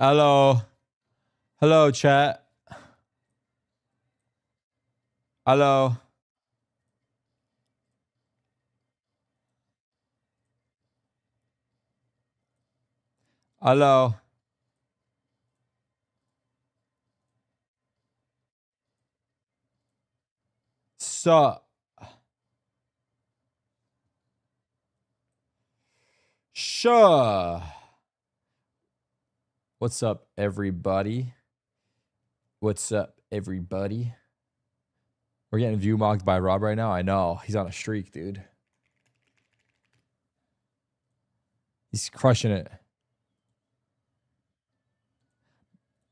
Hello. Hello, chat. Hello. Hello. Sup? Sure. What's up, everybody? What's up, everybody? We're getting view mocked by Rob right now. I know. He's on a streak, dude. He's crushing it.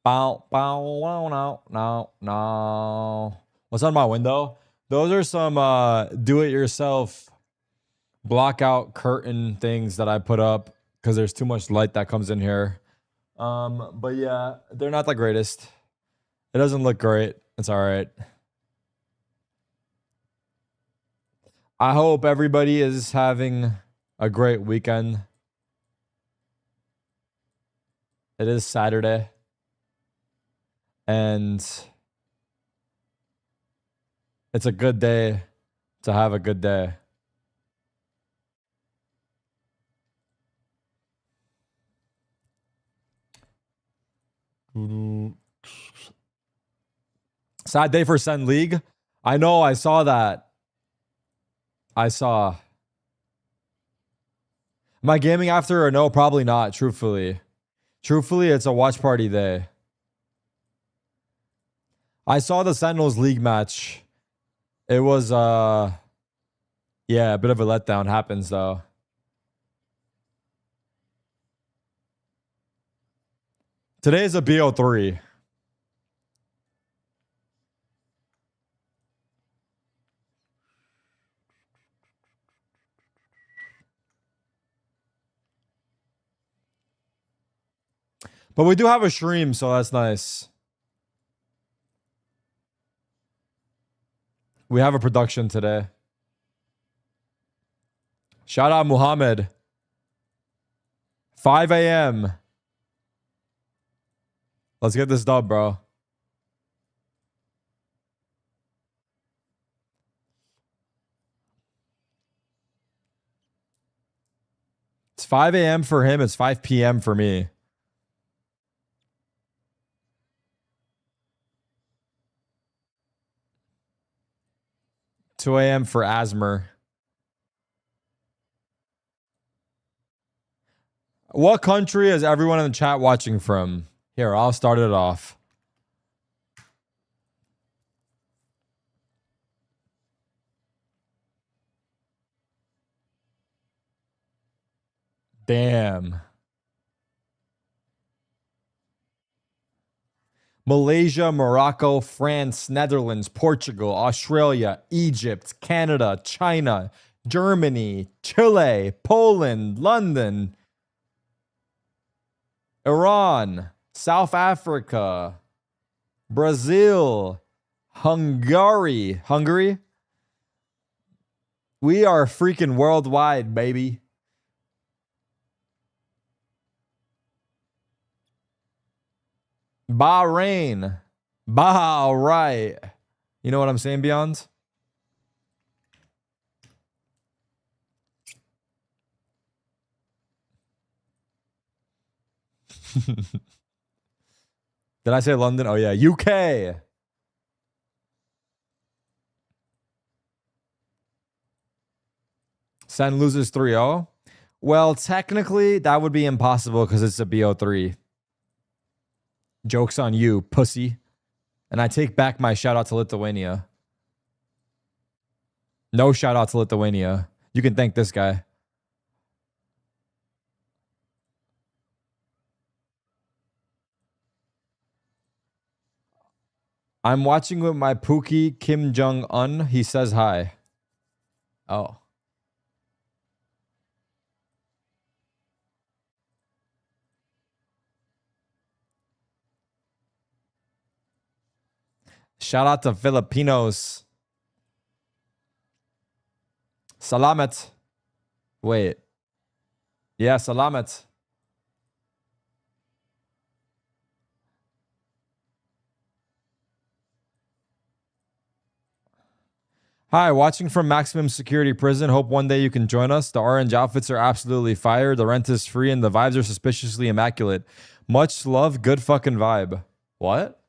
Bow, bow, wow, no, no, no. What's on my window? Those are some do-it-yourself block out curtain things that I put up because there's too much light that comes in here. But yeah, they're not the greatest. It doesn't look great. It's all right. I hope everybody is having a great weekend. It is Saturday. And it's a good day to have a good day. Sad day for SEN League. I know, I saw that. I saw. Am I gaming after or no? Probably not, truthfully. Truthfully, it's a watch party day. I saw the Sentinels League match. It was, yeah, a bit of a letdown. Happens, though. Today is a BO3. But we do have a stream, so that's nice. We have a production today. Shout out Muhammad. 5 a.m. Let's get this dub, bro. It's 5 a.m. for him. It's 5 p.m. for me. Two a.m. for Asmer. What country is everyone in the chat watching from? Here, I'll start it off. Damn. Malaysia, Morocco, France, Netherlands, Portugal, Australia, Egypt, Canada, China, Germany, Chile, Poland, London, Iran, South Africa, Brazil, Hungary. We are freaking worldwide, baby. Bahrain. Right. You know what I'm saying, Beyond? Did I say London? Oh, yeah. UK. SEN loses 3-0. Well, technically, that would be impossible because it's a BO3. Joke's on you, pussy. And I take back my shout out to Lithuania. No shout out to Lithuania. You can thank this guy. I'm watching with my Pookie Kim Jong-un. He says hi. Oh. Shout out to Filipinos. Salamat. Wait. Yeah, salamat. Hi, watching from maximum security prison. Hope one day you can join us. The orange outfits are absolutely fire. The rent is free and the vibes are suspiciously immaculate. Much love. Good fucking vibe. What?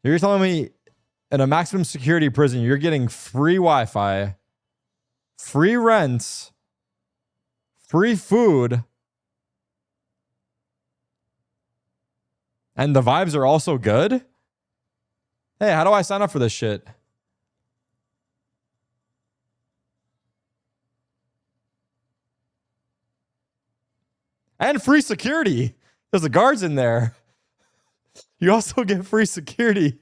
You're telling me in a maximum security prison, you're getting free Wi-Fi, free rent, free food, and the vibes are also good? Hey, how do I sign up for this shit? And free security. There's the guards in there. You also get free security.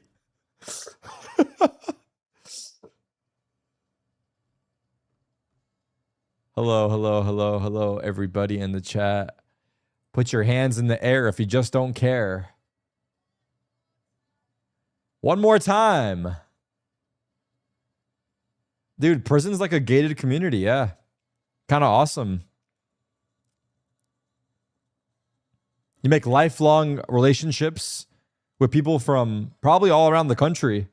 Hello, everybody in the chat. Put your hands in the air if you just don't care. One more time. Dude, prison's like a gated community, yeah. Kind of awesome. You make lifelong relationships with people from probably all around the country.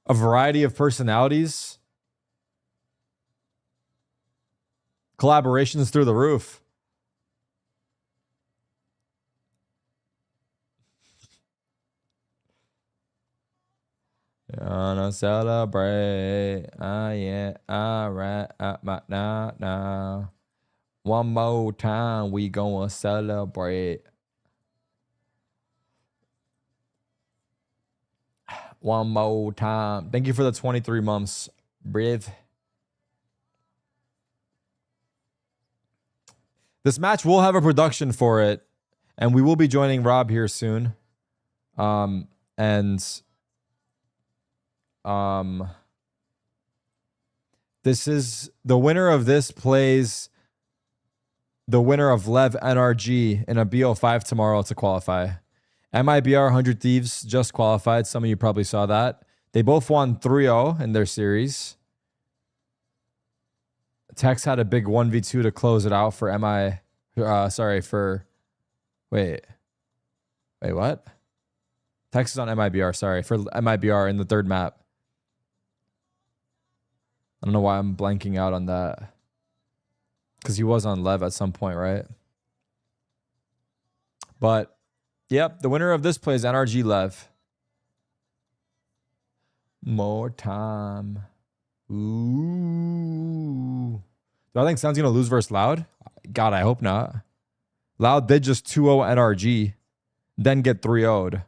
A variety of personalities. Collaborations through the roof. Gonna celebrate. Yeah, alright. Nah. One more time, we gonna celebrate. One more time. Thank you for the 23 months, breathe. This match will have a production for it, and we will be joining Rob here soon. This is the winner of this plays the winner of Lev NRG in a BO5 tomorrow to qualify. MIBR 100 Thieves just qualified. Some of you probably saw that. They both won 3-0 in their series. Tex had a big 1v2 to close it out for wait, what? Tex is on MIBR, sorry, for MIBR in the third map. I don't know why I'm blanking out on that. Because he was on Lev at some point, right? But, yep, the winner of this plays NRG Lev. More time. Ooh. Do I think Sen's going to lose versus Loud? God, I hope not. Loud did just 2-0 NRG, then get 3-0'd.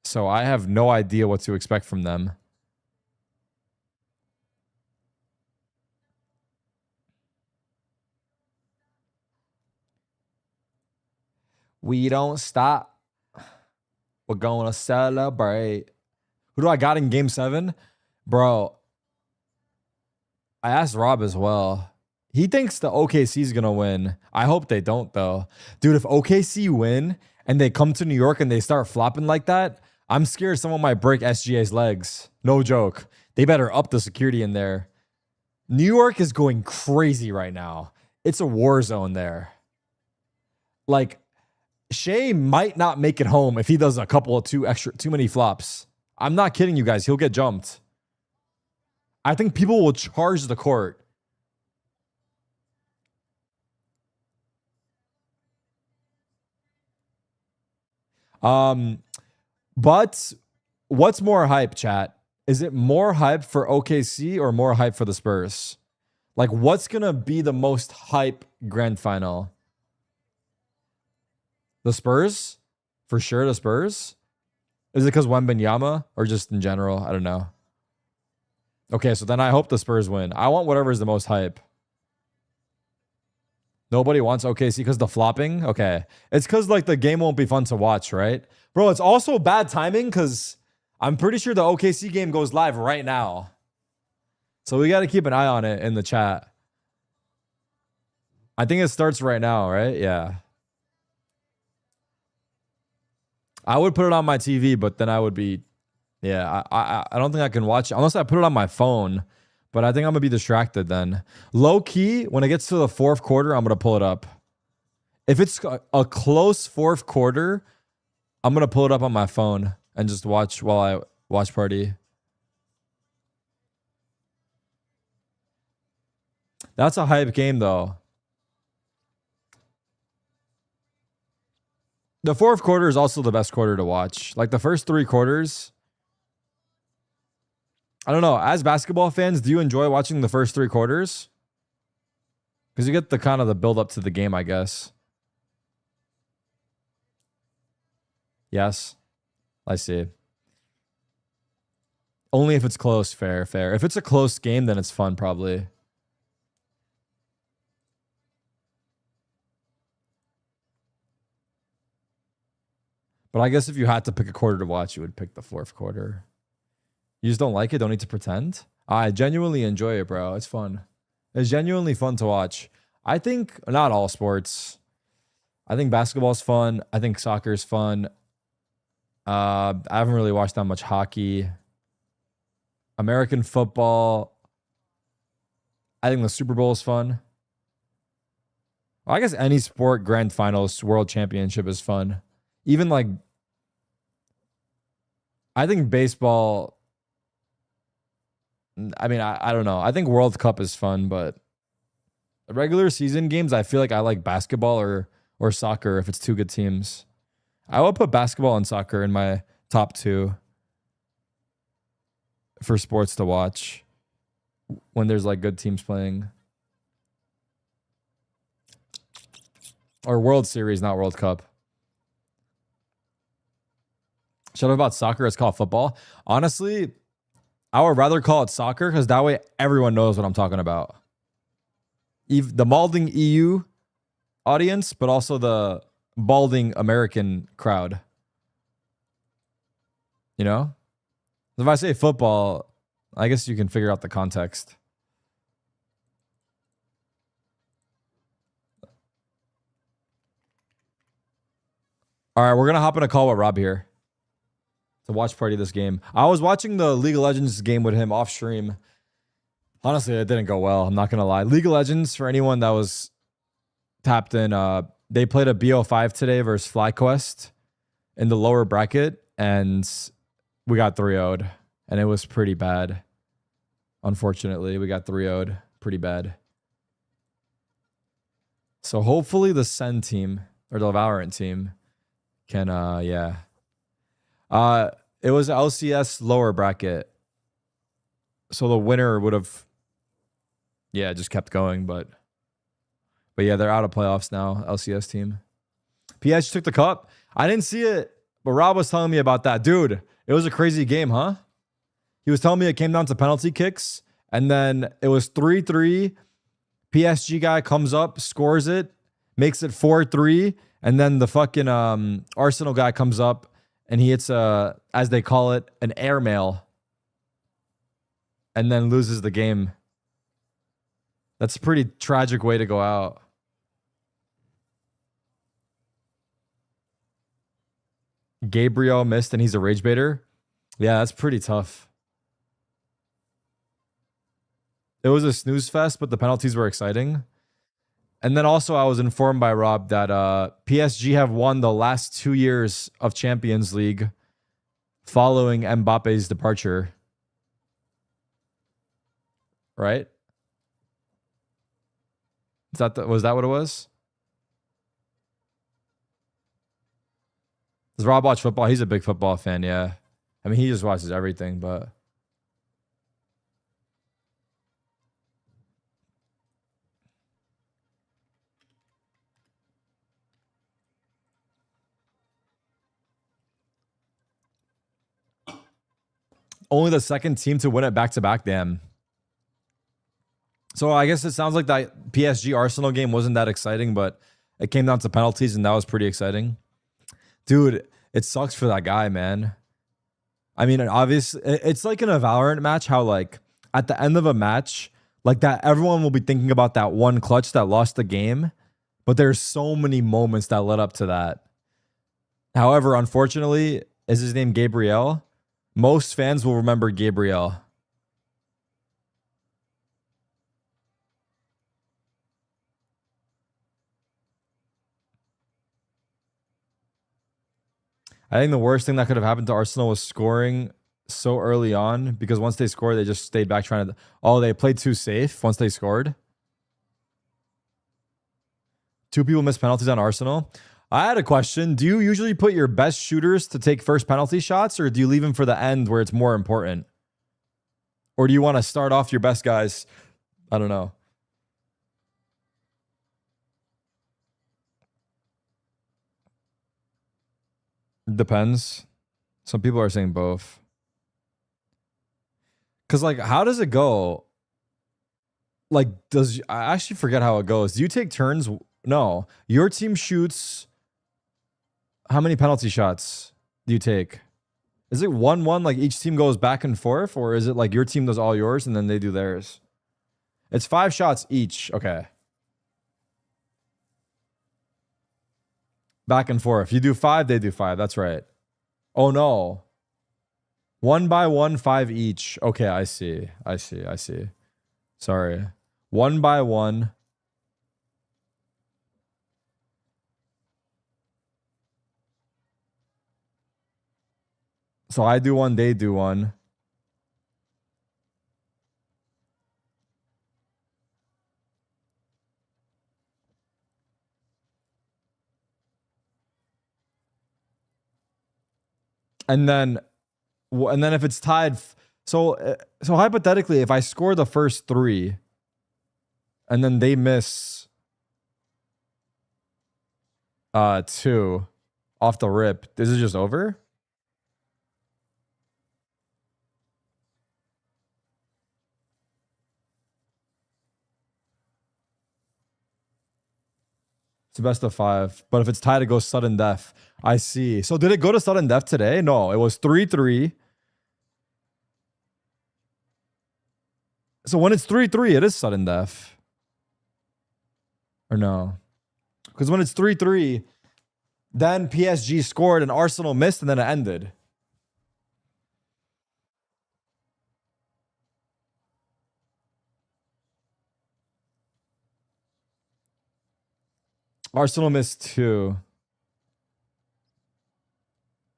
So I have no idea what to expect from them. We don't stop. We're going to celebrate. Who do I got in game 7? Bro, I asked Rob as well. He thinks the OKC is going to win. I hope they don't, though. Dude, if OKC win and they come to New York and they start flopping like that, I'm scared someone might break SGA's legs. No joke. They better up the security in there. New York is going crazy right now. It's a war zone there. Like, Shea might not make it home if he does a couple of too many flops. I'm not kidding you guys. He'll get jumped. I think people will charge the court. But what's more hype, chat? Is it more hype for OKC or more hype for the Spurs? Like, what's going to be the most hype grand final? The Spurs? For sure, the Spurs? Is it because Wembanyama or just in general? I don't know. Okay, so then I hope the Spurs win. I want whatever is the most hype. Nobody wants OKC because the flopping? Okay. It's because like the game won't be fun to watch, right? Bro, it's also bad timing because I'm pretty sure the OKC game goes live right now. So we got to keep an eye on it in the chat. I think it starts right now, right? Yeah. I would put it on my TV, but then I would be... Yeah, I don't think I can watch it unless I put it on my phone. But I think I'm going to be distracted then. Low key, when it gets to the fourth quarter, I'm going to pull it up. If it's a close fourth quarter, I'm going to pull it up on my phone and just watch while I watch party. That's a hype game, though. The fourth quarter is also the best quarter to watch. Like the first 3 quarters, I don't know. As basketball fans, do you enjoy watching the first 3 quarters? Because you get the kind of the build up to the game, I guess. Yes, I see. Only if it's close. Fair. If it's a close game, then it's fun, probably. But I guess if you had to pick a quarter to watch, you would pick the fourth quarter. You just don't like it? Don't need to pretend? I genuinely enjoy it, bro. It's fun. It's genuinely fun to watch. I think not all sports. I think basketball's fun. I think soccer's fun. I haven't really watched that much hockey. American football. I think the Super Bowl is fun. Well, I guess any sport, grand finals, world championship is fun. Even like, I think baseball, I mean, I don't know. I think World Cup is fun, but regular season games, I feel like I like basketball or soccer if it's 2 good teams. I would put basketball and soccer in my top 2 for sports to watch when there's like good teams playing. Or World Series, not World Cup. Shut up about soccer. It's called football. Honestly, I would rather call it soccer because that way everyone knows what I'm talking about. The Malding EU audience, but also the balding American crowd. You know? If I say football, I guess you can figure out the context. All right, we're going to hop in a call with Rob here to watch party this game. I was watching the League of Legends game with him off stream. Honestly, it didn't go well. I'm not going to lie. League of Legends, for anyone that was tapped in, they played a BO5 today versus FlyQuest in the lower bracket, and we got 3-0'd, and it was pretty bad. Unfortunately, we got 3-0'd pretty bad. So hopefully the SEN team, or the Valorant team, can, yeah. It was LCS lower bracket. So the winner would have, yeah, just kept going, but yeah, they're out of playoffs now, LCS team. PSG took the cup. I didn't see it, but Rob was telling me about that. Dude, it was a crazy game, huh? He was telling me it came down to penalty kicks, and then it was 3-3. PSG guy comes up, scores it, makes it 4-3, and then the fucking Arsenal guy comes up, and he hits, as they call it, an airmail, and then loses the game. That's a pretty tragic way to go out. Gabriel missed and he's a rage baiter. Yeah, that's pretty tough. It was a snooze fest, but the penalties were exciting. And then also I was informed by Rob that PSG have won the last 2 years of Champions League following Mbappe's departure. Right? Was that what it was? Does Rob watch football? He's a big football fan, yeah. I mean, he just watches everything, but only the second team to win it back-to-back, damn. So I guess it sounds like that PSG Arsenal game wasn't that exciting, but it came down to penalties, and that was pretty exciting. Dude, it sucks for that guy, man. I mean, obviously, it's like in a Valorant match, how like at the end of a match, like that, everyone will be thinking about that one clutch that lost the game, but there's so many moments that led up to that. However, unfortunately, is his name Gabriel? Most fans will remember Gabriel. I think the worst thing that could have happened to Arsenal was scoring so early on, because once they scored, they just stayed back trying to. Oh, they played too safe once they scored. 2 people missed penalties on Arsenal. I had a question. Do you usually put your best shooters to take first penalty shots, or do you leave them for the end where it's more important? Or do you want to start off your best guys? I don't know. Depends. Some people are saying both. Because, like, how does it go? Like, I actually forget how it goes. Do you take turns? No. Your team shoots. How many penalty shots do you take? Is it 1-1, like each team goes back and forth? Or is it like your team does all yours and then they do theirs? It's 5 shots each. Okay. Back and forth. You do 5, they do 5. That's right. Oh, no. 1 by 1, 5 each. Okay, I see. Sorry. 1 by 1. So I do 1, they do 1. And then if it's tied, so hypothetically, if I score the first 3 and then they miss 2 off the rip, is it just over? It's the best of 5. But if it's tied, it goes sudden death. I see. So did it go to sudden death today? No, it was 3-3. So when it's 3-3, it is sudden death. Or no? Because when it's 3-3, then PSG scored and Arsenal missed and then it ended. Arsenal missed 2.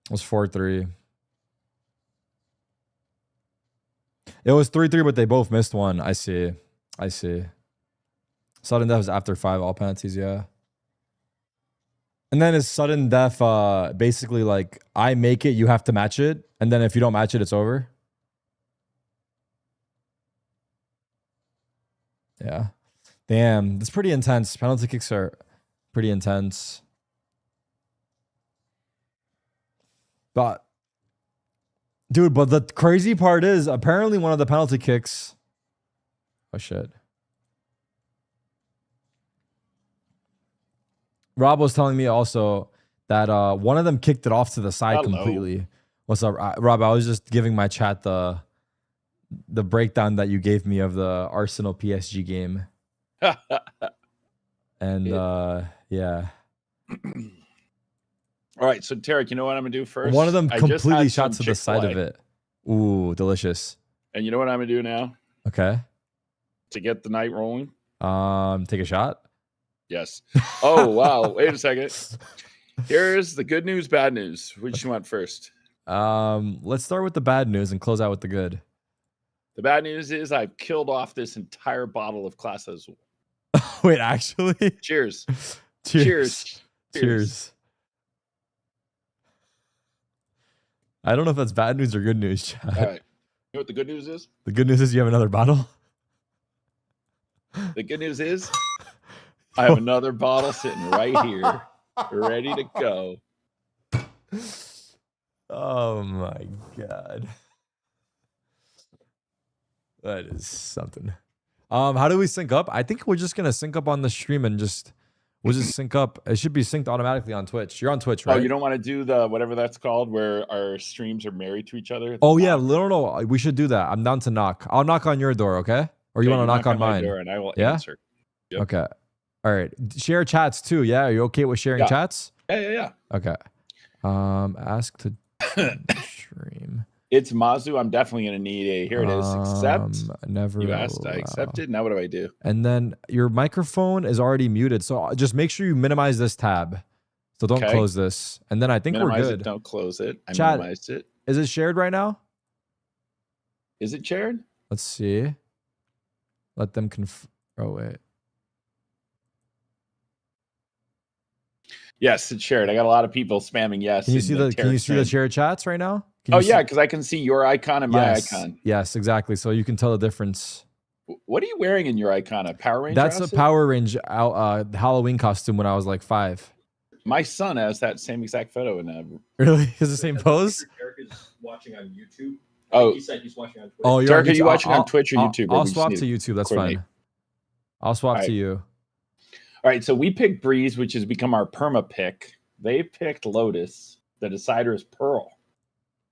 It was 4-3. It was 3-3, but they both missed 1. I see. Sudden death is after 5, all penalties, yeah. And then is sudden death basically like I make it, you have to match it, and then if you don't match it, it's over? Yeah. Damn, that's pretty intense. Penalty kicks are pretty intense. But dude, but the crazy part is apparently one of the penalty kicks. Oh shit. Rob was telling me also that one of them kicked it off to the side completely. What's up, Rob? I was just giving my chat the breakdown that you gave me of the Arsenal PSG game. And yeah. All right, so Tarik, you know what I'm gonna do first? One of them completely shot to the side of it. Ooh, delicious. And you know what I'm gonna do now? Okay. To get the night rolling? Take a shot? Yes. Oh, wow. Wait a second. Here's the good news, bad news. Which you want first? Let's start with the bad news and close out with the good. The bad news is I've killed off this entire bottle of Class Azul. Wait, actually? Cheers. Cheers. I don't know if that's bad news or good news, chat. All right. You know what the good news is? The good news is you have another bottle? The good news is I have another bottle sitting right here, ready to go. Oh my God. That is something. How do we sync up? I think we're just gonna sync up on the stream and we'll just sync up. It should be synced automatically on Twitch. You're on Twitch, right? Oh, you don't want to do the whatever that's called, where our streams are married to each other? Oh yeah, no. We should do that. I'm down to knock. I'll knock on your door, okay? Or you want to knock on mine? Door and I will answer. Yep. Okay. All right. Share chats too. Yeah. Are you okay with sharing chats? Yeah. Okay. Ask to stream. It's Mazu. I'm definitely gonna need a. Here it is. Accept. Never. You asked. I accepted. Now what do I do? And then your microphone is already muted, so just make sure you minimize this tab. So don't Okay. close this. And then I think Minimize we're good. it. Don't close it. I Chat. minimized it. Is it shared right now? Is it shared? Let's see. Let them oh, wait. Yes, it's shared. I got a lot of people spamming yes. Can you see the shared chats right now? Oh yeah, because I can see your icon and my icon. Yes, exactly. So you can tell the difference. What are you wearing in your icon? A Power Ranger? That's outfit? a Power Ranger Halloween costume when I was like 5. My son has that same exact photo in that. Really? Is the same pose? Derek is watching on YouTube. Oh, he said he's watching on Twitch. Oh, you're Derek, are you watching on Twitch or YouTube? I'll swap to YouTube. That's fine. I'll swap to you. All right. So we picked Breeze, which has become our perma pick. They picked Lotus. The decider is Pearl.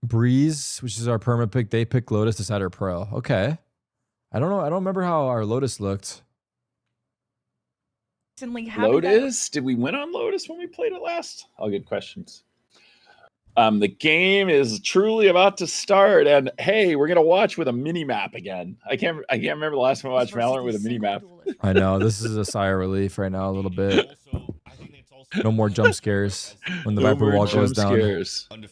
Breeze, which is our perma pick. They picked Lotus, Decider, Pearl. Okay. I don't know. I don't remember how our Lotus looked. Lotus? Did we win on Lotus when we played it last? All good questions. The game is truly about to start, and hey, we're gonna watch with a mini map again. I can't remember the last time I watched Valorant with a mini map. I know this is a sigh of relief right now, a little bit. No more jump scares when the Viper wall goes down.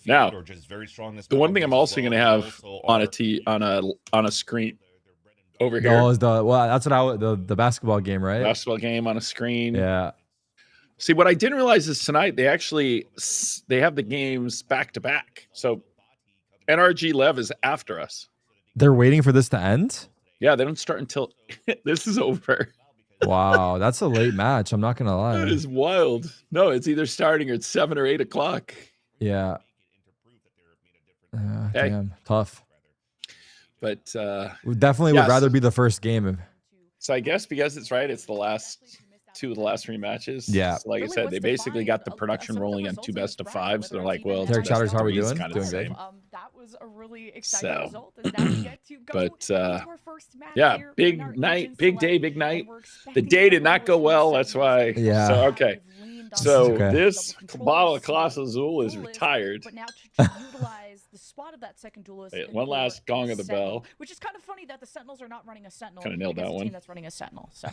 Now, the one thing I'm also gonna have on a screen over here. Oh, that's what the basketball game, right? Basketball game on a screen. Yeah. See, what I didn't realize is tonight they have the games back to back. So NRG Lev is after us. They're waiting for this to end? Yeah, they don't start until this is over. Wow, that's a late match. I'm not gonna lie. That is wild. No, it's either starting or it's 7 or 8 o'clock. Yeah. Hey. Damn, tough. But we definitely would rather be the first game. So I guess because it's the last 2 of the last 3 matches. Yeah. So like I said, they basically got the production rolling on 2 best of 5. So they're like, well, Derek Chatters, how are we doing? Kind of Doing good. That was a really exciting result. And now we get to go but into our first match yeah, here big in our night, Agent big day, Select, big night. and we're expecting The day did not go Overwatch well. from That's why. Yeah. So okay. So this Double bottle of control, Class Azul is duelist, retired. But now to utilize the spot of that second duelist. Wait, and one for last gong of the Sentinel, bell. which is kind of funny that the Sentinels are not running a Sentinel. Kinda nailed against that a one. team that's running a Sentinel. So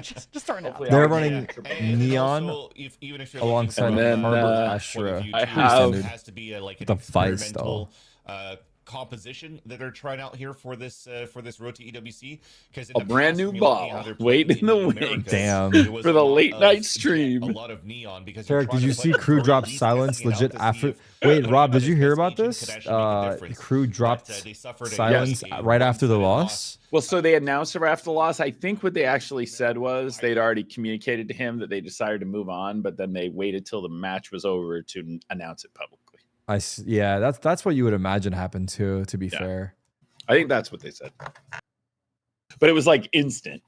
just throwing it out. They're running Neon even if you're alongside And then, Harbor I Astra. have- it has to be like The Vice, though. composition that they're trying out here for this road to EWC, because A brand new ball waiting in the wings. Damn. For the late night stream. a lot of neon because Derek, did you see Crew drop silence legit after? Wait, Rob, did you hear about this? Crew dropped silence right after the loss. Well, so they announced it after the loss. I think what they actually said was they'd already communicated to him that they decided to move on, but then they waited till the match was over to announce it publicly. Yeah, that's what you would imagine happened too. To be fair, I think that's what they said. But it was like instant.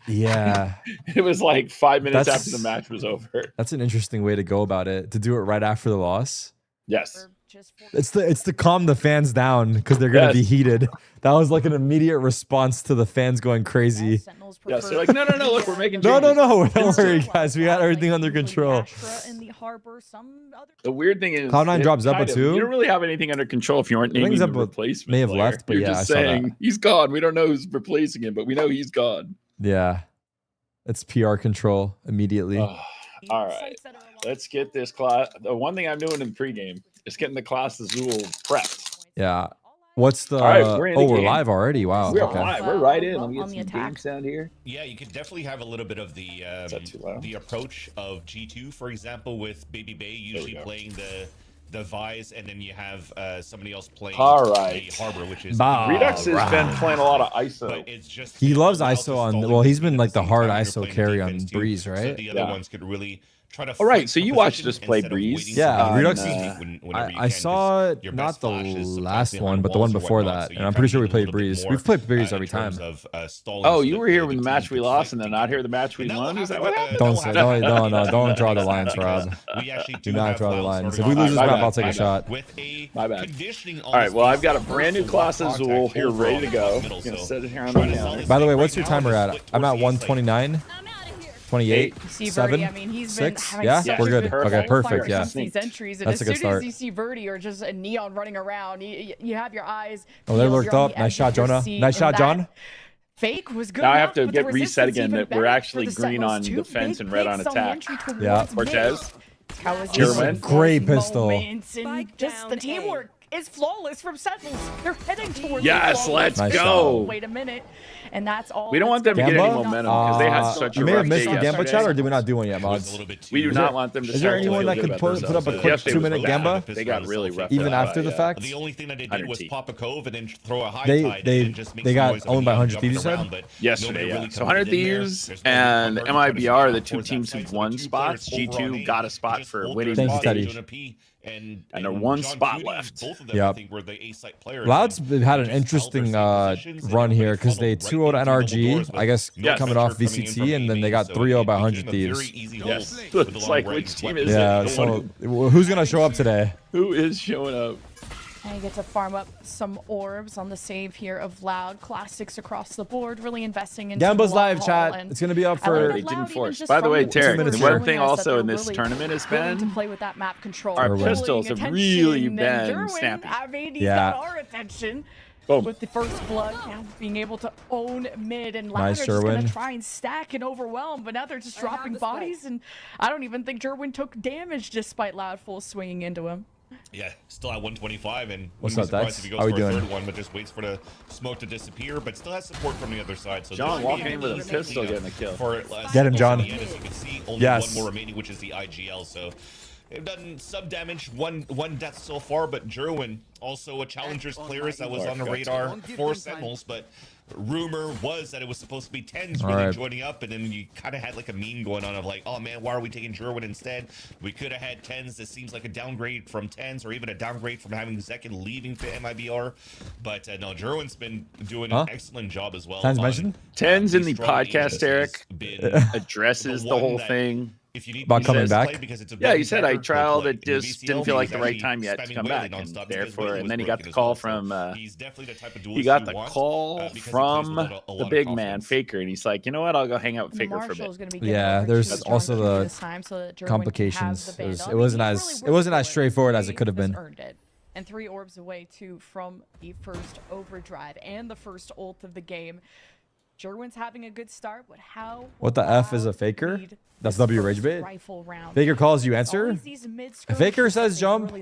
Yeah, it was like 5 minutes That's- after the match was over. that's an interesting way to go about it. To do it right after the loss. Yes. It's to calm the fans down because they're gonna be heated. That was like an immediate response to the fans going crazy. Yes, they're like, no, look, we're making No, changes. don't worry, guys. We got everything under control. The weird thing is, Cloud9 drops Zeppa too? You don't really have anything under control if you aren't I think naming the Zeppa replacement. may have player. left, but You're yeah, just I saw saying that. he's gone. We don't know who's replacing him, but we know he's gone. Yeah, it's PR control immediately. Oh, all right, let's get this class. The one thing I'm doing in the pregame is getting the Class Azul prepped. Yeah. What's the? All right, we're in the we're game. live already. Wow. We're Okay. live. We're right in. Let me get On the some attack. game sound here. Yeah, you could definitely have a little bit of the that too loud? the approach of G2, for example, with Baby Bay usually go. playing the Vise, and then you have somebody else playing All right. the Harbor, which is Redux has right. been playing a lot of But ISO. it's just He loves the ISO on- stalling well, he's between been at like the same hard time you're ISO playing carry on defense too, Breeze, so right? the other Yeah. ones could really try to. All right, fight so for you watched position us play instead of Breeze. waiting Yeah, for Redux- whenever you I can, saw 'cause it, your not best the flash is sometimes last behind one, but the walls one or before whatnot, that. so And you I'm pretty kinda sure we need a played little bit Breeze. more, We've played Breeze in every time. terms of, stalling Oh, so you that were here the when the team match we could lost, fight and then together. not here the match we And that will won. Is that happen, what happened? Don't that say will happen. don't draw the lines, Rob. We actually Do not have draw the Lau lines. If starting we lose off this My map, bad, I'll take my a shot. with a My bad. conditioning All right, well, I've got a on brand new full Class contact Azul here overall ready to go. in the middle, Gonna so set it here on try the to counter. solve By the way, this what's your right now timer is at? split I'm at towards the side. 129, 28, See Verdi, 7, I mean, he's been 6. having Yeah, such we're a good. good Okay, qualifier perfect. Yeah. since these entries, and That's as a good soon as start. you see Verdi or just a Neon running around, you have your eyes. Oh, they're peeled, lurked you're on up. the Nice edge shot, of your Jonah. seat, Nice and shot, that John. Fake was good. Now I have enough, to but the get reset resistance again even that we're better actually for the green Sentinels on to defense big and red fakes on the attack. entry towards Yeah. mid. Cortez. How is This is a great pistol. Moments and just the teamwork is flawless from Sentinels. They're heading towards Yes, the let's Nice go. Wait a minute. And that's all. We don't want them to get any momentum because they had such You a may rough have missed day the Gamba yesterday. chat, or did we not do one yet, It was a mods? little bit too- We do not want them to. Is there start to anyone feel that good could about put up themselves. a quick Yesterday was 2-minute bad. Gamba? They got really rough. Even out, after the yeah. fact? The only thing that they did 100 was T. pop a cove and then throw a high They- tide they- and then just make they some got noise of owned by Neon 100 jumping Thieves, you said? around, but Yesterday, nobody yeah. really So committed 100 in there. Thieves There's no and cover in terms of MIBR are the towards two that teams side, who've so the won two spots. players over on G2 A got a spot just for hold winning their Thank you, spot, Teddy. Jonah P. And they're one John spot Cutie, left. Both of them, Yep. I think, were the A-site players. Loud's and had an just held interesting their same positions, and run here everybody because they funneled 2-0 to right into double NRG, doors I with guess no coming pressure off coming in VCT, from and then AB, they got so 3-0 it by became 100 a Thieves. very easy Yes. hold with the It's long like, range which team weapons. is it? Yeah, No so one- who's going to show up today? Who is showing up? And you get to farm up some orbs on the save here of Loud. Classics across the board, really investing into Gamba's the long live haul, chat. and It's going to be up I like for... that They Loud didn't even force. just By the from way, the Tarek, minutes the here. one thing showing us also that in they're this really tournament has willing to been play with that map control. our Pulling pistols have attention, really and been Derwin, snappy. I mean, he's Yeah. got our attention. Boom. With the first blood, now being able to own mid, and Loud Nice, are just going Sherwin. to try and stack and overwhelm, but now they're just dropping bodies, and I don't even think Derwin took damage despite Loud full swinging into him. Yeah, still at 125, and What's wouldn't be up, surprised Dex? if he goes How we for a doing? third one, but just waits for the smoke to disappear, but still has support from the other side. So John this walking should in be with a an easy pistol cleanup getting a kill. For Get him, John. As you can see, only Yes. one more remaining, which is the IGL. So they've done some damage, one death so far, but Jerwin, also a Challengers player that was on the radar for Sentinels, but rumor was that it was supposed to be Tens really right. joining up, and then you kind of had like a meme going on of like, oh man, why are we taking Jerwin instead? We could have had Tens. This seems like a downgrade from Tens, or even a downgrade from having Zekin leaving to MIBR. But no, Jerwin's been doing an excellent job as well. Tens on, mentioned? Tens in these the strong podcast, agencies Eric, been addresses the one whole that thing. if you need About coming says back? play because it's a Yeah, big he said I backer, go trialed play. it, In just VCL, didn't feel like he's the right actually time yet to spamming come Whaley back. And nonstop because therefore, Whaley and was then he got broken the as call well, so from he's definitely the type of he duelist got you the want, call because he plays from with a lot the of big man confidence. Faker, and he's like, you know what? I'll go hang out with And the Faker for a Marshal is bit. gonna be getting Yeah, over there's to John also Cutie the this time so that Derwin can have complications. the It Vandal. was- I it mean, wasn't he's as- really it wasn't worked as for straightforward as it He could have just been. earned it. And 3 orbs away too from the first overdrive and the first ult of the game. Jerwin's having a good start, but how? What the F is a Faker? That's W Rage Bait. Faker calls, you answer? Faker says jump.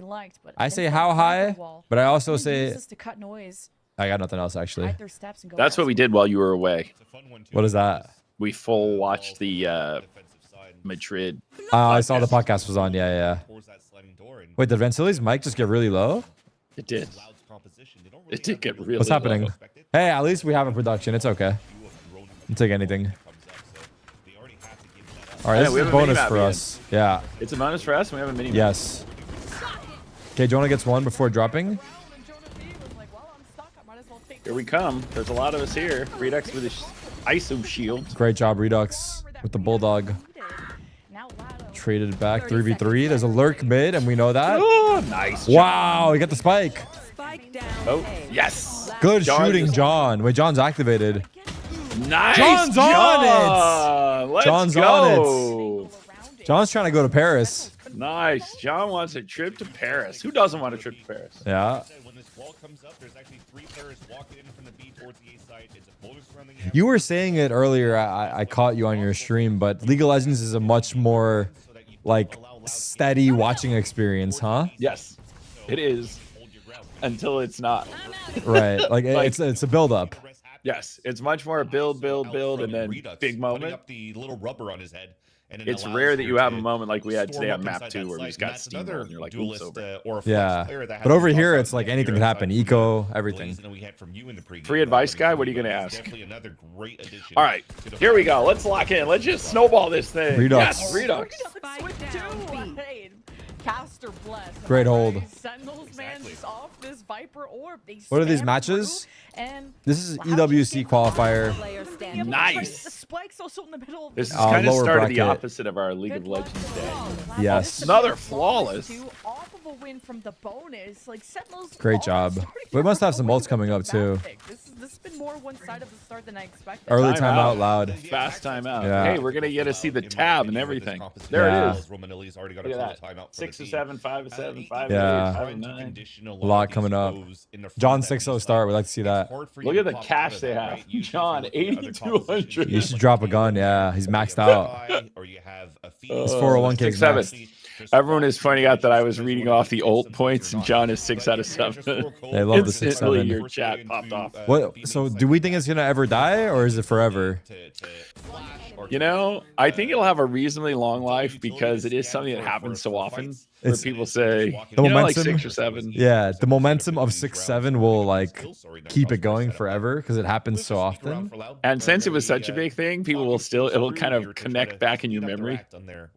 I say how high, but I also say to cut noise, I got nothing else actually. hide their steps, and go That's what we did while you were away. It's a fun one, too, What is that? because We full watched the defensive side Madrid. I saw the podcast was on. Yeah, yeah. towards that sliding door, and Wait, did Vansili's mic just get really low? It did. Loud's composition, they don't really It did have get the really What's low. happening? Hey, at least we have a production. It's okay. view of drone I'll take anything. that comes up, so they already have to give that up. All right, Yeah, this we is a have a mini bonus map for again. us. Yeah. It's a bonus for us, and we have a mini. Yes. Okay, Jonah gets one before dropping. Here we come. There's a lot of us here. Redux with his ISO shield. Great job, Redux, with the Bulldog. Traded back 3v3. There's a lurk mid, and we know that. Oh, nice. job. Wow, he got the spike. Spike down. Oh, A. yes. Good John shooting, just- John. Wait, John's activated. Nice. John's on John. Let's John's go. on John's trying to go to Paris. Nice. John wants a trip to Paris. Who doesn't want a trip to Paris? Yeah. When this wall comes up, there's actually 3 players walking in from the B towards the A side. It's a bonus around the You were saying it earlier. I caught you on your stream, but League of Legends is a much more like steady watching experience, huh? Yes, it is. Until it's not. Right. Like, Like- it's a build up. Yes, it's much more a build, and then big moment. Up the little rubber on his head. And it It's allows rare that you to have a moment like we had storm today up on map inside 2 that where we site, just and got that's steamrolled another and you're like, oops, duelist, over. or a flex Yeah. player that But over hasn't here, talked it's about like the anything player can happen. aside from Eco, the everything. blazing that we had from you in the pregame. Free advice, guy? What are you gonna He's ask? Definitely another great addition. All right, to the here we fight. go. Let's lock in. Let's just snowball this thing. Redux. Yes, Redux. Spike down B. Caster bless. Great hold. Sentinels, man, just off this Viper orb. They What are these spam matches? through, and This is Loud just EWC gets qualifier. Player the standing. Nice. The spike's also in the middle of This is the kind of lower started the bracket. opposite of our League of Good luck Legends to day. Loud. Yes. Another flawless. Two off of a win from the bonus. Like Sentinels. Great are job. starting We must have to some win ults coming up, with too. map pick. This has been more one-sided of the start than I expected. Early Time time out. out loud. Fast timeout. Yeah. Hey, we're gonna get to see the tab and everything. There Yeah. it is. Romanelli's already got Look a at total that. timeout for 6 the or team. 7, 5 or 7, 5 or Yeah. 8, 5 Trying or to 9. condition a A lot lot of these coming up. foes in the front John of that 6-0 B start. side. We'd like to see It's that. hard for Look you at to the pop out cash of they that, have. right? Usually John, if you look at other 8,200. compositions, You should drop a gun. Yeah, he's maxed out. Or you have a His feed. 401k is 6-7. maxed. Everyone is pointing out that I was reading off the ult points, and John is 6 out of 7. They love the Instantly, 6-7. your chat popped off. What? So do we think it's gonna ever die, or is it forever? You know, I think it'll have a reasonably long life because it is something that happens so often. Where It's- people say, The you know, like momentum- 6 or 7. Yeah, the momentum of 6-7 will like keep it going forever because it happens so often. And since it was such a big thing, people will still, it'll kind of connect back in your memory.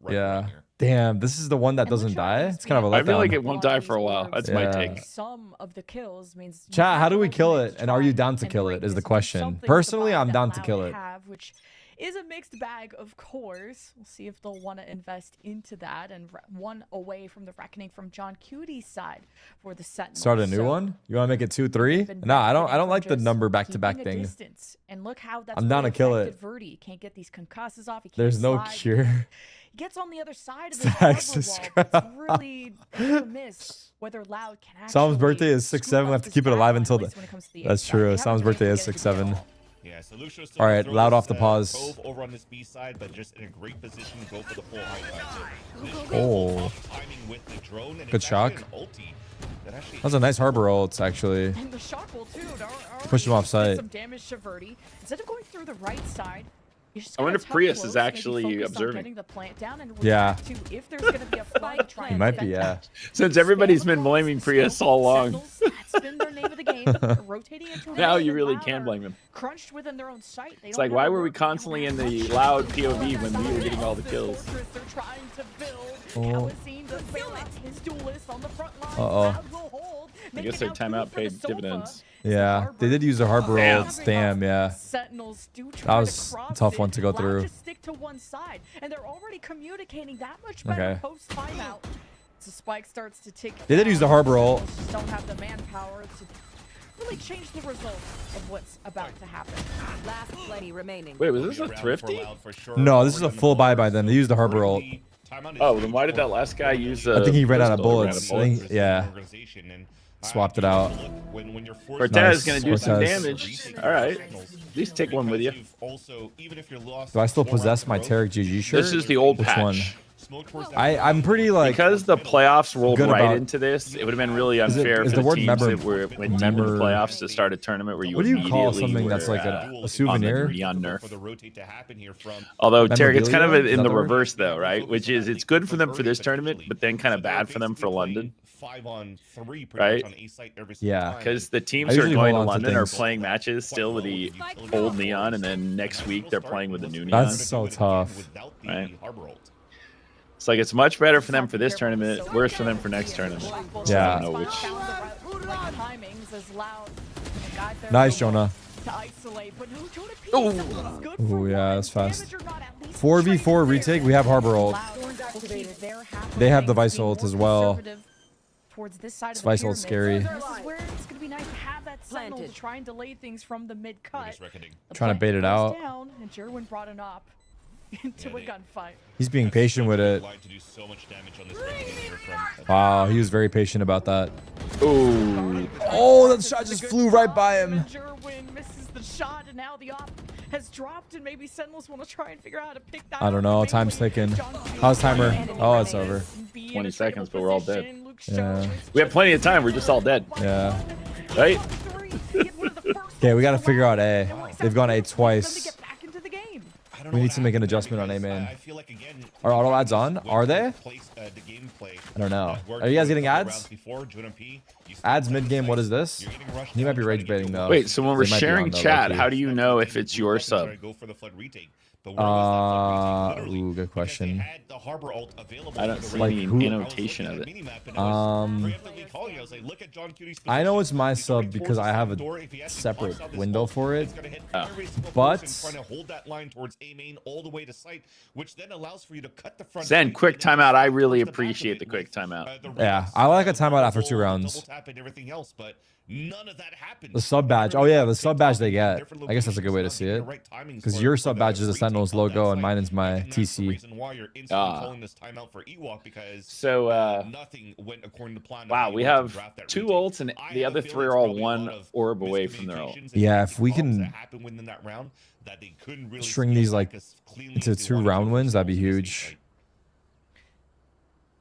Yeah. Damn, this is the one that doesn't die. It's kind of a I feel like letdown. it won't die for a while. That's my Yeah. take. Some of the kills means Chat, how do we kill it? Next And are you try down to and kill break it is the this into question. something with the Personally, vibe I'm that down to Loud kill it. have, which is a mixed bag, of course. We'll see if they'll want to invest into that. And one away from the reckoning from John Cuty's side for the Sentinels. Start a new So one? You want to make it 2-3? been No, I don't benefiting like from the number just back-to-back keeping a thing. distance. And look how that's I'm down really to kill affected it. Verdi. He can't get these concusses off. He can't There's no slide. cure. He gets on the other side of this Stacks cover is wall, but it's really hit or miss whether Loud can actually. Salm's birthday is scoop 6-7. We up have to this keep it alive back until line, the. at least when it comes to the That's A side. true. They haven't Salm's been able birthday to is get it together 6-7. all. Yeah, so Lucio still All right, throws Loud off the this, pause. Cove over on this B side, but just in a great position to go for the full high five. Oh. Timing with the drone, and Good it's actually shock. an ulti that actually That's a nice harbor ult, actually. And the shock will too. Push him off site. Some damage to Verdi. Instead of going through the right side, you just I wonder gotta if tuck Prius close, is maybe actually focus on observing. getting the plant down and Yeah. react to if there's gonna be a flood, try He and might be, prevent yeah. that. Since everybody's been blaming Prius all along. Sentinels, that's been their name of the game. Rotating into a Now lane you that really Loud can are blame him. Crunched within their own sight. They It's don't like, have why a were we work, they don't constantly have in the much Loud control. POV when we were getting all the This kills? fortress they're trying to build. Oh. Kawaseen does bail out his duelist on the front line. Uh-oh. Loud will hold. I Make guess it their now two timeout for the paid sofa. dividends. Yeah, they did use a harbor Damn. ult. Damn, yeah. Sentinels do try That was to a cross tough it. one to go Loud through. just stick to one side, and they're already communicating that much better Okay. post timeout. So Spike starts to tick. They did use the down. harbor ult. Sentinels just don't have the manpower to really change the result of what's about to happen. Last play remaining. Wait, was this a around for thrifty? Loud for sure. No, this is a Already on the full buy board. by them. They used the harbor ult. Timeout is Oh, then why did that last guy use I think he ran out of pistol? Ran bullets. I think- yeah. Swapped it out. Cortez Nice, gonna do some Cortez. damage. All right. At least take one with you. Do I still possess my tarik GG shirt? This is the old Which patch. one? I'm pretty like. Because the playoffs rolled good right about- into this, it would have been really Is it- unfair is for the the word teams member- that were went deep in the member- playoffs to start a tournament where you What do you call immediately something that's were, like a on the souvenir? beyond nerf. Although Tarek, it's kind of Memorabilia? Is in that the the word? reverse though, right? Which is it's good for them for this tournament, but then kind of bad for them for London. 5-on-3 Right? Yeah. Because the I teams who are usually going to hold on to London are things. playing matches still with the old neon, and then next week they're playing with the new neon. That's so tough. Right. It's like it's much better for them for this tournament, worse for them for next tournament. Yeah. I don't know which. Timings as Loud. Got there Nice, to Jonah. isolate, but no Jonah P. Oh. Sentinels good Ooh, for yeah, one. that's fast. Damage or not, at least 4v4 trade retake. there. We have harbor ult. Loud will keep their half of They have the things Vice being ult more as well. conservative towards this side This of the Vice ult's pyramid. scary. This is where it's going to be nice to have that Sentinel to Planted. try and delay things from the mid cut. The Trying to plant bait it goes out. Down, and Jerwin brought an op into a gunfight. He's being patient with it. Wow, he was very patient about that. Ooh. Oh, that shot just flew right by him. And Jerwin misses the shot, and now the op has dropped, and maybe Sentinels want to try and figure out how to pick that I don't up. know. Mainly Time's ticking. John How's Cena timer? and Oh, it's Reyes over. be in 20 a seconds, tradable but we're all dead. position. Luke Yeah. Show is We have plenty of time. We're just all dead, Yeah. right? Okay, we got to figure out A. And They've gone A them to twice. get back into the game. We need to make an adjustment on A main. I feel like again. Are auto ads on? Are they? The gameplay. I don't know. Are you guys getting ads? Ads mid game. What is this? He might be rage baiting though. Wait, so when we're They might be sharing on, though, chat, low-key. how do you know if it's your sub? Ooh, good question. I don't see Like any who- annotation of it. I know it's my sub because I have a separate window for it. Oh. But Zen, quick timeout. I really appreciate the quick timeout. yeah, I like a timeout after 2 rounds. None of that happened. The sub badge. Oh yeah, the sub badge they get. I guess that's a good way to see it. Because your sub badge is the Sentinel's logo and mine is my TC. Ah. So So, nothing went according to plan. wow, we have 2 ults, and the other 3 are all 1 orb away from their ult. Yeah, if we can string these, like, into 2 round wins, that'd be huge.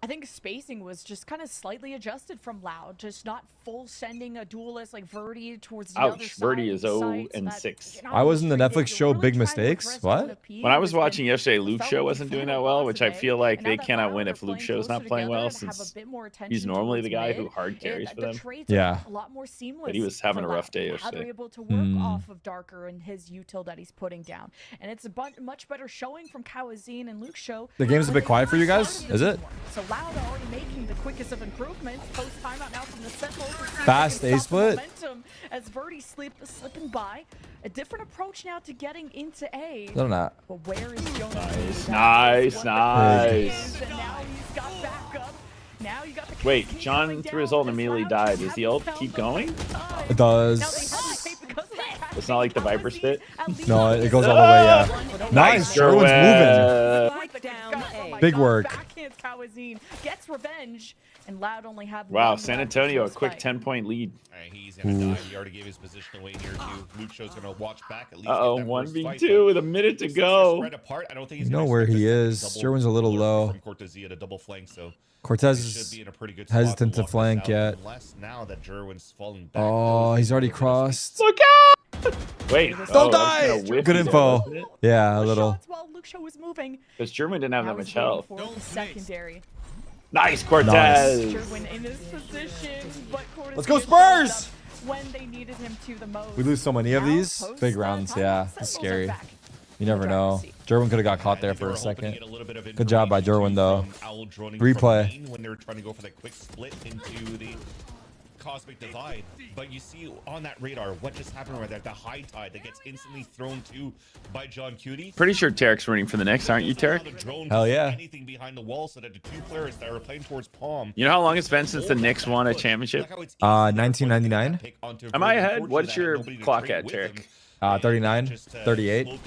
I think spacing was just kind of slightly adjusted from Loud, just not full sending a duelist like Verdi towards the other Ouch, side. Verdi of is the 0 site, so and that 6. you're not I was in the illustrated. Netflix You're show really Big trying to Mistakes. address What? 1P When I was who's been watching yesterday, Luke felt Show to be wasn't doing fed that well, lots which of I it. feel like And now they that cannot Loud win are if Luke playing Show's not closer playing well, together and have a since bit more he's attention normally towards the guy who mid, hard carries for the them. trades are Yeah. a lot more seamless. But he was having for a rough Loud. day How yesterday. they're able to work Hmm. off of Darker and his util that he's putting down. And it's a much better showing from Kawazine and Luke Show. The game's a bit quiet for you guys, is it? So Loud are already making the quickest of improvements. Post timeout now from the Sentinels. Fast A split. Momentum as Verdi slipping by. A different approach now to getting into A. No, not. But where is Jonas? Nice, That is nice, what the nice. question is, and now he's got backup. Now you got the Wait, Cascade John coming threw his down ult and as immediately Loud died. just Does the haven't ult found keep the going? right time. It Now does. they hesitate because of that It's not like the Viper spit? No, it goes all the way, yeah. Nice, Sherwin's moving. Spike down A. Big work. Backhands Kawazine, gets revenge, and Loud only had Wow, one San left Antonio, a to quick spike. 10-point lead. All right, he's gonna die. He already gave his position away here too. Luke Show's gonna watch back at least. Uh-oh, get that first fight, 1v2 but with a minute to since they're go. Spread apart, I don't think he's You know gonna where expect he a is. double Sherwin's a little alert low. from Cortezia to double flank, so Cortez he should is be in a pretty good spot hesitant to lock this flank out, yet. Unless now that Jerwin's falling back. Oh, he's already crossed. Look out! Wait, Don't die! Good info. Yeah, a little. Shots while Luke Show was moving. Because German didn't have Now that much he's waiting health. for the secondary. Nice, Cortez! Sherwin in his position, but Cortez Let's go showed up Spurs! when they needed him to the most. We lose so many of Now, these. post Big the rounds, timeout, yeah. Sentinels It's are scary. back. You never know. Jerwin could have got caught there for a second. Good job by Jerwin, though. Replay. When they're trying to go for that quick split into the cosmic divide, but you see on that radar what just happened right there, the high tide that gets instantly thrown to by John Cutie. Pretty sure Tarek's running for the next, aren't you, Tarek? Hell yeah. Anything behind the wall, so that the two players that are playing towards Palm. You know how long it's been since the Knicks won a championship? 1999. Am I ahead? What's your clock at, Tarek? 39, 38,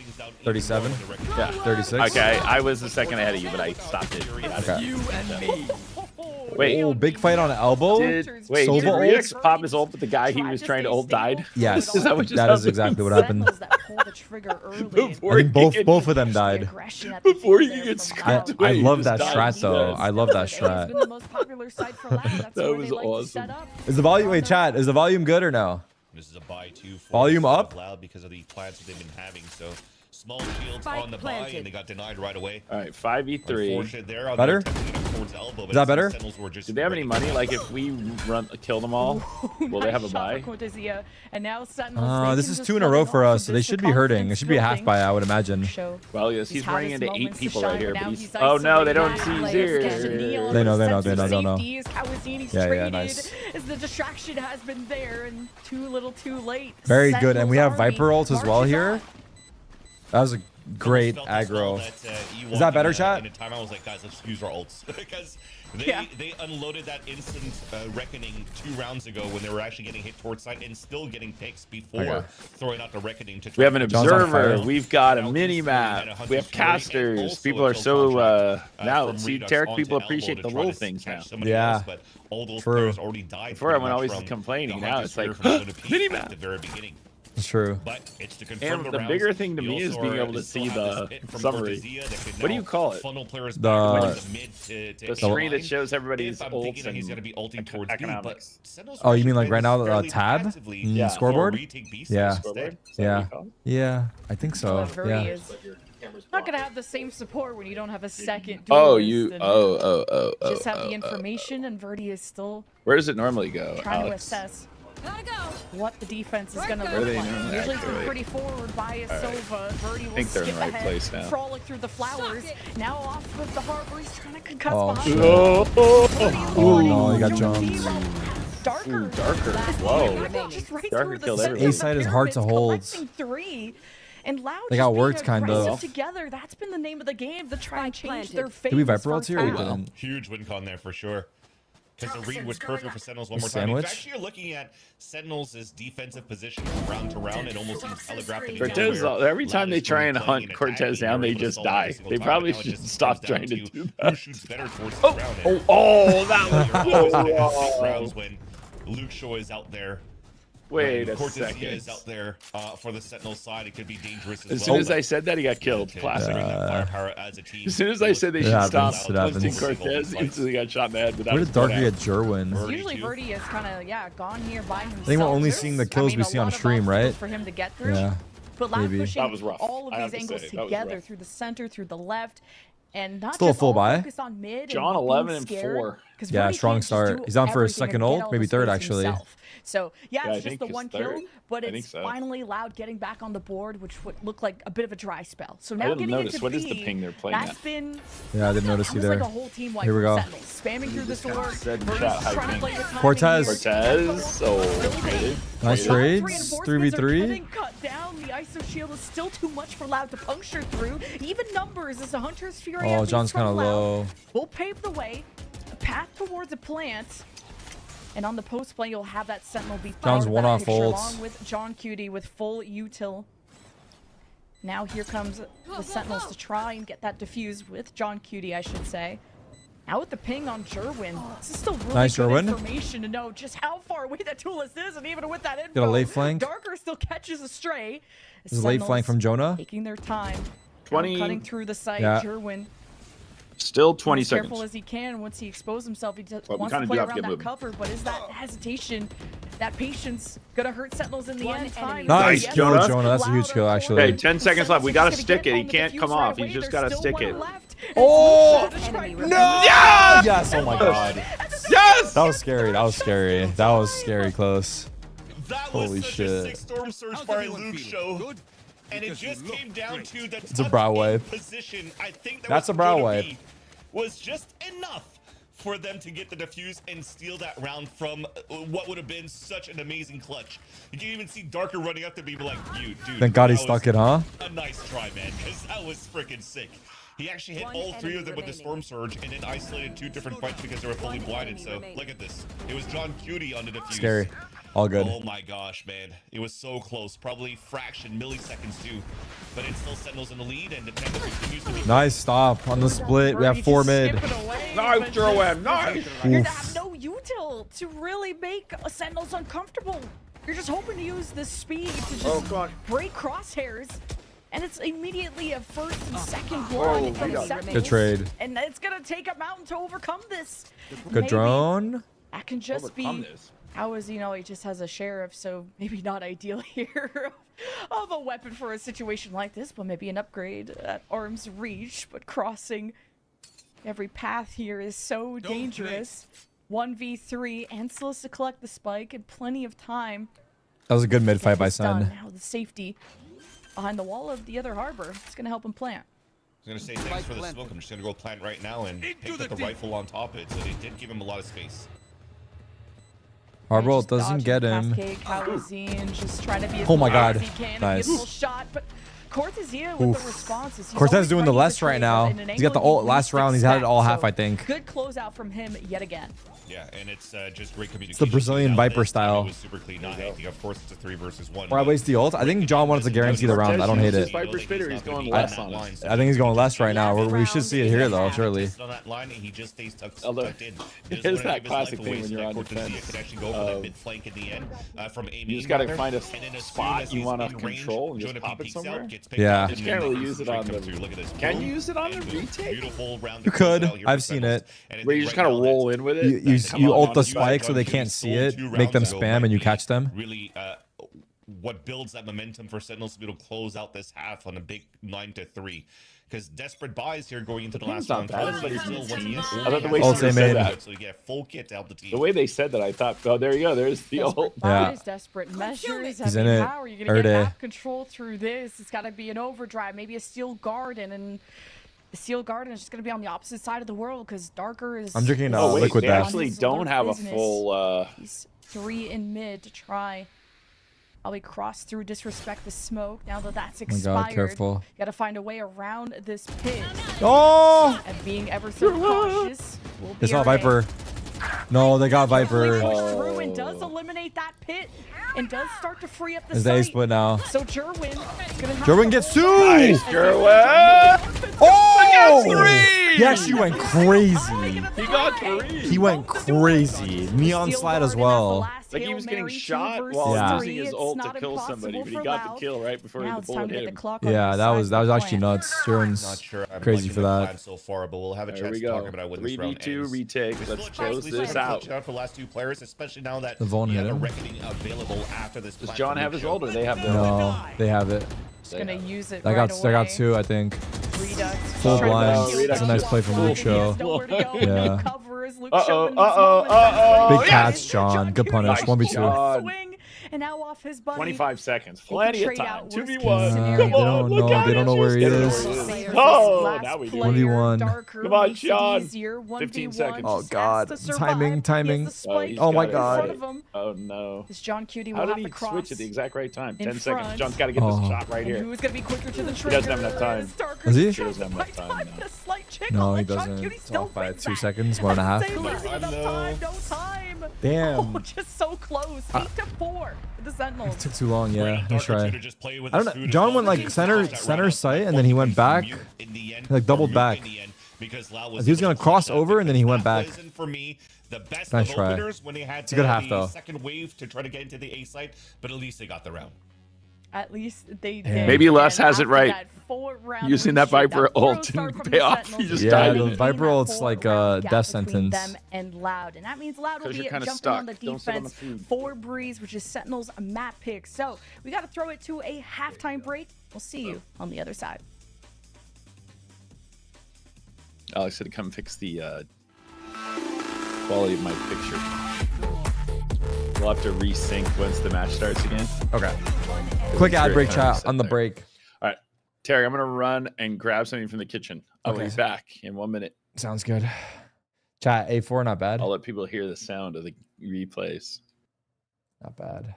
37, Yeah. 36. Okay, I was a second ahead of you, but I stopped it. Okay. You and me. Wait, Oh, big fight on elbow. did Sova Rex ult? pop his ult, but the guy he was trying to ult died? Yes, Is that what just that is happened? exactly what happened. Sentinels that pull the trigger early. Before I think you get- both of them died. Before you get scrapped I away, you love just that died. strat though. Yes. I love that It's strat. been the most popular site for Loud. That's That where was they like to awesome. set up. Is the volume? Wait, chat. Is the volume good or no? This is a buy two for Volume up? Loud because of the plans that they've been having. So small shields Spike on the buy, planted. and they got denied right away. All right, 5v3. Unfortunate there. On Better? their attempting it up towards elbow, but Is that it's the better? Sentinels were just Do they have any ready money? to Like go. if we kill them all, will they have a Nice shot buy? for Cortezia. And now Sentinels, they This can is just 2 in a hold row on for from us, so they this, should the be hurting. It confidence should be a half building. buy, I would imagine. Show. Well, yes, he's had running his into 8 moments to people shine, right here, now but he's he's. Oh no, they don't isolated. see Players Zir. get Neon They know, they know, sense they of know, they know. safety as Kawazini's Yeah, traded, nice. as the distraction has been there and too little too late. Very good, and we have Sentinels Viper ult as already well marches here. on. That was a great Almost felt as well aggro. that, you Is walked that better, in chat? In a time, I was like, guys, let's use our ults because Yeah. they unloaded that instant reckoning 2 rounds ago when they were actually getting hit towards side and still getting picks before Okay. throwing out the reckoning to. We have an John's on observer. fire. We've got a mini map. We have casters. People are so now. See, Tarek, people appreciate the little things now. Yeah. But all those True. players already died. Before pretty everyone much always from is complaining. the Now Hunter it's like, Spear from Zona mini Peak map. at the very beginning. It's true. But it's to confirm And the rounds. bigger thing to You me is also being are- able to still see have the this hit from summary. Cortezia that could What do now you call it? funnel players The- back towards the mid to The screen that shows everybody's if I'm ults thinking that he's and going to be ulting towards B, but economics. Sentinels Oh, you actually mean like played right this now, fairly tab? passively Mm, Yeah. for scoreboard? retake B Yeah. instead. Scoreboard? Is that what Yeah. you call it? Yeah, I think so. Well, Verdi Yeah. is But your camera's not gonna blocked. have the same support when you don't have a second. Oh, duelist you. and Oh. just have the information, and Verdi is still Where does it normally go, trying to Alex? assess Gotta go. what the defense is gonna Where look they like. normally Usually it's been activate? pretty forward by Sova. Verdi will think they're in skip the right ahead, place now. frolic through the flowers. Now off with the harbor. He's trying to concuss Oh, behind. shit. Oh, Oh, no, he got jumped. Darker. Ooh, Darker. Last Whoa. remaining. Just right Darker through the killed center everybody. of the A-side is hard to pyramids, hold. collecting 3. And Loud They just got being worked, kind of. aggressive together. That's been the name of the game. To try and Spike change planted. their fate. Did we in this Viper ult first here or we half. didn't? Huge win con there for sure. Because the read was perfect for Sentinels one The more time. sandwich? In fact, you're looking at Sentinels' defensive position from round to round. It almost seems telegraphed. in a game Cortez, where every time Loud they is try and playing hunt an Cortez attacking down, they hero for the just stall every die. single They time. probably Now it should just stop comes down trying to to do who that. shoots better towards the ground. Oh, that was Rounds whoa. when Luke Shaw is out there Wait a Cortez second. is out there for the Sentinel side. It could be dangerous as, As well. soon as I said that, he got killed. Classic. Firepower as a team. As soon as I said they It should happens, stop it happens. Winston Cortez, instantly got shot in the head. Without Where his did Darky butt get out. Jerwin? Usually too. Birdie is kind of gone here by himself. I think we're only There's, seeing the kills I mean, we a see on lot of stream, obstacles right? For him to get through. Yeah. But Loud maybe. pushing That was rough. I all of have these to angles say, that was together rough. through the center, through the left, and not Still a just full all buy. focus on mid. John and 11 being and scared, 4. 'cause Yeah, Birdie strong can't just start. do He's on for his everything and second get ult, all maybe the third space actually. himself. So yeah, Yeah, I it's just think the his one third. kill, but I think it's so. finally Loud getting back on the board, which would look like a bit of a dry spell. So now didn't getting notice. into What B, is the ping they're playing that's at? been Yeah, I didn't notice that was either. like a whole team wipe Here we from go. Sentinels, spamming through the sword. said in Birdie's chat, trying to hyping. play the timing Cortez. here. Cortez. So traded. Nice Loud trades. reinforcements are 3v3. getting cut down. The ISO shield is still too much for Loud to puncture through. Even numbers as the Hunter's Fury. Oh, at least John's from kind of Loud, low. will pave the way, a path towards a plant. And on the post play, you'll have that Sentinel be John's fired one back off picture ults. along with John Cutie with full util. Now here comes the Sentinels to try and get that defuse with John Cutie, I should say. Now with the ping on Jerwin, this is still really Nice, good Jerwin. information to know just how far away that Tulis is, and even with that info, Get a late flank. Darker still catches a stray. There's a late flank from Jonah. Taking their time. 20 Now cutting through the site, Yeah. Jerwin. Still 20 As careful seconds. as he can once he exposes himself. He just Well, we wants to kinda play do have to around give that him- cover, but is that hesitation, that patience gonna hurt Sentinels in the One end? enemy Time. Nice Nice, kill, Jonah. Jonah. That's a huge kill, actually. Hey, 10 seconds left. We gotta stick it. He can't come off. He's just gotta stick it. Oh! Enemy No! remaining. Yes! Oh my god. Yes! That was scary. That was scary. That was scary close. That was Holy such shit. a sick storm surge by Luke show. And it just came down to the It's a brow wipe. position. I think that That's was a brow gonna wipe. be- was just enough for them to get the defuse and steal that round from what would have been such an amazing clutch. You can even see Darker running up to me like, you, dude. Thank God he that stuck was it, huh? A nice try, man, because that was freaking sick. He actually hit One all three of enemy them with the storm remaining. surge and then isolated two different fights because they were fully One blinded. enemy So remaining. look at this. It was John Cutie on the defuse. Scary. All good. Oh my gosh, man. It was so close. Probably fraction milliseconds too. But it's still Sentinels in the lead and the Panda continues to be Nice stop on the split. We have 4 mid. Nice, Jerwin. Nice! You're Oof. gonna have no util to really make a Sentinels uncomfortable. You're just hoping to use the speed to just God. break crosshairs. And it's immediately a first and second Oh, one from we got- Sentinels. Good trade. And it's gonna take a mountain to overcome this. Good Maybe drone. That can just Overcome be this. how is, he just has a sheriff, so maybe not ideal here of a weapon for a situation like this, but maybe an upgrade at arm's reach. But crossing every path here is so dangerous. 1v3, Ancillus to collect the spike and plenty of time. That was a good mid Get fight by this done. Sen. Now the safety behind the wall of the other harbor. It's gonna help him plant. I was gonna say thanks for the smoke. I'm just gonna go plant right now and pick up the rifle on top of it. So they did give him a lot of space. Harbor Just doesn't dodging get him. Cascade, Calazine, just trying to be as Oh my clever God. as he can and Nice. get a little shot, but Cortezia with Oof. the responses. He's Cortez always doing the ready to less right trade, now. but in an He's got the angle you ult last least round. He's had it expect, all half, so I think. Good closeout from him yet again. Yeah, and it's just great communication. the Brazilian Now Viper this style. It was super clean. Not anything. Of course, it's a 3 versus 1. Why waste the ult? I think John wanted to guarantee the round. I don't hate it. Viper spitter, he's going I less on us. I think he's going less right now. We should see it here, though, surely. On that line, and he just stays tucked Although, in. He it doesn't is wanna that give his life classic away thing when so you're that on Cortezia defense. could actually go for that mid flank in the end from aiming. You just gotta manner. find a And then as spot soon as you he's wanna in range, control and just Jonah pop it peeks out, somewhere. gets picked Yeah. up, You and can't then really use it straight on comes the- through. Look at this. Can you Boom. use it on the And boom. retake? Beautiful round You to close could. out here I've for seen Sentinels. it. And I Where you think just right kind of now roll that's in with it. You Come ult on, the you spike so they John can't Hughes see sold it, 2 make them rounds ago spam, might and you be catch them. Really, what builds that momentum for Sentinels to be able to close out this half on a big 9-3. Because desperate buys here going into the ping's last not round. bad, but he's Still in once teams. again, I thought the way Oh, Caesar same said man. that. So you get full kit to help the team. The way they said that, I thought, oh, there you go. There's the Desperate ult. Yeah. buys, desperate measures. He's I in mean, it. how are you gonna get Erde. map control through this? It's gotta be an overdrive, maybe a steel garden, and the steel garden is just gonna be on the opposite side of the world because Darker is. I'm drinking Oh, wait, liquid they bath. actually His don't have a business. full... He's 3 in mid to try. Probably cross through, disrespect the smoke. Now that that's Oh my expired, God, careful. gotta find a way around this pit. Oh! And being ever so cautious will be They saw our Viper. aim. No, they got Viper. Push through and does eliminate that pit and does start to free up the Is the A site. split now? So Jerwin is gonna have Jerwin to gets hold two! on. Nice, As Jerwin! Oh! He actually went crazy. He got 3. He went crazy. Neon Steel slide as Garden well. as the last Like he Hail was getting Mary, 2 shot versus while Yeah. 3. using his It's ult to not kill somebody, impossible but he for got Loud. the kill right before Now the it's time bullet to hit get the him. clock on Yeah, their that side was for the actually plan. nuts. Jordan's Not sure. I'm crazy liking for the that. plan so far, but we'll have a There chance we to talk go. about when this round 3v2 ends. retake. We're Let's still close at least this a out. touchdown for the last 2 players, especially now that The Vaughn we hit have a him. reckoning available after this. Does plan John for have Luke his Show. ult or they have their ult? No, they have it. Just gonna use it I right got away. 2, I think. Redux. Full Trying to blind. shield Redux It's a nice is play from full Luke He has Show. nowhere to go. Yeah. No cover as Luke Uh-oh, Show in these uh-oh, moments. That's what he Big Big catch, does. John. Good Cutie punish. Nice 1v2. job. swing, and now off his buddy. 25 seconds. They could Plenty of trade time. out worst 2v1. case scenario. Come They on, don't look know. at They it. don't know where he They don't know is. where he is. Players Oh, last now we do. player, 1v1. Darker Come on, makes it Sean. easier. 15 1v1 seconds. Oh, just God. has to survive. Timing, He has timing. the spike he's Oh, my got it. in God. front of him. Oh, no. This John Cutie will How have did to he cross. switch at the exact right time? in 10 seconds. front. John's got to get this Oh. shot right And here. who's gonna be quicker to the He trigger? doesn't have enough time. Darker Does he? He doesn't have by enough time time now. to slight chick No, on he it. John doesn't. Cutie It's still off by wins 2 that. seconds, 1.5. Say losing I enough know. time, no time. Damn. Oh, just so close. 8-4 with the Sentinels. It took too long. Yeah, Brandon nice Darker try. to just play with I his don't know. food as John well. went like He center finished that center round sight, up and then he went mute back. in the end, Like, doubled or mute back. in the end, because Lau was He was able gonna to cross clutch that over, and then he went because back. that wasn't for me the best Nice of try. openers when they had a good half, the though. second wave to try to get into the A site, but at least they got the round. At least they Yeah. did. Maybe Les And has it after right. that 4-round Using that lead streak, Viper thorough ult start didn't from pay the off. Sentinels, He just Yeah, died the in it. Viper that ult's like, 4-round gap death between sentence. them and Loud, and that means Loud will 'Cause be you're kinda jumping on the stuck. Don't sit on the defense food. for Breeze, which is Sentinel's map pick. So we got to throw it to a halftime break. We'll see you on the other side. Alex had to come fix the quality of my picture. We'll have to resync once the match starts again. Okay. Quick ad break, Kinda chat set on the there. break. All right, Terry, I'm gonna run and grab something from the kitchen. I'll Okay. be back in 1 minute. Sounds good. Chat A4, not bad. I'll let people hear the sound of the replays. Not bad.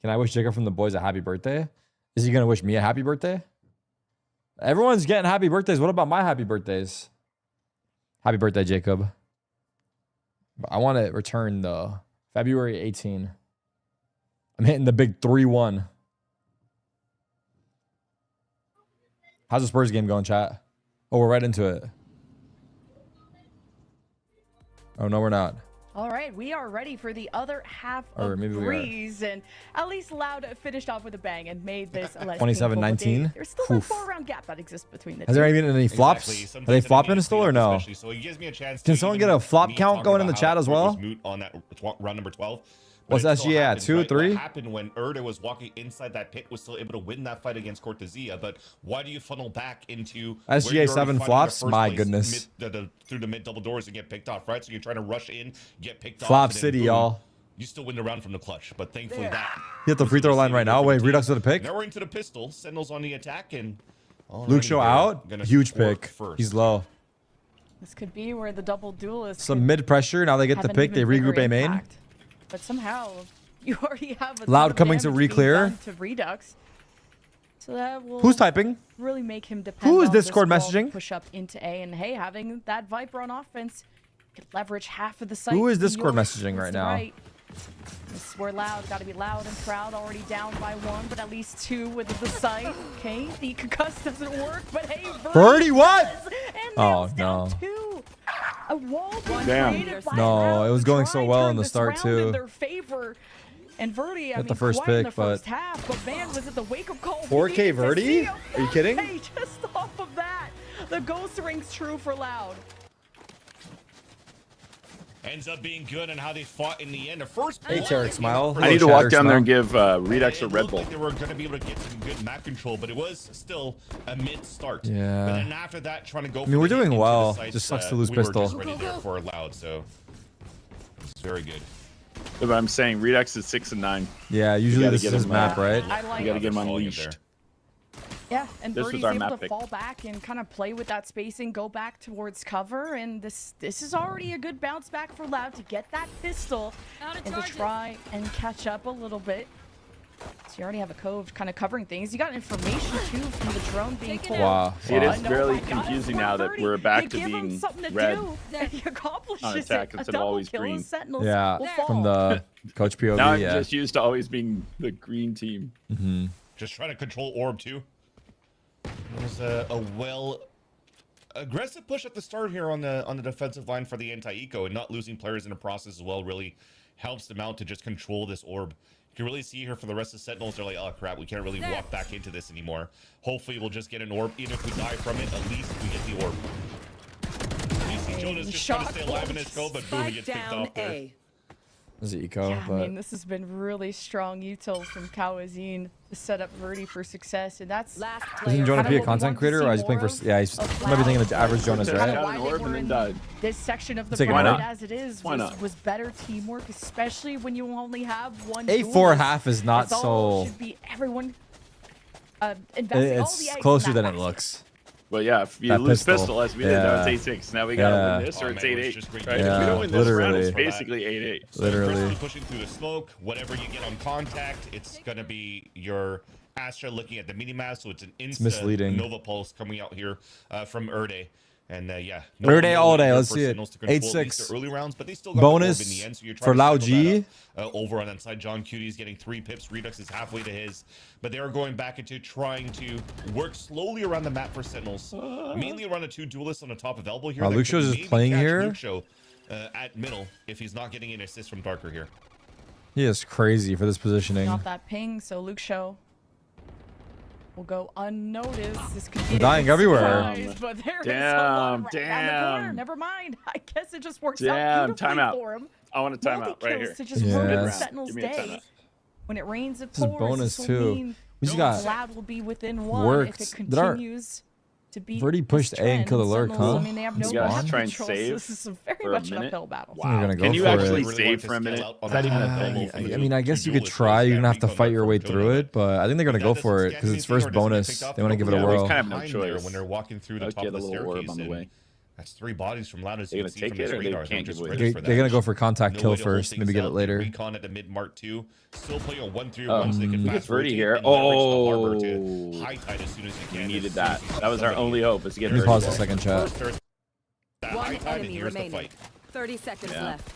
Can I wish Jacob from the boys a happy birthday? Is he gonna wish me a happy birthday? Everyone's getting happy birthdays. What about my happy birthdays? Happy birthday, Jacob. I want to return though. February 18. I'm hitting the big 3-1. How's the Spurs game going, chat? Oh, we're right into it. Oh, no, we're not. All right, we are ready for the other half Or of maybe we are. Breeze, and at least Loud finished off with a bang and made this a less 27-19? painful day. There's still Oof. a 4-round gap that exists between the Has two. there been any flops? Exactly. Are Sometimes they it flopping needs still cleanup or no? especially, so it gives me a chance Can to someone even get a flop me count talking going in the about chat how as it was well? moot on that round number 12. What's But it still SGA at? happens, 2, right? 3? What happened when Erda was walking inside that pit was still able to win that fight against Cortezia, but why do you funnel back into where SGA you're already 7 fighting in the flops? first My place goodness. through the mid double doors and get picked off, right? So you're trying to rush in, get picked off. Flop and then City, boom, y'all. You still win the round from the clutch, but thankfully that. He at the free throw line right now. Wait, Redux with a pick. Now we're into the pistol. Sentinels on the attack, and Luke Show out. Huge pick. He's low. This could be where the double duelists Some mid pressure. Now they get have the an pick. They even bigger regroup A main. impact. But somehow you already have a ton Loud of coming to damage being re-clear. done to Redux. So that will Who's typing? really make him depend Who is on Discord this ball to messaging? push up into A, and hey, having that Viper on offense could leverage half of the site. Who is to Discord yours. messaging That's right now? right. This is where Loud got to be loud and proud, already down by 1, but at least 2 with the site. Okay, the concuss doesn't work, but hey, Birdie, what? does, and Oh, nails down no. 2. A wall being Damn. created by No, Loud it was to going try so and well turn in the this start, round too. in their favor. And Verdi, I Got mean, the first quiet in pick, the first but- half, but man, was it the wake-up call? 4K we needed to Verdi? see? Are you kidding? Hey, just off of that, the ghost ring's true for Loud. Ends up being good on how they fought in the end. The first Hey, blood Tarek, that smile. came I Hello, need to Chatter, walk down there and smile. give Redux a It Red looked Bull. like they were going to be able to get some good map control, but it was still a mid start. Yeah. But then after that, trying to go. I mean, we're doing well. Just sucks to lose we were pistol. just ready there for Loud, so it's very good. But I'm saying Redux is 6 and 9. Yeah, usually gotta this get is his him, map, right? I like You gotta it. get him Volume unleashed. there. Yeah, and This was Birdie's our able map to pick. fall back and kind of play with that spacing, go back towards cover, and this is already a good bounce back for Loud to get that pistol and to try and catch up a little bit You already have a cove kind of covering things. You got information too from the drone being told. Wow. See, it wow. is really confusing now that we're back to being red And he accomplishes on attack it. instead A of double always kill, green. the Sentinels Yeah, will from fall. the coach POV. Now I'm yeah. just used to always being the green team. Just trying to control orb too. There's a well aggressive push at the start here on the defensive line for the anti-eco, and not losing players in the process as well really helps them out to just control this orb. You can really see here for the rest of the Sentinels, they're like, oh crap, we can't really walk back into this anymore. Hopefully we'll just get an orb. Even if we die from it, at least we get the orb. You see Jonas just trying to stay alive in his scope, but boom, he gets picked off there. This is eco, Yeah, but I mean, this has been really strong util from Kawazine to set up Verdi for success, and that's Last isn't player. Jonah kinda P a what we content want to creator, see or is he playing more for? Yeah, he's of might be thinking Loud. the average Jonas, Just right? got Why an they orb were and then in died. this section of the Take it, bracket why not? as it is Why was, not? was better teamwork, especially when you only have one. 8-4 duelist. half is not It's all so. should be everyone investing all the It's eggs in closer that than it basket. looks. Well, yeah, if you That lose pistol. pistol, as we did, now Yeah. it's 8-6. Now we gotta Yeah. win this, or Oh, it's man, it's 8-8. just great. Right? Yeah, If we don't win this round, it's literally. basically 8-8. So Literally. aggressively pushing through the smoke. Whatever you get on contact, it's gonna be your Astra looking at the minimap. So it's an instant misleading. Nova Pulse coming out here from Erde. And yeah, Erde all day, here let's for see it. Sentinels to control at least 8-6. the early rounds, but they still got the orb Bonus in the end, so you're for trying to Lao cycle G. that up, over on that side. John Cutie's getting 3 pips. Redux is halfway to his, but they are going back into trying to work slowly around the map for Sentinels, mainly around the 2 duelists on the top of elbow here. Wow, that Luke could Show's just maybe playing catch here. Luke Show, at middle if he's not getting an assist from Darker here. He is crazy for this positioning. Not that ping, so Luke Show will go unnoticed. This could be They're a dying good everywhere. surprise, but there is a lot Damn, right around the corner. damn. Never mind. I guess it just works Damn, out beautifully timeout. for him. I want a timeout right here. To just Yeah. ruin the Yes. Sentinel's Give me a day. timeout. When it rains, it This is pours. bonus This will too. mean We just got Cloud will be within one worked. if it Did our- continues to be. Verdi pushed A and killed the lurk, Sentinels, huh? I mean, they have no You gotta map try and control, save so this is very for a much an minute. uphill battle. I think they're gonna go Can you for actually it. Really save want to for a scale minute? out on Is that the even a top thing? level for the I mean, I guess you could duelists, try. so You're gonna have that to recon fight your way from through Jonah. it, but I think they're gonna That go doesn't for it scan because it's anything, or first does it get bonus. picked off? They want to give it a Yeah, we whirl. kind of have no Behind there choice. when they're walking through the Okay, top of the the little orb staircase. on the and way. That's 3 bodies from Loud as They you gonna can see take from this it, or they radar. can't Just give away? ready They, for they're gonna that. go for contact No kill way to hold first, things maybe get it out. They later. Recon at the mid mark 2. Still playing a 1-3-1 Oh, so they can look at fast Verdi rotate here. and leverage the harbor Oh. to high tide as soon as you We can. needed As that. soon as you That was our somebody- only hope, is to get Let me Verdi pause there. a second, chat. First, there's that One high tide, and enemy here's the remaining. fight. 30 seconds Yeah. left.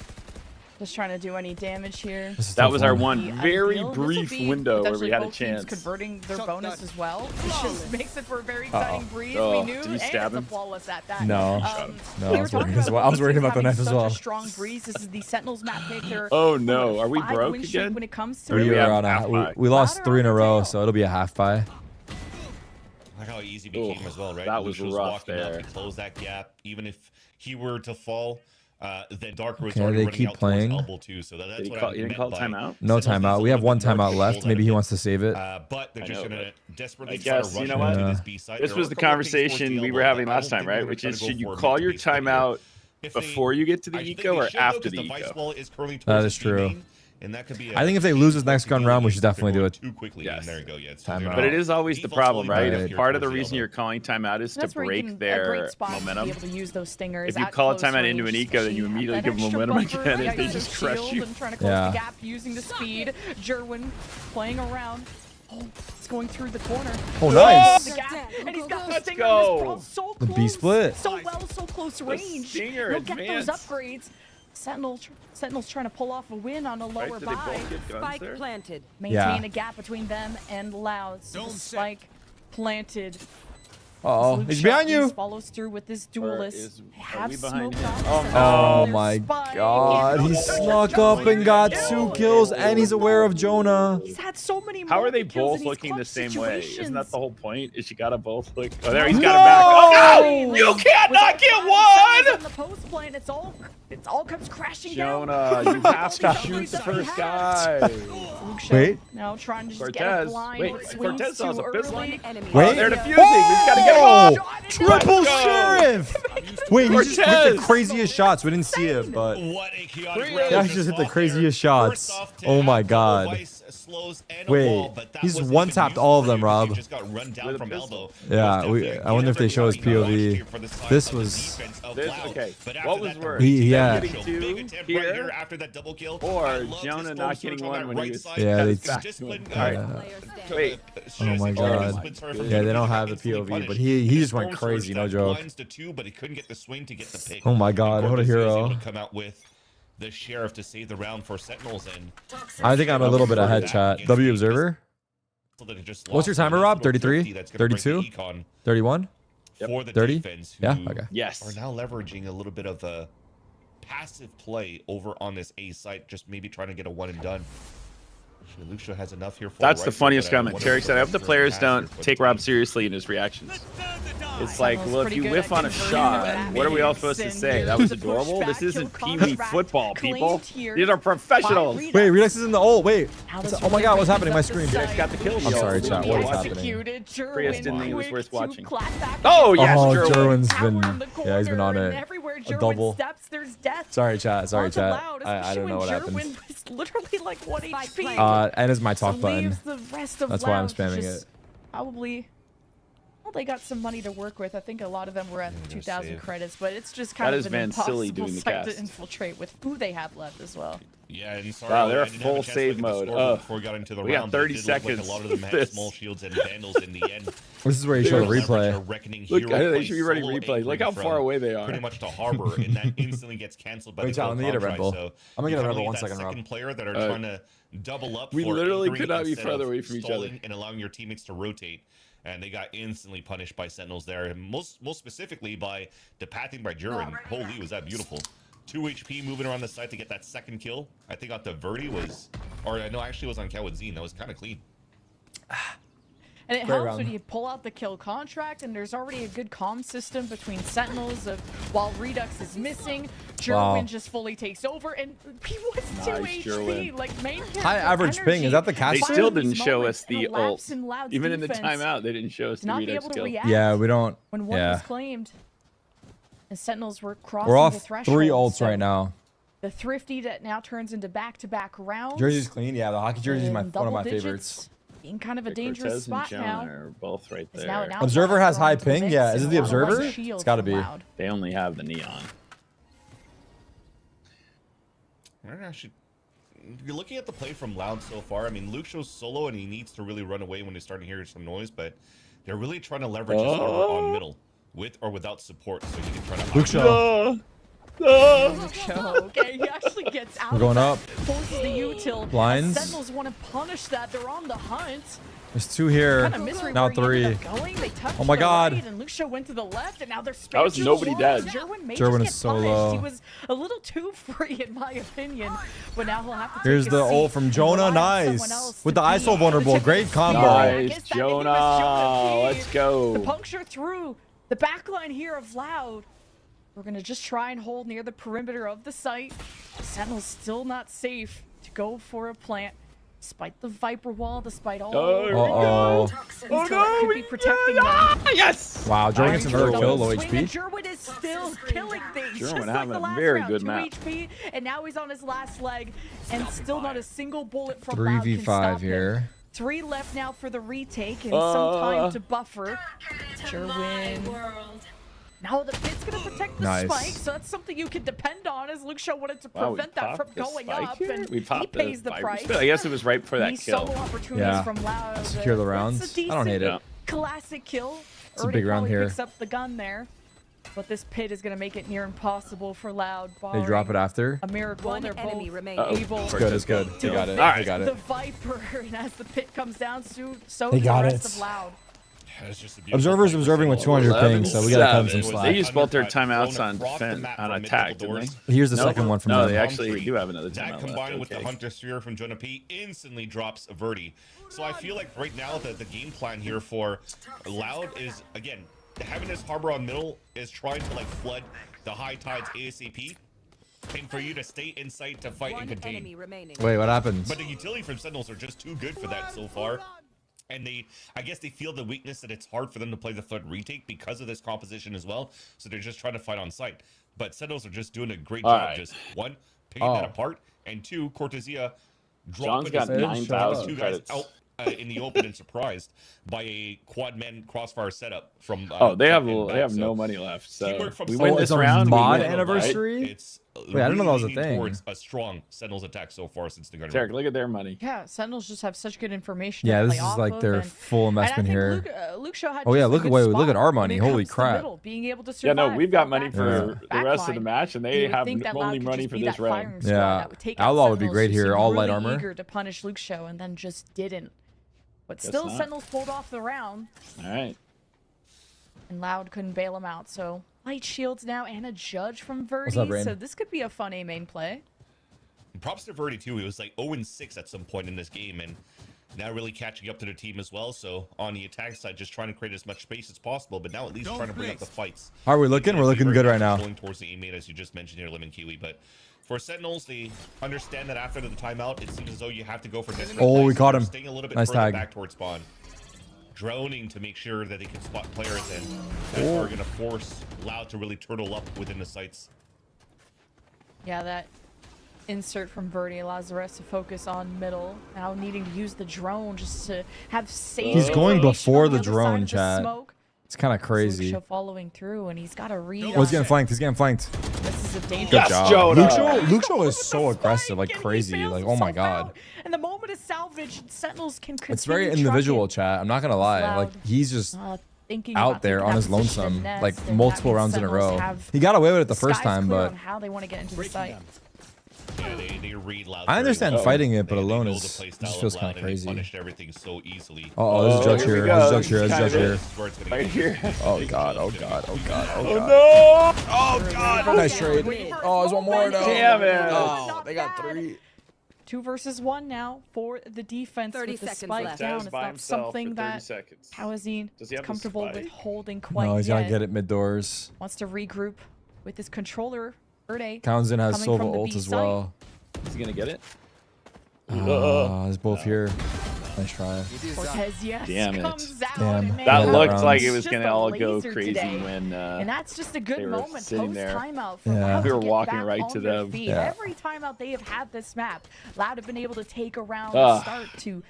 Just trying to do any damage here. This is That tough was our The one very ideal, this will brief be window where we potentially had a both teams chance. converting their bonus as well. It just makes it for a very exciting breeze. Oh, We knew, did he and stab it's a him? flawless at that. No. No, we I were was talking worried as about well. I was both worried teams about the having knife as such well. A strong breeze. This is the Sentinels map pick. They're Oh on no, a are we 5 broke win streak again? when it comes to Or do We we were have on half a, buy? we lost Louder 3 in a on the row, tail. so it'll be a half buy. Like how easy it became Ooh, as well, right? that was Lucius rough walking there. up to close that gap. Even if he were to fall, then Darker was Okay, already they running keep out playing. towards elbow too. So that's Did he what call, I you didn't meant call by timeout? No Sentinels needs timeout. a We have little one bit more timeout control left. than Maybe it he did. wants to save it. But they're I just know, gonna desperately I try guess, to rush you know what? into this Yeah. B side. This There was are the a couple of things towards conversation the we elbow were having that I last don't time, think right? they're Which gonna is, try to should go you for it call your immediately. timeout If they- before you get to the I think eco they or should, though, after 'cause the vice eco? ball is curling That towards is the true. main, and that could be I think if they lose this next gun round, we should they're definitely do going it. too quickly. Yes. And there you go. Yeah, it's Timeout. But it is always the Default's problem, really right? bad Right. If here part of the towards the reason elbow. you're calling timeout is to That's where you break can, a their great spot to momentum. be able to use those stingers. If you at call a close timeout into range, an eco, then you especially immediately that give them extra momentum buffer, again, the and they extra just crush shield you. And trying to close Yeah. the gap using the speed. Jerwin playing around. Oh, it's going through the corner. Oh, nice. The gap, and he's got the Let's stinger go. in this brawl so The close. B split. So well, so close range. stinger He'll get those advance. upgrades. Sentinel's trying to pull off a win on a Right? lower Did they buy. both get guns Spike there? planted. Maintain Yeah. a gap between them and Loud. So the spike planted. Uh-oh. Luke He's behind Sharkey you. follows through with this Or duelist. is- They are have we behind smoked him? on Oh, this. no. Oh Their my spike. god. He snuck up and got 2 kills, and he's aware of Jonah. He's had so many. How are they multi-kills both in these looking the clutch same way? Isn't that situations. the whole point? Is you gotta both look? Oh, there he's got it back. Oh no! You can't not get On one! the post plane, it's all comes crashing Jonah, down. you have to All these shoot the upgrades that he first has. guy. Luke Shaw Wait. now trying to just get Cortez. a blind. Wait, but swings Cortez too has a pistol. early. Enemy. Wait. Oh, they're defusing. He's gotta get Oh! him off. Triple Let's go. sheriff! Wait, he just hit the Cortez. craziest shots. We didn't see it, but What a chaotic Yeah, round he of just hit the fought there. craziest First shots. off, to Oh my have God. Vice slows and Wait, a wall, but that he's wasn't one-tapped even all of useful them, for you because Rob. he just got run down With a from pistol. elbow. Yeah, Most definitely I wonder if they show his getting watched POV. here for the side This of the was- defense of This- Loud. okay, But what after was that, worse? the Yeah. Getting big two attempt right here, here after that double kill. or I love Jonah his not storm getting surge on one that when he right was side. Yeah, they- back to Discipline, him. All right. Player standing. Wait. Oh my God. Yeah, they don't have the POV, but he just went crazy, no joke. Blinds to two, but he couldn't get the swing to get the pick. Oh my God, And what a Cortez is hero. able to come out with the sheriff to save the round for Sentinels, and I think I'm a little bit ahead, chat. W Observer? so that it just What's your lost, and timer, that's Rob? little 33? thrifty that's gonna break the 32? econ 31? for the 30? defense, Yeah? who Okay. Yes. are now leveraging a little bit of a passive play over on this A site, just maybe trying to get a one and done. Lucio has enough here for That's a the rifle, funniest but I comment. wonder Terry if said, I hope the Western players has don't here for the take Rob team. seriously in his reactions. It's like, Sentinel's well, if pretty you good whiff at on a converting shot, that what are we all mix supposed to and say? here's That was the adorable. pushback, This isn't kill Pee-wee contract football, people. claimed here These are professionals. by Redux. Wait, Redux is in the ult. Wait. Now What's- this oh my God, what's brings happening? My up the screen. side. Just got the kill. I'm sorry, Yo, chat. What is happening? Executed. Prius didn't think it was Quick worth to watching. clap back Oh, against yes, Oh, Jerwin. Jerwin's Tower been, in the yeah, he's been on corner, and it. everywhere A Jerwin double. steps, there's death. Sorry, chat. Sorry, Onto chat. Loud, I don't know what especially when happened. Jerwin was literally like 1 HP. And is my talk So button. leaves the rest of That's why I'm Loud spamming just it. Probably. Well, they got some money to work with. I think a lot of them were at Yeah, 2,000 save. credits, but it's just That kind is of Van an Silly impossible doing the site to cast. infiltrate with who they have left as well. Yeah, and sorry, Wow, they're I a didn't full have a chance to save look at the mode. scoreboard Ugh. before we got into the We got round, but it 30 did look like seconds a lot of them of had this. small shields and vandals in the end. This is where you show the Leverage a replay. reckoning Look, hero they play should be running solo replay. Look anchoring how from far away they are. Pretty much to harbor, and that instantly gets canceled by Wait, the chat, let me get a kill Red Bull. contract. So I'm gonna get a you Red kinda Bull. need 1 that second, Rob. second player that are trying to double up. We for literally anchoring could not be instead further of away from each other. stalling and allowing your teammates to rotate. And they got instantly punished by Sentinels there, and most specifically by the pathing by Jurin. Holy, was that beautiful! 2 HP moving around the site to get that second kill. I think on the Verdi was, or no, actually it was on Kawadzine. That was kind of clean. And it Great helps round. when you pull out the kill contract, and there's already a good comm system between Sentinels of while Redux is missing, Jerwin Wow. just fully takes over, and he was 2 Nice, HP. Jerwin. Like main High character average ping. energy. Is that the They caster? still Finding didn't these show moments us and the a lapse ult. in Loud's Even in the defense timeout, they didn't show us to the not be Redux able to kill. react Yeah, we don't. when one Yeah. was claimed. And Sentinels were crossing We're the off threshold. 3 ults so right now. The Thrifty that now turns into back-to-back rounds. Jersey's clean. Yeah, the hockey jersey is in one of double my digits, favorites. Being kind of a The dangerous Cortez and spot now. Jonah are both right Is now there. an outlaw Observer has thrown high into the ping? mix, Yeah, is and it the a lot of Observer? white shield It's gotta from be. Loud. They only have the neon. We're actually, you're looking at the play from Loud so far. I mean, Luke shows solo and he needs to really run away when they start to hear some noise, but they're really trying to leverage his harbor on middle with or without support, so he can try to. Luke Shaw. Show. Okay, he actually gets out. We're going of up. that, forces the util. Blinds. Sentinels want to punish that. They're on the hunt. There's 2 here. Kind of misery Now where he ended 3. up going. They touched Oh my the God. Right, and Lucio went to the left, and now they're That was spacing nobody the dead. walls. Jerwin may Jerwin just is get punished. solo. He was a little too free, in my opinion. But now he'll have to take Here's a the seat ult from and Jonah. rely on someone Nice. else With to the ISO be vulnerable. the tip of Great the spear. combo. I Nice, guess that maybe was Jonah Jonah. P. Let's go. The puncture through the back line here of Loud. We're going to just try and hold near the perimeter of the site. Sentinel's still not safe to go for a plant. Despite the Viper wall, despite all Uh-oh. Oh no! could be protecting them. Yes! Wow, Jerwin gets another Jerwin. kill, low Swing, HP. and Jerwin is still killing things. Jerwin just like having the a last very round, good 2 map. HP, and now he's on his last leg, and still not a single bullet from Loud can 3v5 stop him. here. 3 left now for the retake, and some time to buffer. Jerwin. Now the pit's gonna protect the Nice. spike, so that's something you can depend on, as Luke Shaw wanted to Wow, we prevent that from popped the going spike up, here? and We he popped pays the Viper price. spit. I guess it was right for that These kill. solo opportunities Yeah. from Loud. Secure the That's rounds. a I don't hate it. Yeah. classic kill. It's a Ernie big round probably here. Picks up the gun there, but this pit is gonna make it near impossible for Loud. They drop it barring after. a miracle. One They're enemy both remaining. Uh-oh. able It's good, it's good. They got it. All right. They got the it. Viper, and as the pit comes down, so They does got the rest it. of Loud. It's just a beautiful Observer's play for observing with Sentinels. 200 ping, so we gotta cut him some 11. slack. They used both their Undercut, timeouts thrown on across the defense, map on from attack, multiple didn't doors. they? Here's the No, second one from no, them. they actually do have another That timeout combined left. with the Okay. Hunter Sphere from Jonah P instantly drops a Verdi. So I feel like right now the game plan here for Loud is, again, having this harbor on middle is trying to like flood the high tides ASAP, and for you to stay in sight to fight and One contain. enemy remaining. Wait, what happened? But the utility from Sentinels are just too good for that so far. And I guess they feel the weakness that it's hard for them to play the flood retake because of this composition as well. So they're just trying to fight on site. But Sentinels are just doing a great job, Alright. just one, picking that Oh. apart, and two, Cortesia John's got his 9,000 two guys credits. out in the open and surprised by a quad man crossfire setup from. They have front and back. no So money left. So teamwork from we Sentinels. win this it's a round. mod we win, anniversary? right? It's Wait, I didn't know that was a leaning thing. towards a strong Sentinels attack so far since the gun. Tarik, look at their money. Yeah, Sentinels just have such good information. Yeah, to this play is off like of, their and- full and I investment think here. Luke Shaw had Oh, yeah, just a look good look spot at our when money. it Holy comes to crap. middle, being able to Yeah, survive. no, we've got fall money back for to the back rest of the line. match, and You they would have think that only Loud could money just for be this that round. firing squad Yeah. that would take out Outlaw would be Sentinels great who here, seemed all light really armor. eager to punish Luke Show and then just didn't. But Guess still, not. Sentinels pulled off the round, All right. and Loud couldn't bail him out. So light shields now and a judge from Verdi. up, Rain? So this could be a fun A main play. And props to Verdi too. He was like 0-6 at some point in this game, and now really catching up to the team as well. So on the attack side, just trying to create as much space as possible, but now at least trying to bring up the fights. How are we looking? We're looking good right now. Going towards the A-main, as you just mentioned here, Lemon Kiwi. But for Sentinels, they understand that after the timeout, it seems as though you have to go for desperate Oh, we plays. caught They're him. Staying a little bit Nice further tag. back towards spawn. Droning to make sure that they can spot players and that are going to force Loud to really turtle up within the sights. Yeah, that insert from Verdi allows the rest to focus on middle. Now needing to use the drone just to have safe. He's going information before on the other side drone, of the chat. smoke. It's kind of Luke crazy. Show following through, and he's got a read. Oh, he's on getting it. flanked. He's getting flanked. This is a dangerous. Good Yes, job. Jonah. Luke Show is so aggressive, like Spike, and he crazy. bails Like, oh my himself god. out. And the moment is salvaged. Sentinels can continue. It's very trucking. individual, chat. I'm not gonna lie. Loud. Like he's just Thinking out about there taking on that his position lonesome, next, like and that multiple means rounds in a Sentinels row. have He got away with it the first skies time, clear but on how they want to get into the site. Yeah, they read Loud. I very understand well. fighting it, but They alone know is the play just style of feels Loud, kind of and they crazy. punished everything so easily. Oh, there's a judge here we here. go. There's a judge here. There's a Kind judge of here. This is where it's gonna Right get here. Oh god. Oh god. Oh god. Oh Oh god. no! Oh god! Nice trade. Oh, there's one more though. Damn it. Oh, they got 3. 2 versus 1 now for the defense 30 with the seconds spike left. down. Taz It's by not himself for something 30 that seconds. Hawazin Does he is have the comfortable with spike? holding quite No, he's yet. gotta get it mid doors. Wants to regroup with his controller. Verde Townsend has coming Silva from the ult B as site. well. Is he gonna get it? He's both here. Nice try. Cortez, yes, Damn it. comes out. Damn. and they That Yeah, looked rounds. like it was Just gonna a all go laser crazy today. when And that's just a they good were moment sitting post there. timeout for Yeah. Loud We to were get walking back right on to their them. feet. Yeah. Every timeout they have had this map, Loud have been able to take a round Ugh. and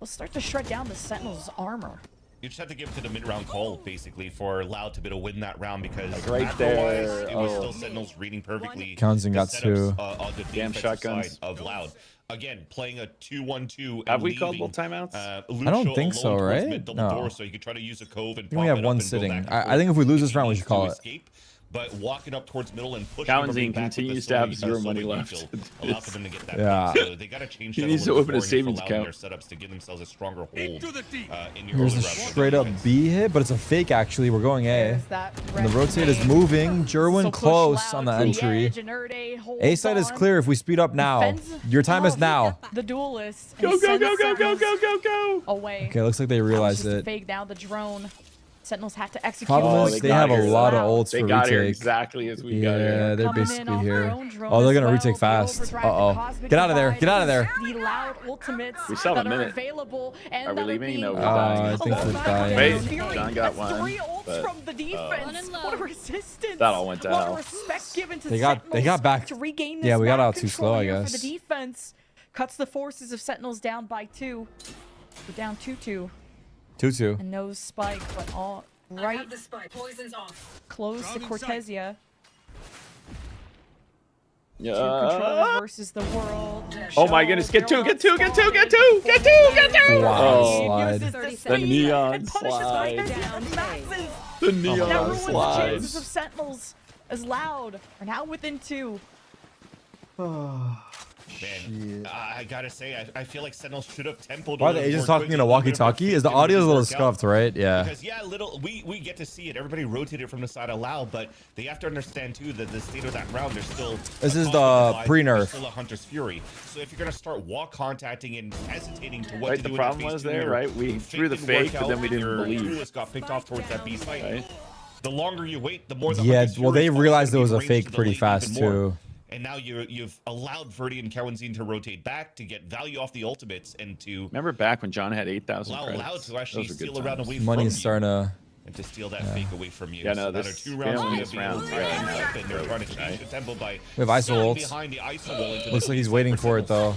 start to shred down the Sentinel's armor. You just have to give it to the mid-round call, basically, for Loud to be able to win that round because Like right macro-wise, there. it was Oh. still Sentinels reading perfectly. Townsend the got setups, 2. On the Damn defensive shotguns. side of Loud. Again, playing a 2-1-2. Have and we called leaving, both timeouts? I don't think so, right? Mid double No. door, so you could try to use a cove and I think we pop have it one up and go sitting. back and I forth think if we lose if this he round, we needs should call to it. escape. But walking up towards middle and pushing Kalenzine everybody back with the continues to have Solar, zero because money Solar left. Field allows them to get that Yeah. back. So they got to change He that needs a to little open a before here for savings Loud in account. their setups to give themselves a stronger hold in your Here's early a round straight up defense. B hit, but it's a fake actually. We're going A. There's that And the red rotate is wave. moving. Jerwin So push close Loud on the to entry. edge, and Erde holds A side is on. clear if we speed up now. Defends Your time is off now. The duelist. and Go, go, sends go, go, go, Sentinels go, go, go! Away. Okay, looks like they That was realized just a it. fake now. The drone. Sentinels have to execute. Problem Oh, is they they got have a here. lot of Loud. ults They for got here retake. exactly as we got Yeah, here. they're Coming in basically off their here. own drone Oh, they're as gonna well. retake The fast. overdrive, the Uh-oh. cosmic Get out of there. divide, Get out of there. The Loud ultimates We still have a that are minute. available and Are we that leaving? being No, we're used. dying. I think we're Loud dying. Wait, Fury, John got that's one, 3 ults but, from the defense. What a resistance. That all went to What hell. a respect given to They got Sentinels back. to regain this Yeah, we got map out too control slow, I here guess. For the defense cuts the forces of Sentinels down by 2. We're down 2-2. 2-2. And no spike, but all right The spike. Poison's off. close to Cortesia. Yeah. Controller versus the world. Oh my goodness, get two, get two, get two, get two, get two, get two! Wow, Oh, slide. The neon and punishes slide. Cortesia. Massive. the Now neon ruins the chances of slides. Sentinels as Loud are now within 2. Man, I gotta say, I feel like Sentinels should have tempoed. Why are the agents talking in a walkie-talkie? Is the audio a little scuffed, right? Yeah. Because yeah, we get to see it. Everybody rotated from the side of Loud, but they have to understand too that the state of that round, there's still This a is cosmic the divide, pre-nerf. there's still a Hunter's Fury. So if you're gonna start walk contacting and hesitating to what Right, to the do, problem in that was phase there, two, right? We your threw the didn't fake, work but then out, we didn't your believe. duelist got picked off towards that B site. Right? The longer you wait, the more the Yeah, Hunter's well, Fury they is realized gonna it was be a ranged fake to the pretty lane fast, even more. too. And now you've allowed Verdi and Kalenzine to rotate back to get value off the ultimates and to Remember back when John had 8,000 allow credits? Loud to actually Those were good steal a round times. away Money from is you starting to. and to steal that fake away from you. Yeah, no, So now this- they're 2 we rounds don't win away this being able round. to Yeah, tighten no, up, and they're trying to right. change the tempo by We have ISO standing ults. behind the ISO wall into Looks the like he's waiting for it, though.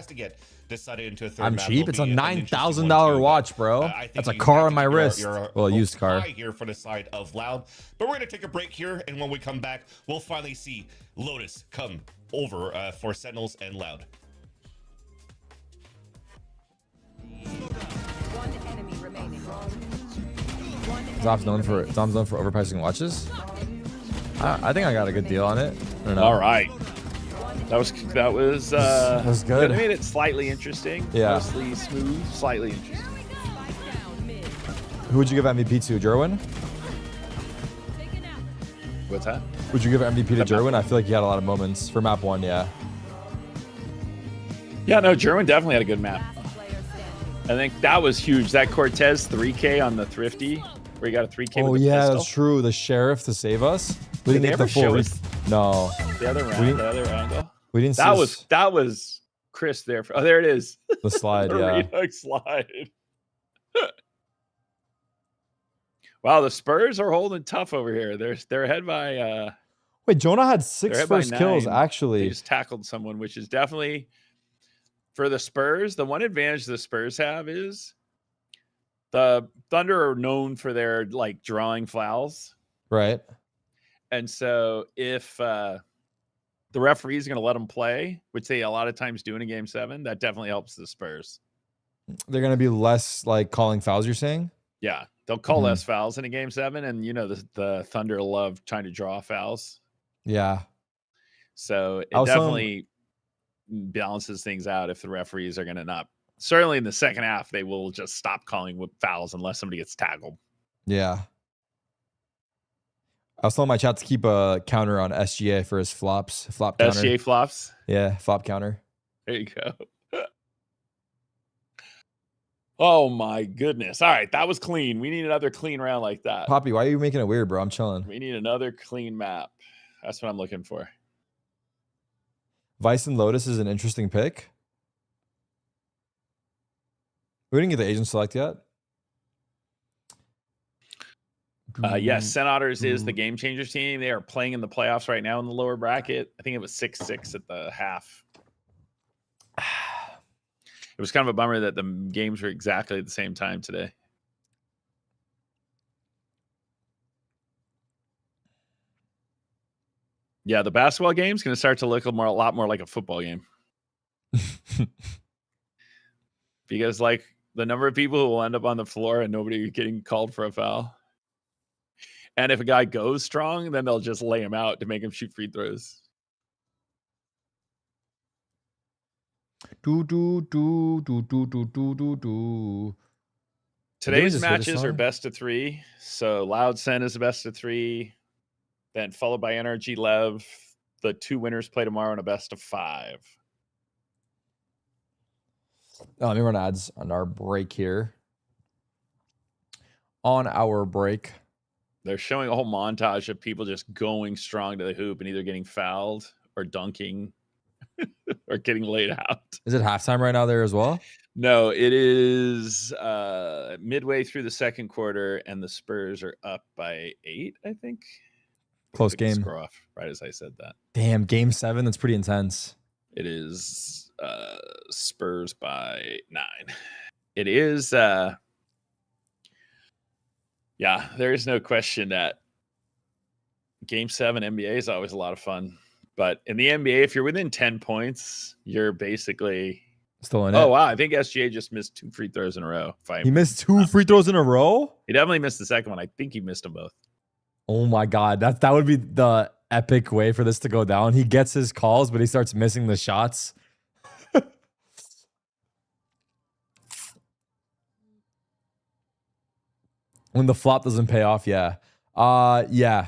has to get decided into a third I'm map. cheap. It'll It's a be an interesting one, $9,000 too, watch, bro. I think That's a you car have on to my keep wrist. Well, a hopes used car. high here for the side of Loud. But we're going to take a break here, and when we come back, we'll finally see Lotus come over for Sentinels and Loud. Zom's known for overpricing watches. I think I got a good deal on it. I don't know. All right. That was That was good. That made it slightly interesting. Yeah. Mostly smooth, slightly interesting. Who would you give MVP to, Jerwin? What's that? Would you give MVP to Map Jerwin? I feel like he had a lot of moments for map 1. Yeah. Yeah, no, Jerwin definitely had a good map. I think that was huge. That Cortez 3K on the Thrifty, where he got a 3K Oh with the yeah, pistol. that's true. The sheriff to save us. We Did didn't they get ever the full. show us No, the other We round, didn't- the other angle? we didn't. That see was Chris there. Oh, there it is. the slide. The Yeah. redux slide. Wow, the Spurs are holding tough over here. They're ahead by Wait, Jonah had they're 6 ahead by first kills 9. actually. They just tackled someone, which is definitely for the Spurs. The one advantage the Spurs have is the Thunder are known for their like drawing fouls. Right. And so if the referee is going to let them play, which they a lot of times do in a game 7, that definitely helps the Spurs. They're gonna be less like calling fouls. You're saying? Yeah, they'll call Mhm. less fouls in a game 7, and you know the Thunder love trying to draw fouls. Yeah. So it I was telling- definitely balances things out if the referees are going to not. Certainly in the second half, they will just stop calling fouls unless somebody gets tackled. Yeah. I was telling my chat to keep a counter on SGA for his flops. Flop counter. SGA flops. Yeah, flop counter. There you go. Oh my goodness. All right, that was clean. We need another clean round like that. Poppy, why are you making it weird, bro? I'm chilling. We need another clean map. That's what I'm looking for. Vice and Lotus is an interesting pick. We didn't get the agent select yet. Yes, Senators is the game changers team. They are playing in the playoffs right now in the lower bracket. I think it was 6-6 at the half. It was kind of a bummer that the games were exactly at the same time today. Yeah, the basketball game is going to start to look a lot more like a football game. Because like the number of people who will end up on the floor and nobody getting called for a foul. And if a guy goes strong, then they'll just lay him out to make him shoot free throws. Do do do do do do do do do. Today's just hear this matches are song? best of 3. So Loud Sen is a best of 3. Then followed by NRG Lev. The 2 winners play tomorrow in a best of 5. Oh, let me run ads on our break here. On our break. They're showing a whole montage of people just going strong to the hoop and either getting fouled or dunking or getting laid out. Is it halftime right now there as well? No, it is midway through the second quarter, and the Spurs are up by 8, I think. Close Took the game. Score off right as I said that. Damn, game 7. That's pretty intense. It is Spurs by 9. It is yeah, there is no question that game 7 NBA is always a lot of fun. But in the NBA, if you're within 10 points, you're basically Still in it. oh wow, I think SGA just missed 2 free throws in a row. He missed 2 free throws in a row? He definitely missed the second one. I think he missed them both. Oh my god, that would be the epic way for this to go down. He gets his calls, but he starts missing the shots. When the flop doesn't pay off, yeah. Yeah.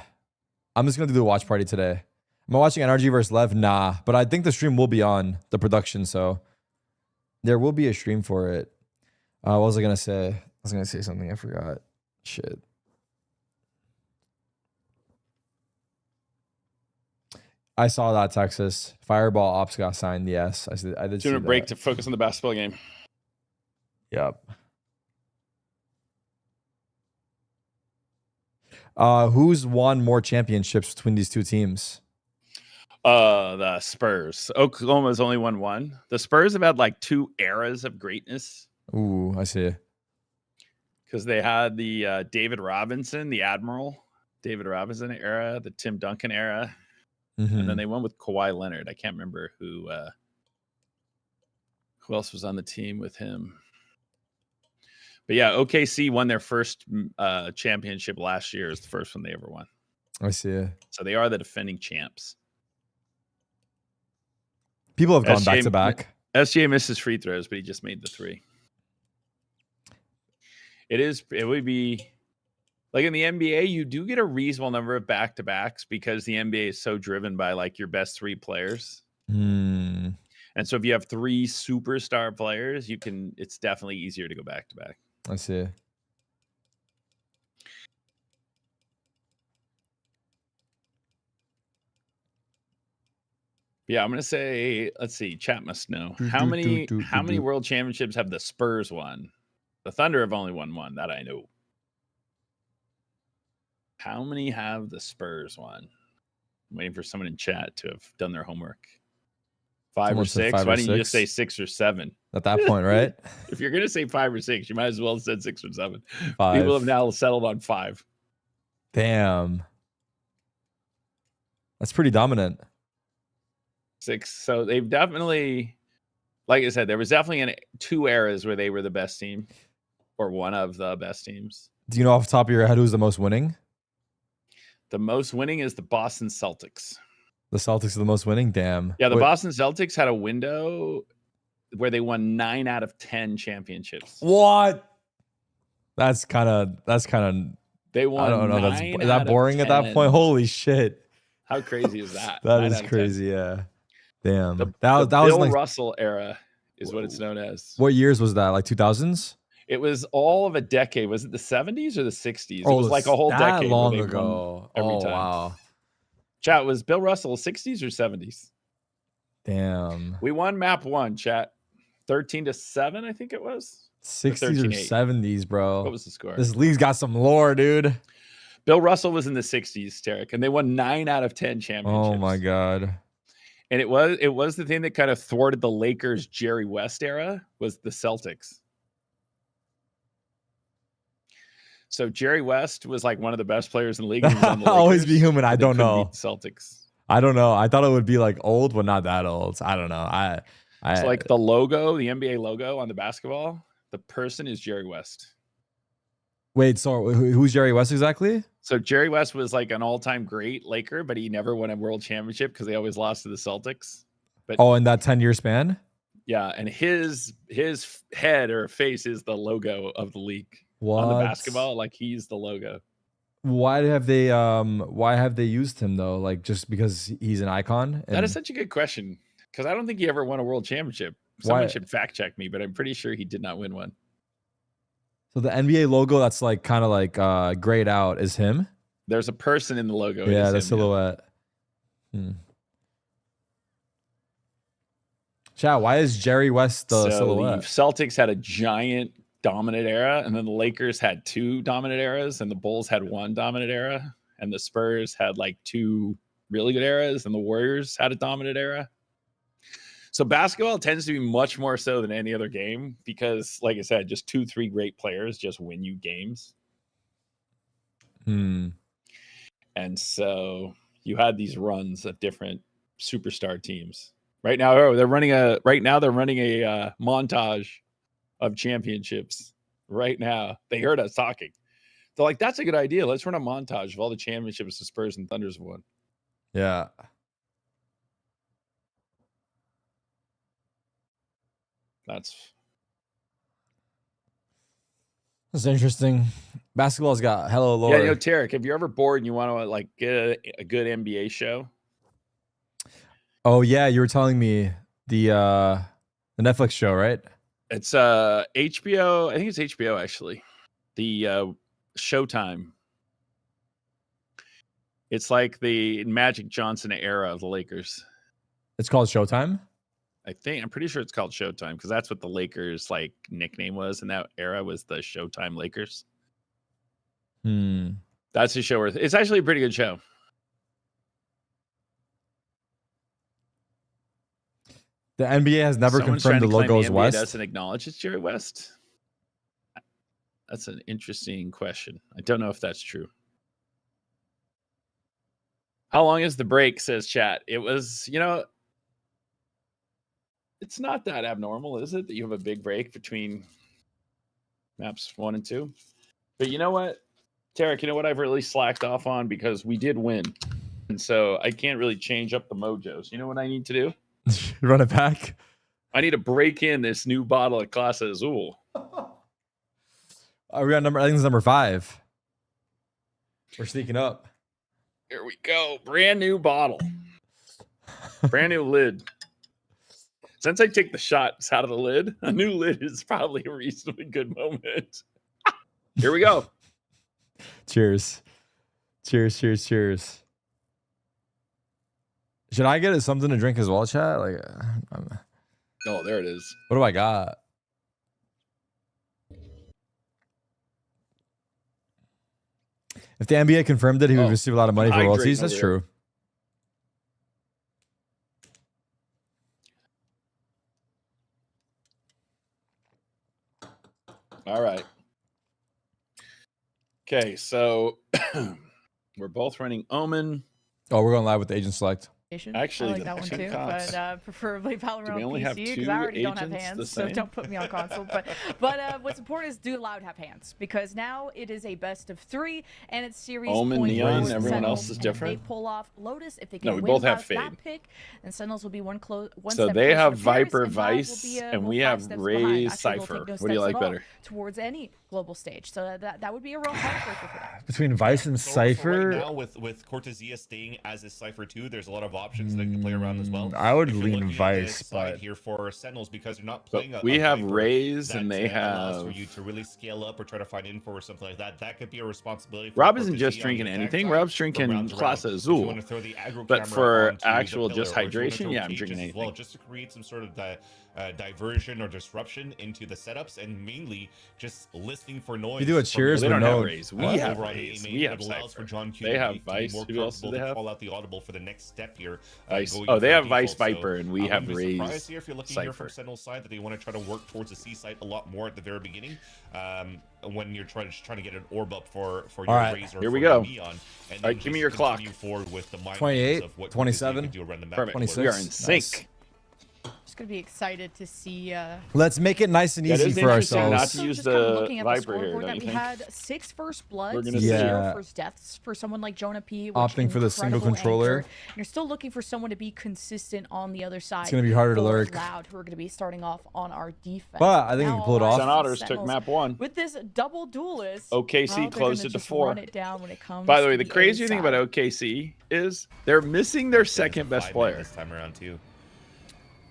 I'm just gonna do the watch party today. Am I watching NRG versus Lev? Nah, but I think the stream will be on the production, so there will be a stream for it. What was I gonna say? I was gonna say something, I forgot. Shit. I saw that, Texas. Fireball Ops got signed. Yes, I did see Doing a break that. to focus on the basketball game. Yep. Who's won more championships between these two teams? The Spurs. Oklahoma's only won 1. The Spurs have had like 2 eras of greatness Ooh, I see. because they had the David Robinson, the Admiral, David Robinson era, the Tim Duncan era, Mhm. and then they went with Kawhi Leonard. I can't remember who else was on the team with him. But yeah, OKC won their first championship last year. Is the first one they ever won. I see. So they are the defending champs. People have gone SGA back to back. SGA misses free throws, but he just made the 3. It would be like in the NBA, you do get a reasonable number of back-to-backs because the NBA is so driven by like your best 3 players. Hmm. And so if you have 3 superstar players, it's definitely easier to go back-to-back. I see. Yeah, I'm gonna say, let's see, chat must know. How many world championships have the Spurs won? The Thunder have only won 1, that I know. How many have the Spurs won? I'm waiting for someone in chat to have done their homework. 5 Someone or said 6? 5 or Why didn't you just 6? say 6 or 7? At that point, right? If you're gonna say 5 or 6, you might as well have said 6 or 7. 5. People have now settled on 5. Damn. That's pretty dominant. 6. So they've definitely, like I said, there was definitely 2 eras where they were the best team, or one of the best teams. Do you know off the top of your head who's the most winning? The most winning is the Boston Celtics. The Celtics are the most winning? Damn. Yeah, the Wait, Boston Celtics had a window where they won 9 out of 10 championships. What? That's kind of They won. I don't know. 9 Is out that of boring at that 10. point? Holy shit. How crazy is that? That 9 is out of 10. crazy, yeah. Damn. The that was Bill like Russell era is what it's known as. what years was that? Like 2000s? It was all of a decade. Was it the 70s or the 60s? It Oh, was like a whole that decade. where long they won ago. every Oh, time. wow. Chat, was Bill Russell 60s or 70s? Damn. We won map 1, chat. 13-7, I think it was. 60s or 13-8. 70s, bro. What was the score? This league's got some lore, dude. Bill Russell was in the 60s, Tarik, and they won 9 out of 10 championships. Oh my god. And it was the thing that kind of thwarted the Lakers' Jerry West era was the Celtics. So Jerry West was like one of the best players in the league. I'll always be human. I don't know. Celtics. I don't know. I thought it would be like old, but not that old. I don't know. It's like the logo, the NBA logo on the basketball. The person is Jerry West. Wait, so who's Jerry West exactly? So Jerry West was like an all-time great Laker, but he never won a world championship because they always lost to the Celtics. But in that 10-year span? yeah, and his head or face is the logo of the league. What? On the basketball, like he's the logo. Why have they used him though? Like just because he's an icon? That is such a good question because I don't think he ever won a world championship. Someone should fact check me, but I'm pretty sure he did not win one. So the NBA logo that's like kind of like grayed out is him? There's a person in the logo. Yeah, the silhouette. Yeah. Chat, why is Jerry West the silhouette? The Celtics had a giant dominant era, and then the Lakers had 2 dominant eras, and the Bulls had 1 dominant era, and the Spurs had like 2 really good eras, and the Warriors had a dominant era. So basketball tends to be much more so than any other game because, like I said, just 2-3 great players just win you games. And so you had these runs of different superstar teams. Right now, they're running a montage of championships. Right now, they heard us talking. They're like, "That's a good idea. Let's run a montage of all the championships the Spurs and Thunders have won." Yeah. That's interesting. Basketball's got hella lore. Yeah, you know, Tarik, if you're ever bored and you want to like get a good NBA show. Oh yeah, you were telling me the Netflix show, right? It's HBO. I think it's HBO actually. The Showtime. It's like the Magic Johnson era of the Lakers. It's called Showtime? I'm pretty sure it's called Showtime because that's what the Lakers like nickname was in that era was the Showtime Lakers. That's a show where it's actually a pretty good show. The NBA has never Someone's confirmed the trying to claim logo's the NBA West. doesn't acknowledge it's Jerry West. That's an interesting question. I don't know if that's true. How long is the break, says chat? It was, it's not that abnormal, is it? That you have a big break between Maps 1 and 2. But you know what, Tarik, you know what I've really slacked off on because we did win. And so I can't really change up the mojos. You know what I need to do? Run it back. I need to break in this new bottle of Clase Azul. Are we on number? I think it's number 5. We're sneaking up. Here we go. Brand new bottle. Brand new lid. Since I take the shots out of the lid, a new lid is probably a reasonably good moment. Here we go. Cheers. Cheers, cheers, cheers. Should I get something to drink as well, chat? Like, Oh, there it is. what do I got? If the NBA confirmed it, he would receive a lot of money for Hydrate royalties. over That's here. true. All right. Okay, so we're both running Omen. Oh, we're going live with the agent select. Actually, I like that one two too, cops. but preferably Valorant Do we on only have PC two because I already don't have agents the hands, so same? don't put me on console. But what's important is do allow to have hands because now it is a best of 3 and it's series Omen, point Neon, forward. everyone Sentinels, else is and if different? They pull off Lotus if they No, can we win both have past that Fade. pick, and Sentinels will be one So step they closer have to Paris, Viper, and Valve will Vice, be, and well, we 5 have steps Ray, behind. Actually, they'll Cypher. take no What do you steps like at all better? towards any global stage? So that would be a real heartbreaker for them. Between Vice and So Cypher, right now, with Cortezia staying as a Cypher 2, there's a lot of options that you can play around as well. I would If you're lean looking at Vice, the side but here for Sentinels because they're not But playing. we have Viper Rays that, and they allows for have. you to really scale up or try to find info or something like that. That could be a responsibility. For Rob isn't just Cortezia on the drinking attack anything. side Rob's from drinking round to round. Clase If you Azul. want to throw the aggro But camera for onto the actual pillar, just or if you wanna hydration, throw yeah, I'm cages drinking as well, anything. just to create some sort of diversion or disruption into the setups, and mainly just listening for noise. You do a from cheers, They but don't no. have Rays. We What? have over on the Rays. main, We it have allows for Cypher. John Q They to have be Vice. more Who else do comfortable they to have? call out the audible for the next step here. Vice. Going Oh, they for have default. Vice So Viper, and we I have wouldn't be surprised Rays. here if you're looking here from Cypher. Sentinel's side that they want to try to work towards the C site a lot more at the very beginning. When you're trying to get an orb up for your right. Rays or Here for we your go. Neon, and All right, give me your clock. continue forward with the mind 28, games of what 27, you can do around the map. Perfect. 26. We are in Nice. sync. Just gonna be excited to see. Let's make it nice and That easy is for interesting not ourselves. to So use just kind of the looking at Viper here, scoreboard don't that you we think? had 6 first bloods, We're gonna 0 see. first deaths for someone like Jonah P. which Opting for the single incredible controller. anchor. And you're still looking for someone to be consistent on the other side. gonna be harder to for lurk. Loud, who are going to be starting off on our defense. But I think we Now can pull it all off. eyes Sun on Otters took Sentinels. map 1. With this double duelist, OKC well, they're closed gonna it to just 4. run it down when it comes By the way, to the crazier thing about side. OKC is they're missing their There's a second best 5-man player. this time around too.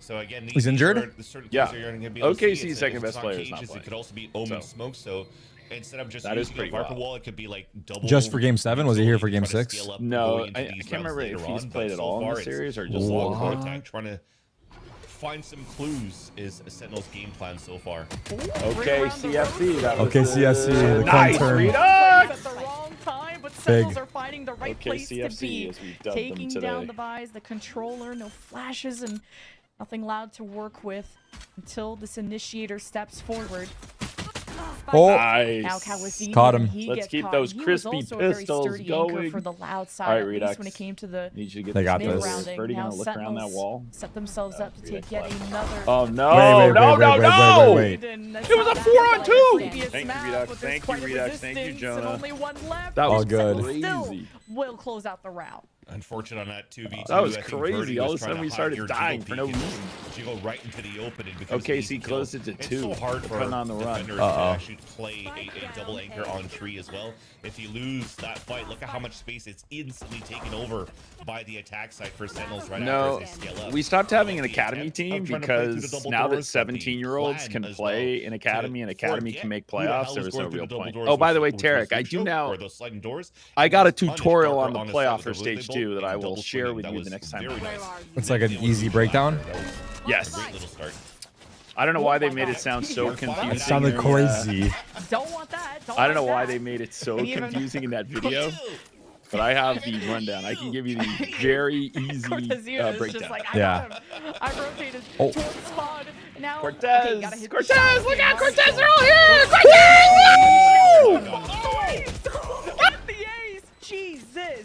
So again, He's injured? Yeah. OKC's OKC's second best player is not It playing. could also be Omen So- Smoke. So instead of just That is using a pretty Viper wild. wall, it could be like double. Just for game 7? Was he here for game trying to 6? scale up No, going into I these can't rounds remember if later he's on, played but at so all in far the it's series or just long What? contact, trying to find some clues is Sentinel's game plan so far. Okay, CFC. That was Okay, CFC, the nice coin turn. Redux! At the wrong time, but Sentinels Big. are finding the right Okay, place to CFC, be. as we've dubbed them Taking down today. the buys, the controller, no flashes, and nothing loud to work with until this initiator steps forward. Oh, Nice. Now Kawasini, Caught him. when he Let's gets keep caught, those he was crispy also a very pistols sturdy anchor going. for the loud side, All right, at least Redux. when it came to the Need you to get They got this. this. mid-rounding. Birdie Now gonna look around that Sentinels wall. set themselves up to Redux take yet left. another. Oh no! Wait, no! wait. It was a 4-on-2. Thank you, Redux. Thank you, Redux. Thank you, Jonah. Only one left. That All was good. Still crazy. will close out the round. Unfortunate on that 2v2. That was I think crazy. Birdie All was of a sudden trying we to started hide your dying jiggle for no peek and reason. Jiggle right into the opening because OKC easy kill. closed it to It's 2, so hard for depending on the run. defenders to Uh-oh. actually play a double anchor on tree as well. If you lose that fight, look at how much space it's instantly taken over by the attack side for Sentinels right No, after they scale up. we stopped having an The academy attempt team of trying to play through the because double now that doors, but the 17-year-olds can plan as play well in academy and to academy can forget make who the hell playoffs, there is was going no through real the double point. doors Oh, by the way, was Tarik, the I do choke now. or those sliding doors. I got a It's punished tutorial Parker on the on the playoff side for of the road. stage They 2 both that I will double share swinging. with That you was the next time. very nice. It's like an It was easy flat breakdown? there. That was Yes. a great little start. I don't know Oh why they my made it God. sound so It confusing. it sounded in the, crazy. Don't want that. I don't know like why that. they made it so Even- confusing in that video, but I have the rundown. I can give you the very easy Cortezia is breakdown. just like, Yeah. I rotated Oh. towards spawn. Now, Cortez! okay, gotta hit the Cortez! shot. Look out! Marshall. Cortez! They're all here! Cortez! Woo! Get the ace! Jesus!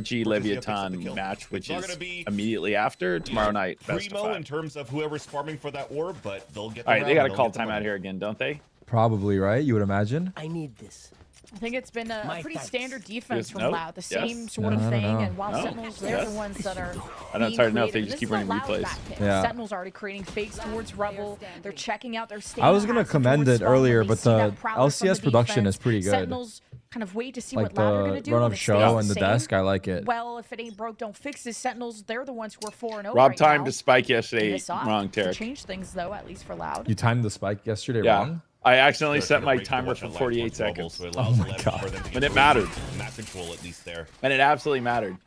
RG Or does he have to accept the Leviathan kill? match, which It's not is gonna be, immediately after tomorrow night. Best of primo in five. terms of whoever's farming for that orb, but they'll get. All right, they got to call time timeout here again, don't they? Probably, right? You would imagine. I need this. I think it's been a pretty standard defense from Nope. Loud, the Yes. same sort of No, I don't thing. know. And while No. Sentinels, they're Yes. the ones that are. I know it's being hard enough. They creative. just This keep is a running Loud replays. back pick. Yeah. Sentinels already creating fakes towards Rebel. They're checking out their state. I was gonna commend it earlier, but the LCS production is pretty good. Sentinels kind of wait to see Like what Loud are the going to do. run and of it show stays and the same. desk, I like it. Well, if it ain't broke, don't fix it. Sentinels, they're the ones who are 4-0 Rob right timed now. to spike yesterday. This off Wrong, to Tarik. change things though, at least for Loud. You timed the spike yesterday Yeah. wrong. I accidentally They're set trying to my break the timer watch for at light 48 towards Rebel, seconds. so it allows Oh my 11 God. for them to And it get mattered. map control at least there. And it absolutely mattered.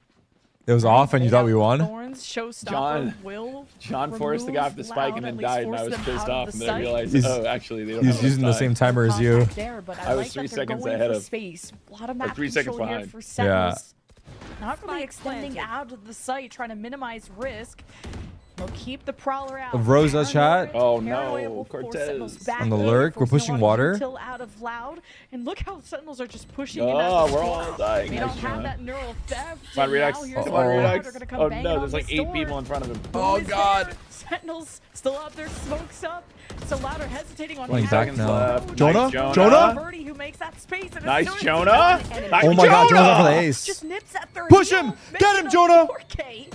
It was off, and you thought we won. Thorns, Showstopper will John forced the guy off the spike Loud, and then at least died, and I force was them pissed out of off. the And then I site. realized, He's- oh, actually, they don't He's have using the enough same time. timer as you. Contact There, but I was like 3 that they're seconds going ahead for of- space. A lot of map 3 seconds control here behind. for Yeah. Sentinels. Not really extending out of the site, trying to minimize risk. They'll keep the Prowler out. Of Rosa chat. Oh, Paranoia no, will force Cortez. Sentinels back On the in, lurk, we're forcing pushing a lot of water. util out of Loud. And look how Sentinels are just pushing in. Oh, at the we're all storm. dying. They Nice don't have shot. that neural theft. Come on, and Redux. now here's Come Uh-oh. on, Loud Redux. are gonna come Oh, banging no, on there's the like 8 storm. people in front of him. Who is there? Sentinels still out there, smokes up. So Loud are hesitating on Playing how back to now. go. Jonah? Nice, Jonah. Jonah? Birdie who makes that space. And as Nice, soon as Jonah. he does it, Nice, Oh my God, Jonah's out for the Jonah. ace. just nips at their Push heel, him! makes Get him, it a Jonah! 4K.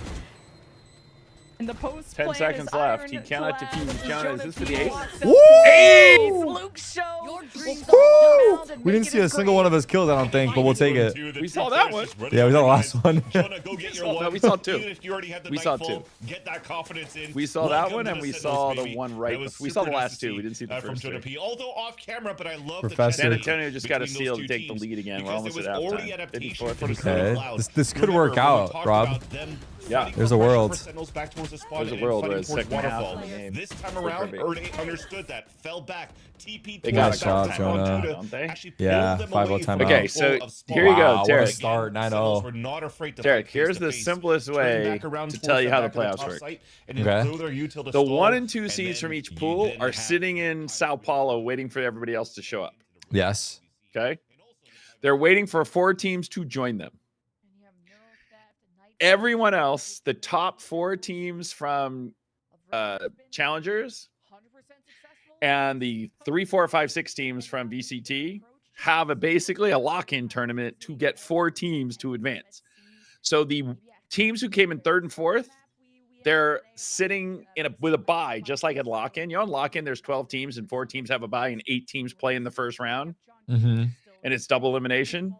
And the post 10 plan seconds is left. iron He cannot clad. defuse Jonah. Is this for the P ace? walks up Woo! to ace. Luke Show. Your dreams will Woo! fall and We didn't make see it a single one of his kills, I don't think, but we'll take it. We saw that one. Yeah, we saw the last one. Jonah, go get your No, one. we saw two. Even if you already had the We night saw full, two. Get that confidence in. We saw that Welcome one, to and the we Sentinels, saw the baby. one right That was before. We saw the super nice last to two. see, We didn't see the from first Jonah two. P. Although off camera, but I love Professor. the San chess Antonio just got a between steal those to two take the teams. lead again. We're Because almost it at was already halftime. adaptation 54, for the 47. Okay, Loud. this could Remember, work when we out, talked Rob. about them Yeah. fighting There's a for pressure world. for Sentinels back towards the spot There's a and world fighting where it's towards second half Waterfall. of the game. This time We're around, perfect. Ernie understood that, fell back, TP They got Nice it. job, Time Jonah. out, don't they? Actually Yeah, pulled them 5-0 away from timeout. Okay, the so goal of here you go, Wow, what a Tarik. start, 9-0. Sentinels were not afraid to Tarik, fight here's face to the face, simplest turn way back around to towards tell you the how the back of playoffs top work. site and then Okay. throw their util to The stall, 1 and 2 and seeds then from each you pool then are have- sitting in Sao Paulo waiting for everybody else to show up. Yes. Okay? They're waiting for 4 teams to join them. Everyone else, the top 4 teams from Challengers and the 3, 4, 5, 6 teams from VCT have basically a lock-in tournament to get 4 teams to advance. So the teams who came in 3rd and 4th, they're sitting with a bye, just like at lock-in. You know, in lock-in, there's 12 teams and 4 teams have a bye and 8 teams play in the first round, Mm-hmm. and it's double elimination.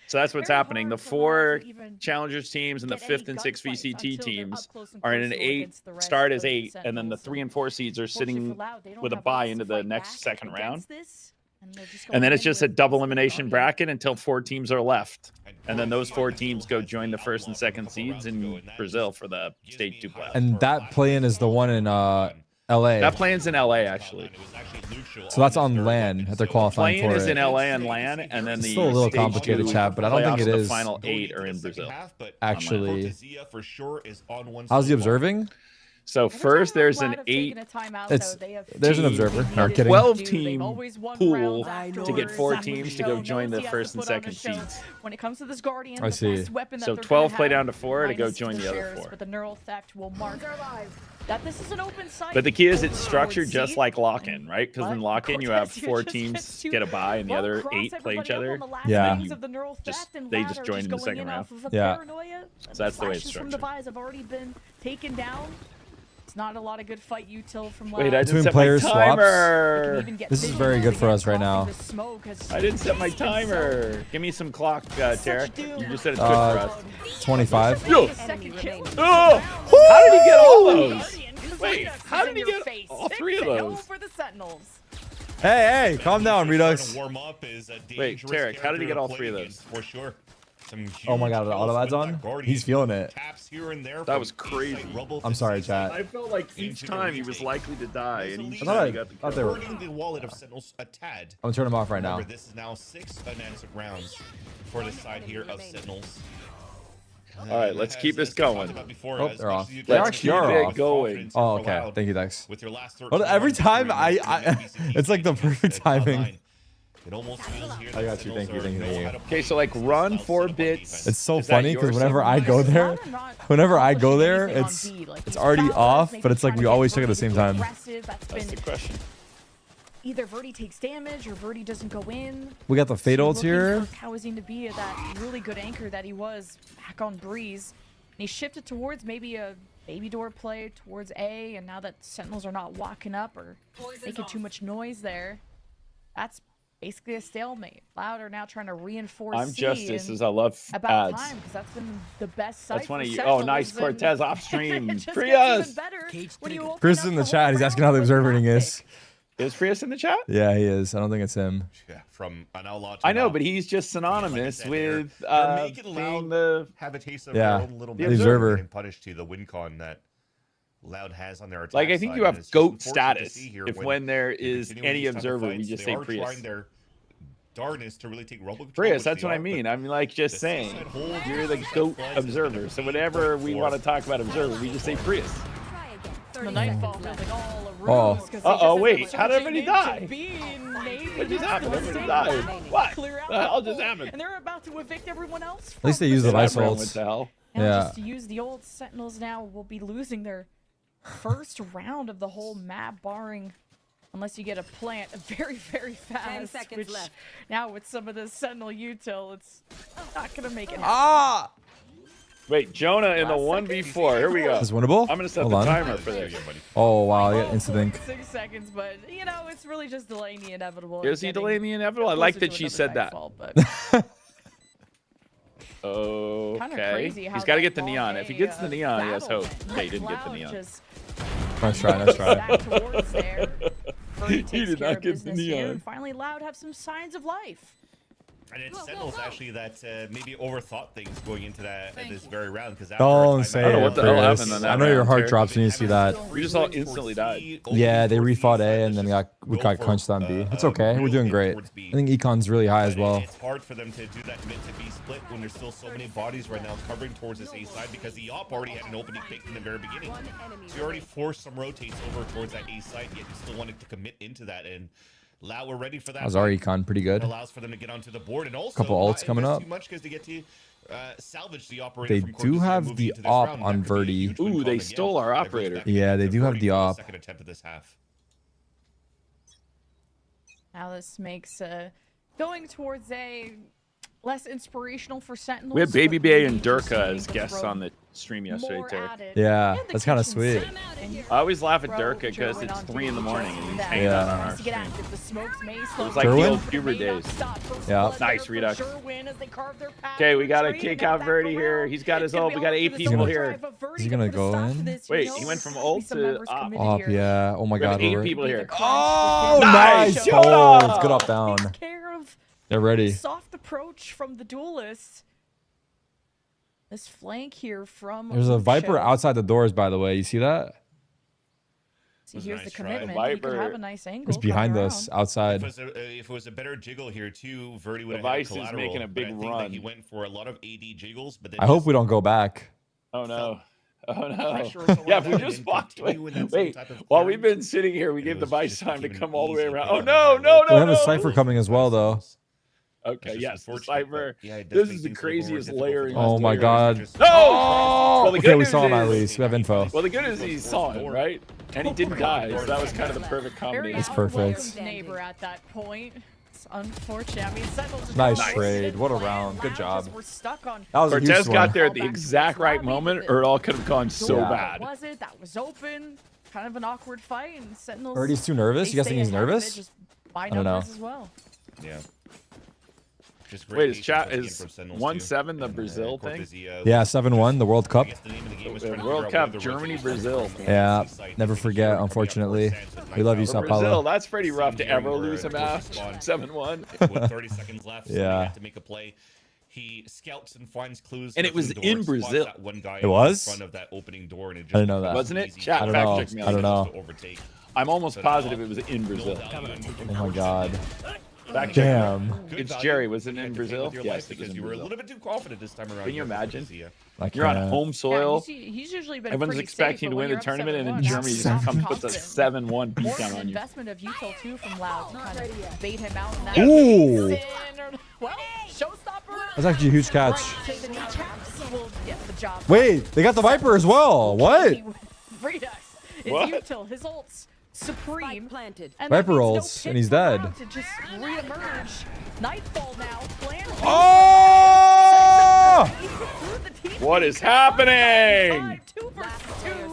So that's what's happening. The 4 Challengers teams and the 5th and 6th VCT teams are in an 8, start as 8, and then the 3 and 4 seeds are sitting with a bye into the next second round. And then it's just a double elimination bracket until 4 teams are left. And then those 4 teams go join the 1st and 2nd seeds in Brazil for the Stage 2 playoff. And that play-in is the one in LA. That play-in's in LA, actually. So that's on LAN that they're qualifying Play-in for is it. in LA and LAN, and then the Still a little Stage complicated, 2 chat, but I don't think playoffs, it the is final 8 are in Brazil. actually. for sure is on one How's he so far. observing? So first, there's an 8 There's an observer. No, I'm kidding. 12 team pool to get 4 teams to go join the 1st and 2nd seeds. When it comes to this Guardian, I the see. best weapon that So they're 12 gonna play have, down to 4 to go minus join the other shares, 4. But the neural theft will mark that this is an open site. But the key is it's Over structured would just see. like lock-in, right? Because in But lock-in, you Cortez, have you 4 just teams to get a bye, and the other cross 8 play each everybody up other. on the last Yeah. innings of the neural theft, and they Ladder just join in the going second round. off of a Yeah. paranoia. So that's the way it's Flashes from the structured. buys have already been taken down. It's not a lot of good fight util from Wait, I Loud. didn't Between set player my swaps? timer. This is very good for us right now. I didn't set my timer. Give me some clock, Tarik. You just said it's good Uh, for us. 25. Yo! Enemy remaining. Oh! How did he get all those? Wait, how did he get all 3 of those? For the Sentinels. Hey, calm down, Redux. Warm up is a Wait, dangerous Tarik, how did he character get all to 3 of play those? against, For sure. Some Oh my huge God, the kills auto with ad's that on? Guardian. He's feeling it. Taps here and there That from was east crazy. side Rubble I'm from sorry, east chat. side. I felt like each time he was likely to die, and each I thought time I- he got the thought kill. they were- Hurting the wallet of Sentinels a tad. I'm gonna turn him off right now. Remember, this is now 6 unanswered rounds for the side here of Sentinels. All right, let's keep this As we talked going. about before, Oh, as they're much off. as you They can actually keep are it off. going. Oh, for okay. Loud Thank you, Dex. with your last 13 Well, every rounds time during I- this I- VCT it's like the series perfect at top timing. 9. It almost feels here I that got you, thank you, Sentinels thank you, know thank how you. to Okay, so like play run themselves 4 set up on bits. defense. It's so Is that funny your because whenever I signal? go there, Loud are not whenever I go accomplishing there, anything on it's B. Like, it's these already prowlers, off, maybe but it's like trying we to get always check at the vertically same time. aggressive. That's That's been the question. either Verdi takes damage or Verdi doesn't go in. We got the fade So ults looking here. for Kawazine to be that really good anchor that he was back on Breeze. And he shifted towards maybe a baby door play towards A, and now that Sentinels are not walking up or making too much noise there, that's basically a stalemate. Loud are now trying to reinforce I'm C, Justice, and as I love about ads. time, because that's been the best site That's one for of you. Oh, Sentinels, nice and Cortez off it stream. just gets Prius. even better when you open Chris up is in the whole chat. He's asking how round the with observer that rating is. pick. Is Prius in the chat? Yeah, he is. I don't think it's him. Yeah, from an outlaw to I know, an but he's just synonymous said, with they're making being Loud the. have a taste of Yeah, their own little the bit observer. and punished to the win con that Loud has on their attack Like, I think side, you and have it's just goat unfortunate to status see here if when they're there is continuing any these type of observer, we fights, just they say are Prius. trying their darnest to really take rebel control. Prius, which that's they what I are, but mean. I'm like just the saying, seaside hold you're the is goat flags observer. is So gonna be whenever big we for- want to talk about observer, we just say Prius. The Nightfall feels like all a ruse. Oh. 'cause they Uh-oh, just wait, ended up how did everybody switching die? into being maybe What just happened? the Everybody mistake. died. What? Clear out The hell the just hole, happened? And they're about to evict everyone else. At least they from use the the vice center. Everyone ults. went to hell. Now Yeah. just to use the old Sentinels now will be losing their first round of the whole map, barring unless you get a plant very, very fast. seconds which left. now with some of the Sentinel util, it's not gonna make it happen. Ah! Wait, Jonah in the Last 1v4. Here we go. Is this winnable? I'm gonna set Hold the on. timer for Yeah, this. yeah, buddy. Oh, wow. I got Oh, instant ink. 6 seconds, but you know, it's really just delaying the inevitable. Is he delaying the inevitable? I like that she said that. Okay. Crazy how He's got to that get the long neon. If he A, gets the neon, he has battle hope. went. Okay, he didn't get the Loud neon. just Nice try. Nice try. back towards there. Birdie takes did care not of get the business here, neon. and finally Loud have some signs of life. And it's Sentinels actually that maybe overthought things going into that this very round because Don't say I don't know it, what the hell Chris. happened on that I know your round, heart Terry. drops when you see that. We just all instantly died. Yeah, they refought A and then we got crunched on B. It's okay. We're doing great. I think Econ's really high as well. It's hard for them to do that mid to B split when there's still so many bodies right now covering towards this A side because the op already had an opening picked in the very beginning. So you already forced some rotates over towards that A side, yet you still wanted to commit into that. And Loud were ready for that. How's our Econ? Pretty good. It allows for them to get onto the board and also Couple not ults coming invest up. Too much because they get to salvage the operator. They from do Cortez have moving the into this op round. on That could be a Verdi. huge win Ooh, con they again. stole our That goes operator. back Yeah, they to do have Verdi the for op. Second attempt of this half. Now this makes going towards A less inspirational for Sentinels. We had Baby but Bay maybe and just Durka being as able to guests throw on the stream yesterday, more Terry. at it. Yeah, And the that's kinda kitchen sweet. sink. And I always laugh at Bro, Durka because Jerwin it's on 3 in the TV morning just and he's that. hanging Yeah. out on our Has to get stream. active. The smokes may It slow was like down, the Jerwin? old but puberty may not days. stop. First Yeah. blood Nice there for redux. Jerwin as they carve their path Okay, we got to retreating kick now out back Verdi here. around. He's got his It's gonna ult. be We got all 8 for the people double here. drive, but Verdi Is he gonna put a go stop to in? this, Wait, you he know? went from Maybe ult some to members op. committed Op, here. yeah. Oh my We have god. 8 We're people here. Oh, Nice, nice. Jonah! Oh, it's good up down. Takes care of They're ready. soft approach from the duelist. This flank here from There's a Viper Lucho. outside the doors, by the way. You see that? See, Was a here's nice the try. commitment. He Viper could have a nice angle. It's behind coming us around. outside. If it was a better jiggle here too, Verdi would The have had a Vice is collateral. making a but big I think that run. he went for a lot of AD jiggles, but then I hope just we don't go back. Oh no. Oh no. pressure us Yeah, around we that just and walked. continue in that same Wait, type of while we've clearance. been sitting here, we And gave it the was Vice just time to keep come an all the way easy around. pick Oh on no, the no, back no, We have a no. Cypher coming as well, though. Okay, It's yes, the unfortunate, Cypher. but, yeah, it does This make is the things a little more craziest difficult for layering. the Oh my players. god. Just- No! Oh! Well, the Okay, good we news saw him at is- least. We have info. Well, the good news is he saw it, right? And he didn't die, so that was kind of the perfect Very combination. It's perfect. unwelcomed neighbor at that point. It's unfortunate. I mean, Sentinels just Nice got trade. wasted. What a Land round. Good Loud job. just were stuck on That was a huge Cortez one. got there at the Back to exact the right lobby, moment, but or it all could have gone so Yeah. bad. Was it? That was open. Kind of an awkward fight, and Sentinels. Verdi's too nervous? they You guys think stay he's ahead of it nervous? just by don't know. numbers as well. Yeah. Just great Wait, his patience chat once again is from Sentinels, 1-7 too. the And, Brazil Cortez, thing? Yeah, 7-1, the World I Cup. guess the name of the game was The trying to World figure out Cup, where the Germany, rotations Brazil. were from Yeah, the site. never Making sure forget, they're coming up unfortunately. north stands with We love you, nice Sao power. Paulo. Brazil, that's pretty rough to Same here ever where lose a it match. responds. 7-1. With 30 seconds left, so Yeah. they have to make a play. He scouts and finds clues. And to it was the door, in spots Brazil. that one guy It was? in front of that opening door, and it just I didn't know that. becomes Wasn't it? easy Chat, for I don't fact know. check me on I don't that. know. to overtake. I'm almost So positive now, it was in no Brazil. value in taking Oh my forward. god. Fact check. Damn. Good It's value. Jerry. Was it You in had to pay Brazil? with your Yes, life it was because in you were a Brazil. little bit too confident this time around. Can you here for imagine? Garcia. Like, You're on home soil. He's usually been Everyone's pretty expecting safe, to but when win the you're up tournament, and 7-1, then Germany that's just confident. puts a 7-1 beat More down of an on you. investment of util too from Loud to kind of bait him out in that. Ooh. Sin or- Well, showstopper. That's actually a huge catch. Right to the kneecaps will get the job. Wait, they got the Viper as well. What? Redux is What? util. His ults supreme. planted. And Viper that means ults, no and he's pit for dead. Loud to just reemerge. Nightfall now. Plan Oh! What is happening?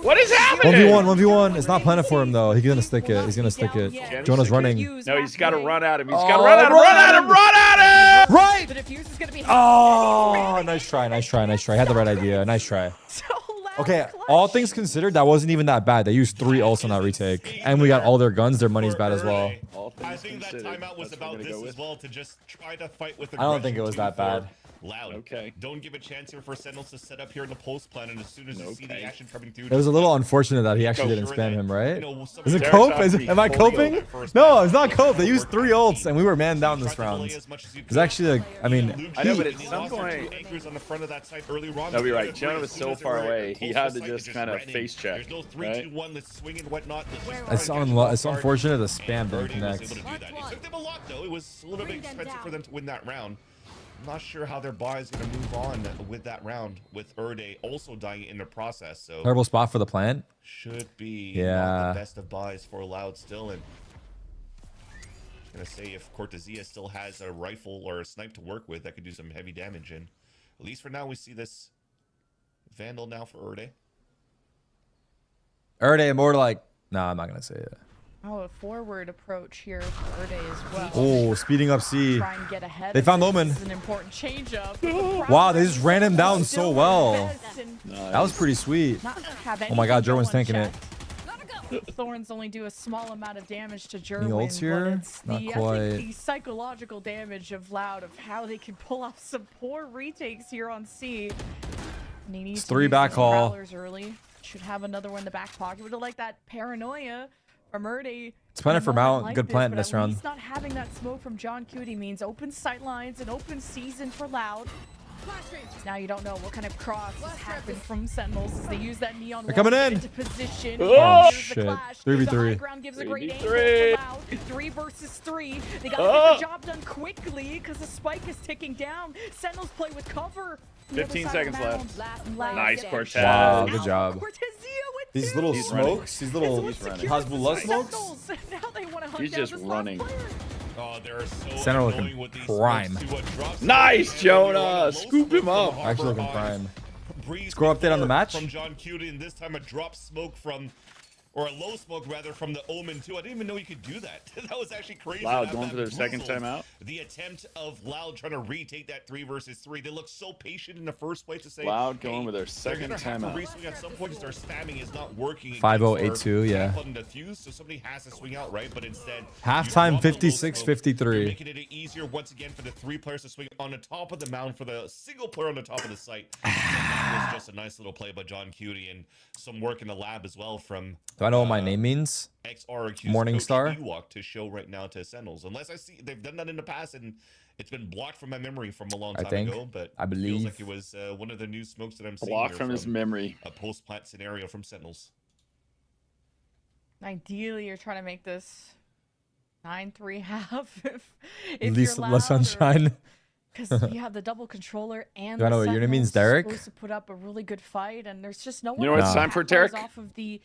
What is happening? 1v1, 1v1. It's not planted for him though. He's gonna stick it. He's gonna stick it. Jonah's running. No, he's got to run at him. He's Oh, got to run at him. Run at him. Run at him. Right! The diffuse is gonna be Oh, nice try, nice try, nice try. Had the right idea. Nice try. so Loud Okay, clutch. all things considered, that wasn't even that bad. They used 3 ults on that retake, and we got all their guns. Their money's bad as well. All I things think that considered, timeout was that's what about we're this gonna go as with. well, to just try to fight with I don't think it was aggression that 2-4. bad. Loud. Okay. Don't give a chance here for Sentinels to set up here in the post plan, and as soon as you see the Okay. action coming through, It was a little unfortunate that he actually go didn't sure spam that, him, right? you know, some Is it of the- cope? Derek's Am I actually coping? that first No, match. it's not cope. They used Worked 3 out ults, deep. and we were man down Tried this to delay round. as much as you It's could. actually like, I mean, I know, but Heat, at and some lost their point- two anchors on the front of that site early on. No, you're right. As Jonah was soon so as they far were away, he close had to to site, just they kind of ran in. face check, There's no 3, right? 2, 1, let's swing and whatnot. Let's just it's, try and catch them off it's guard. unfortunate the spam didn't Birdie was connect. able to do that. It took them a lot though. It was a little bit expensive for them to win that round. I'm not sure how their buy is going to move on with that round, with Erde also dying in the process. So Terrible spot for the plant. should be Yeah. not the best of buys for Loud still. And I'm gonna say if Cortezia still has a rifle or a snipe to work with, that could do some heavy damage. And at least for now, we see this Vandal now for Erde. Erde more like, nah, I'm not gonna say it. Oh, a forward approach here for Erde as well. Oh, speeding up C. Try and get ahead. They of found this. Omen. This is an important change up. Wow, they just ran him down so Still well. best and That was pretty sweet. not have Oh my God, anything Jerwin's go tanking it. unchecked. Thorns only do a small amount of damage to Any Jerwin, ults here? but it's Not the, I quite. think the psychological damage of Loud, of how they can pull off some poor retakes here on C. And he needs It's to 3 use back those haul. prowlers early. Should have another one in the back pocket. Would have liked that paranoia from Erde. It's planted for Mount. Like Good plant but this at round. least not having that smoke from John Cutie means open sight lines and open season for Loud. Now you don't know what kind of cross has happened from Sentinels as they use that neon They're coming wall to in. get into position. Oh, Here's the shit. clash. 3v3. The high ground gives a great angle 3v3. for Loud. 3 versus 3. They gotta get the job done quickly because the spike is ticking down. Sentinels play with cover. On the other 15 side of the seconds mound. left. Nice, Cortez. Wow, good Now job. Cortezia with These 2. little He's running. smokes, these little He's running. Hasbullah smokes. Sentinels. Now they want to hunt He's down just this last running. player. Oh, they're so Center looking annoying with these prime. smokes to, drop Nice, some- Jonah. Low Scoop smoke him from up. Harbor Actually looking on prime. Breeze Score update on the before match? from John Cutie, and this time a drop smoke from, or a low smoke rather, from the Omen too. I didn't even know you could do that. That was actually crazy. Loud How going that for their second bristled. timeout. The attempt of Loud trying to retake that 3 versus 3. They looked so patient in the first place to say Loud going hey, with their they're second gonna have to timeout. re-swing at some point because their spamming is not working. 5082, yeah. Diffuse, so somebody has to swing out, right? But instead, Halftime you drop the low 56-53. smoke, you're making it easier once again for the 3 players to swing on the top of the mound for the single player on the top of the site. And that was just a nice little play by John Cutie and some work in the lab as well from Do I know what my name means? XRQ's Morning coach Star? Ewok to show right now to Sentinels. Unless I see they've done that in the past and it's been blocked from my memory from a long I time think. ago. But I it feels believe. like it was one of the new smokes that I'm seeing Block here from his memory. a post-plant scenario from Sentinels. Ideally, you're trying to make this 9-3 half. At least less sunshine. Because you have the double controller and Do I the know what your name means, Sentinels Derek? supposed to put up a really good fight, and there's just no one. You know what else it's No. time for, that plays Tarik? Off of the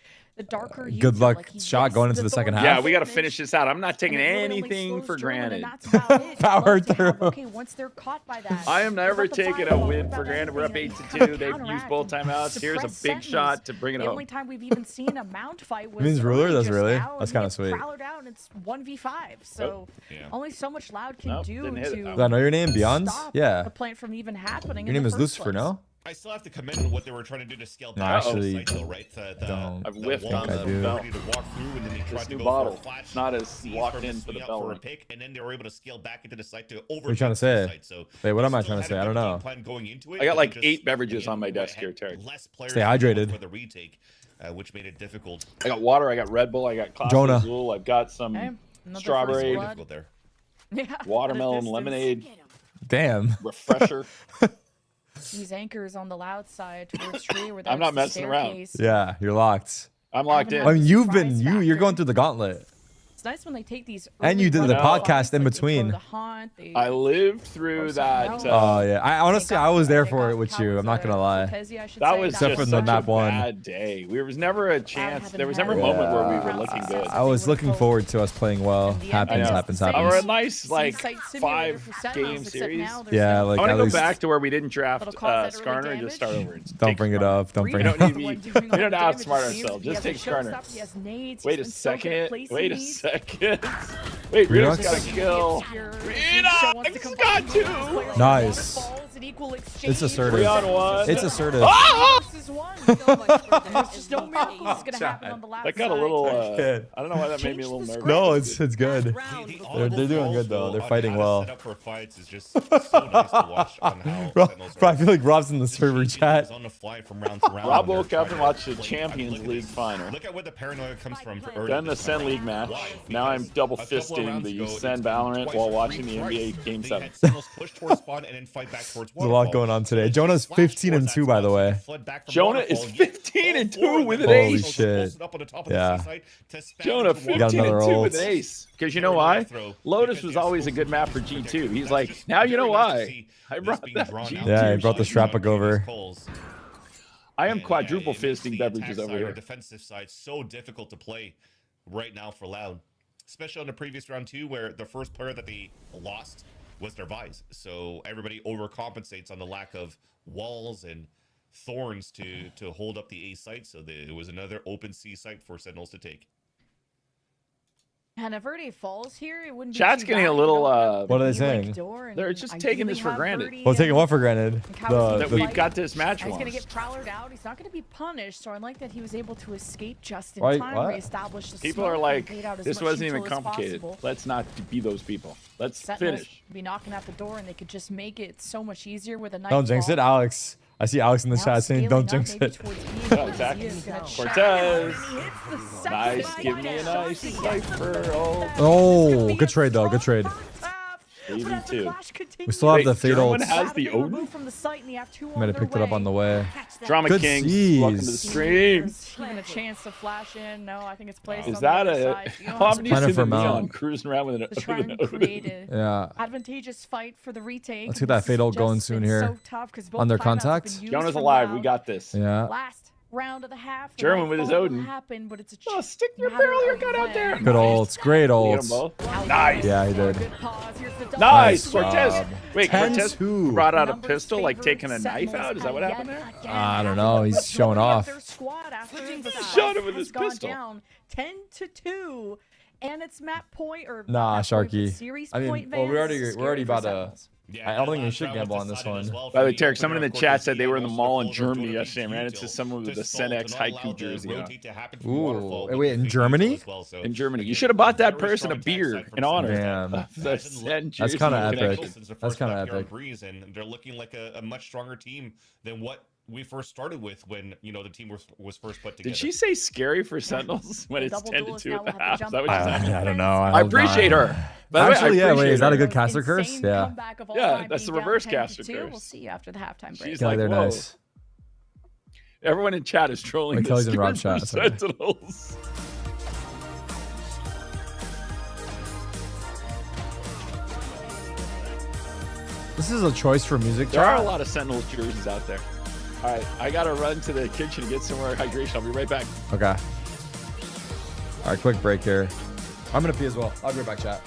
darker Good Yuta. luck Like, he shot gets going into the second Thorn half. Yeah, we got to damage, finish this out. I'm not taking and it really only anything slows for Jerwin, granted. and that's about it. Power Love to have, through. okay, once they're caught by that. I am never give up the taking a fireball, win give for up granted. We're up everything, 8-2. and They've used counteract both and timeouts. Here's a suppress big Sentinels. shot to bring it The home. only time we've even seen a mount fight was means ruler? early That's just really? now, That's and kinda he sweet. gets Prowler down. It's 1v5, so Yeah. only so much Loud can Nope, do didn't hit it. to Do I know your name? Beyond? stop Yeah. the plant from even happening. Your name is Lucifer, no? I still have to commend what they were trying to do to scale No, back actually, the site, though, right? don't. I've the whiffed walls on that the were belt. ready to walk through, and then they tried This to new go bottle. for a flat It's not as C, locked started in to for the swing out bell for a ring. pick, and then they were able to scale back into the site to over. are you trying to say? So Wait, what they am I still trying to had say? a I don't good know. game plan going into it, I got but like just, 8 beverages again, on my had desk here, Tarik. less players Stay to go hydrated. for the retake, which made it difficult. I got water. I got Red Bull. I got Classic Jonah. Azul. I've got some Okay, another strawberry, first blood. Difficult there. Yeah, at a watermelon, distance. lemonade, Damn. refresher. These anchors on the Loud side towards tree where I'm not there's the messing around. staircase. Yeah, you're locked. I'm locked in. I mean, you've Surprise been you're factor. going through the gauntlet. It's It's nice when they take these. And you early did the run podcast fights, in like, they throw between. the haunt, they I lived through something that. else. Oh yeah, I honestly I was there They for got it with you. I'm not Kawa's, gonna lie. Cortese, I should That say, was Except just for the such map a one. bad day. There was never a chance. haven't There was had never a moment where we were round looking success. good. I was looking both- forward to us playing well. And the Happens, end happens, is the same. Or a happens. nice like Seaside Simulator for 5-game Sentinels, except series. now there's Yeah, no- like I want at to go least back to where we didn't draft That'll cause that early Skarner and just start damage. over. Just Don't take bring it Skarner. up. Don't We bring don't it need up. to be. One doing We all the don't damage, outsmart it seems. ourselves. He Just has a take Skarner. showstopper, he has nades, Wait he's a been so good at second. placing Wait a these. second. Wait, Redux? Redux got a kill. Redux got two. Nice. It's assertive. 3-on-1. It's assertive. Ah! There's just no miracles gonna happen on the last That got a side. little. Good. I don't know why that made me a Change little the nervous. script. No, it's good. They're doing good, though. They're fighting well. Set up for fights is just so nice to watch on how Bro, Sentinels bro, are I feel like Rob's in the server changing chat. things on the fly from round to round. Rob They're woke up trying and to watched the play- Champions look at League this. final. Look at where the paranoia comes from. Then the SEN League match. Now I'm double fisting the SEN Valorant while watching the NBA Game 7. There's There's a lot going on today. Jonah's 15-2, by the way. Jonah is 15-2 with an Holy ace. shit. Yeah. Jonah got another 15-2 with ult. an ace. Because you know why? Lotus was always a good map for G2. He's like, now you know why. I brought that G2. Yeah, he brought the Strappic over. I am quadruple fisting beverages over here. Defensive side so difficult to play right now for Loud, especially on the previous round too, where the first player that they lost was their Vise. So everybody overcompensates on the lack of walls and thorns to hold up the A site. So it was another open C site for Sentinels to take. And if Verde falls here, it wouldn't be Chat's too getting bad. a You little, don't have What to are they be, like, saying? door and They're just taking this for ideally have granted. Verde Well, taking and- what for granted? That The, we've got this match He's won. gonna get prowlered out. He's not gonna be punished. So I like that he was able to escape just in Wait, time, what? reestablish the People smoke, are and like, bait out as this much wasn't even neutral as complicated. possible. Let's not be those people. Let's Sentinels finish. be knocking at the door, and they could just make it so much easier with a knife. don't jinx it, Alex. I see Alex in the chat saying, "Don't jinx it." Yeah, exactly. Cortez. Nice. Give me a nice cipher. Oh, good trade though. Good trade. 3v2. We still have Wait, the fade German ults. has the Odin? Might have picked it up on the way. Drama Good Kings, C's. welcome to the stream. Even a chance to flash in. No, I think it's placed Is on that the other a side. You don't how have many to Planning seen for the Mount. Neon cruising around with an try and Odin? create an Yeah. advantageous fight for the retake. Let's get that This fade has ult going just soon been here. So tough 'cause both Under timeouts have been contact? used Jonah's from alive. We Loud. got this. Yeah. Last round of the half. the German with his nightfall will Odin. happen, but it's a Oh, stick your matter barrel your of gun out when. there. Good ults. Great Get them ults. both. Nice. Yeah, he did. Good pause. Here's the double. Nice. Nice Cortez. job. Wait, 10-2. Cortez brought out a Numbers pistol, like favored taking a knife Sentinels out? Is that what and happened yet there? again, I don't after know. the He's showing majority of off. their squad after the Shot him with has his gone pistol. down 10-2, and it's map point or Nah, not map point, but Sharky. series I mean, point well, we're already Scary about for to. Sentinels. I don't think we should gamble on this one. By the way, Tarek, someone in the chat said they were in the mall in Germany yesterday. Ran into someone with a SEN X Haiku jersey on. Ooh. Wait, in Germany? In Germany. You should have bought that person a beer in honor. Damn. of the SEN That's jersey kinda connection. epic. That's kinda epic. And they're looking like a much stronger team than what we first started with when the team was first put together. Did she say scary for Sentinels when The it's double 10 to duelist 2 now at the will have to half? Is jump that what you in. said? I don't know. I appreciate her. By the way, Actually, I yeah. Wait, is that a appreciate good her. caster curse? Insane Yeah. comeback of all Yeah, time, that's the being down reverse 10-2. caster We'll curse. see you after the halftime break. She's Kelly, like, they're whoa. nice. Everyone in chat is trolling Wait, Kelly's this in Rob's for chat, that's okay. Sentinels. This is a choice for music. There are a chat. lot of Sentinels jerseys out there. All right, I got to run to the kitchen to get some more hydration. I'll be right back. Okay. All right, quick break here. I'm gonna pee as well. I'll be right back, chat.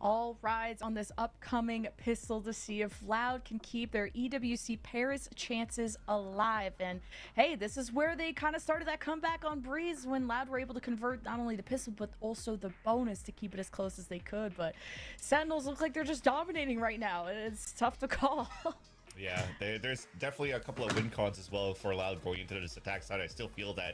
All rides on this upcoming pistol to see if Loud can keep their EWC Paris chances alive. And hey, this is where they kind of started that comeback on Breeze when Loud were able to convert not only the pistol but also the bonus to keep it as close as they could. But Sentinels look like they're just dominating right now. It's tough to call. Yeah, there's definitely a couple of win cons as well for Loud going into this attack side. I still feel that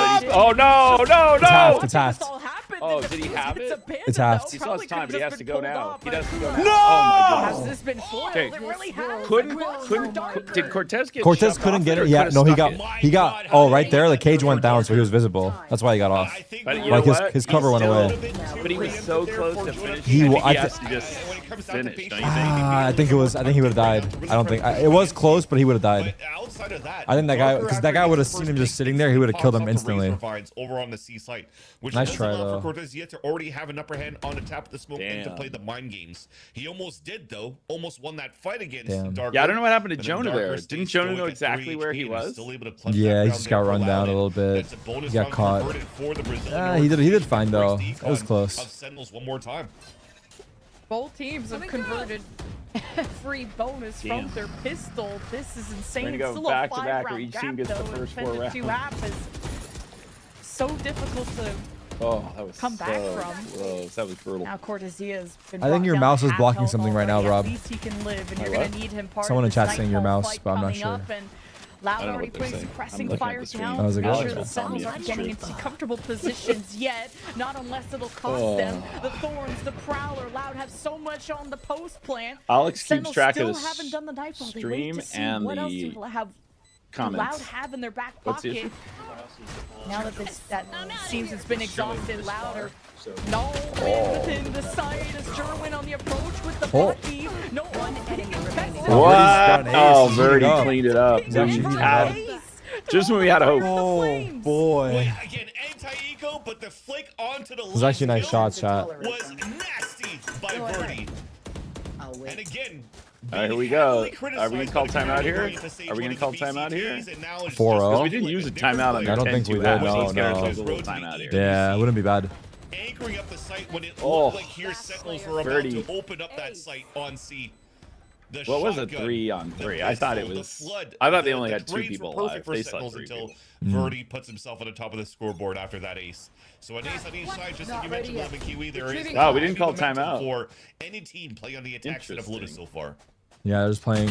that he's. Oh no, no, It's half. no! It's half. This all happen Oh, did he have it? It's half. He still has time, but he has to go now. He does to go now. No! Oh my Has goodness. this been foiled? Okay. It really has. Did Cortez get Cortez shoved couldn't off get or it. Yeah, could've no, he stuck got it? he got. Oh, right there, the cage went down, so he was visible. That's why he got off. I think But we're you know Like his what? his cover went Still- away. But he was so close to finishing. He I wa- think I he thi- has to just when it comes down to finish, patience, don't you think? I think it was. I think he would have died. I don't think it was close, but he would have died. But outside of that, I think that guy- Darker, 'cause that after guy he would have gets the seen him first just pick, sitting there, he would have pops killed him off the instantly. razor vines over on the C site, which Nice does try, allow though. for Cortez yet to already have an upper hand on the tap of the smoke and to Damn. play the mind games. He almost did though, almost won that fight against Damn. Darker. Yeah, I don't know what happened to And then Jonah Darker there. stays Didn't Jonah know stoic at exactly 3 where he HP and is was? still able to clutch Yeah, that he round just there got for run down a Loudon. little bit. That's a bonus He got round caught. converted for the Brazilian He did organization. fine, though. Breaks the That was econ close. Of Sentinels one more time. Both teams have converted every bonus Damn. from their pistol. This is insane. We're gonna It's go still a back to back where 5-round each gap, team gets the though, first and 4 10 to 2 rounds. half is so difficult to. Oh, that was Come back so from. close. That was brutal. Now Cortesia's been I think brought your down mouse to is half blocking health something right now, already. Rob. At least he can live, and My you're what? gonna need him part Someone of in this chat's saying your Nightfall mouse, fight but I'm not coming sure. up, and I Loud don't know already what they're putting saying. suppressing I'm looking at fire the stream. down. That was a good Make one. sure the Sentinels aren't getting into comfortable positions yet. Not unless it'll cost them. The Thorns, the Prowler, Loud have so much on the post plant. Alex keeps Sentinels track still of the haven't done the Nightfall. They wait stream to see and what else the do have comments. Loud have in their back What's the pocket. issue? Now that that seems it's been exhausted, Louder. No Oh. win within the site as Jerwin on the approach with the Bucky. No one enemy remaining. Oh, What? Verdi's got an Oh, ace. Verdi Heating up. cleaned it up. He's actually We heating had- up. just when we had hope. Oh boy. Wait, again, anti-eco, but the flick onto the Those actually nice shots, chat. was nasty by Verdi. I'll And wait. again, All right, here we go. Are we gonna call timeout here? Are we gonna call timeout here? 4-0? We didn't use a timeout on I don't think we did, no, Let's get no. ourselves a little timeout here. Yeah, it wouldn't be bad. Anchoring up the site when it Oh. looked like here Sentinels were about Verdi. to open up that site on C. The What was a shotgun, 3-on-3? the I thought it pistol, the was. flood, I thought they the- only the had 2 trades people were alive. perfect for They saw Sentinels 3 until people. Verdi puts himself on the top of the scoreboard after that ace. So an ace on each side, just like you mentioned, Levin Kiwi, there is. Oh, we didn't call momentum timeout. for any team playing on the attack side of Lotus so far. Yeah, just playing.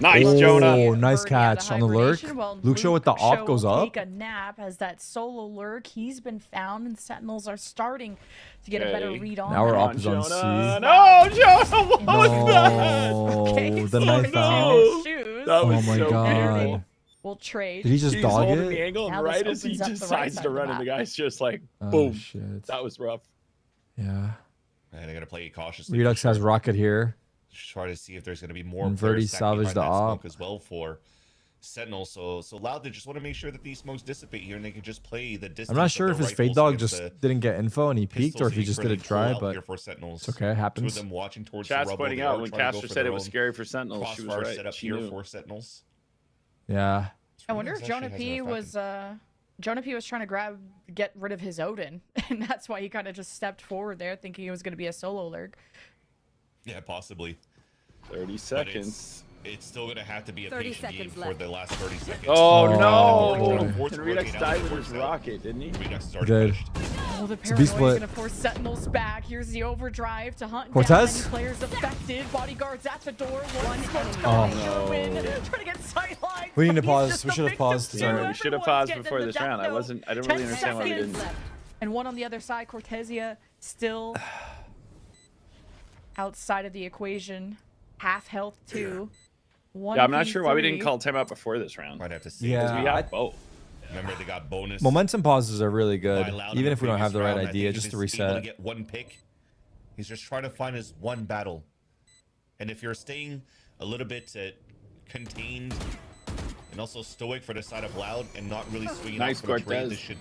Nice, Oh, Jonah. nice Verdi had catch on the lurk. hibernation, while Luke Show with the op Show goes will up. Take a nap as that solo lurk. He's been found, and Sentinels are starting to get a better Okay. read on. Now we're that. up is on C. No, Jonah, what was that? Okay, The so knife no out. shoes. That Oh was my so god. beautiful. We'll trade. Did he just He's dog holding the it? angle, Now and this right as he opens up the right decides side to of the run, and the map. guy's just like, Oh, boom. shit. That was rough. Yeah. And I gotta play it cautiously. Redux has rocket here. Just try to see if there's going to be more And players Verdi stacked salvaged behind the that op. smoke as well for Sentinel. So Loud, they just want to make sure that these smokes dissipate here and they can just play the distance. I'm not of sure the if his rifles fade dog against just the didn't get info and he peeked, or pistols if he that just did currently it dry, pull out but here for Sentinels. it's okay. It Two of happens. them watching towards Chat's the rubble. pointing They out are when trying to go Caster for said their it was own scary for Sentinels. She was crossfire right. set up She here knew. for Sentinels. Yeah. I wonder if Actually Jonah has P an was effect. Jonah P was trying to get rid of his Odin, and that's why he kind of just stepped forward there, thinking it was going to be a solo lurk. Yeah, possibly. 30 But seconds. it's still going to have to be a 30 patient game seconds for left. the last 30 seconds. Oh, Oh. no! Force And Redux rotate out died the with his force out. rocket, didn't he? Redux is already Did. finished. Oh, the a paranoia is B-split. going to force Sentinels back. Here's the overdrive to hunt Cortez? down any players affected. Bodyguards at the door. One smoke Oh, Sherwin trying to get sidelined. We need to but he's pause. just We the should have victim paused. too. Sorry. We should have Everyone's paused getting before in the this death round. I note. didn't 10 really understand why we seconds. didn't. And one on the other side, Cortesia still outside of the equation. Half health too. Yeah, I'm not sure why we didn't 1v3. call timeout before this round. Might have to see. Yeah. Because we have both. Remember, they got bonus. Momentum pauses are really good, by Loud in even the if we don't have the previous right round. I idea, think just he's to just able reset. get one pick. He's just trying to find his one battle. And if you're staying a little bit contained and also stoic for the side of Loud and not really swinging Nice out for the trade, Cortez. this should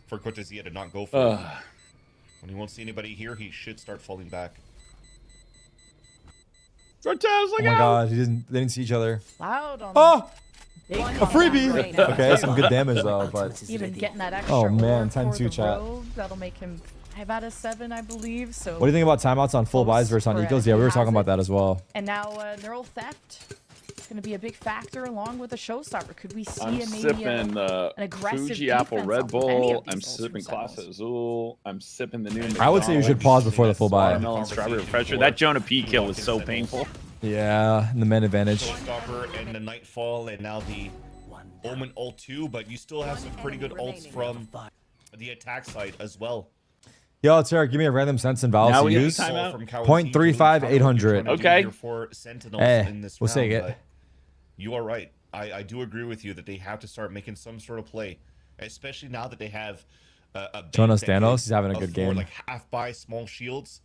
for Cortesia to not go for it. Ugh. When he won't see anybody here, he should start falling back. Cortez, Oh look my out! god, they didn't see each other. Loud on Oh, big a on freebie. that right now. Okay, some good damage though, but Even getting that extra Oh, man, orb 10-2 for the chat. rogue, that'll make him 5 out of 7, I believe. So. what do you think about timeouts on full buys versus on Close, ecos? Yeah, we were how's talking about it? that as well. And now neural theft is going to be a big factor along with a showstopper. Could we see I'm maybe sipping an the aggressive Fuji Apple defense Red off of any Bull. of these I'm goals sipping from Class Sentinels? Azul. I'm sipping the new. I would say you should pause before the full buy. Watermelon strawberry pressure. That Jonah P kill was so painful. Yeah, and the men advantage. Showstopper and the Nightfall and now the Omen ult 2, but you still have some pretty good ults from the attack side as well. Yo, Tarik, give me a random sense and vowels Now to we have use. timeout. From Kawhi 0.35, Julie, 800. Okay. For Sentinels Hey, in this we'll round, take it. but you are right. I do agree with you that they have to start making some sort of play, especially now that they have a Jonah bank that Stanos, can he's having a good afford, game. like half buy small shields.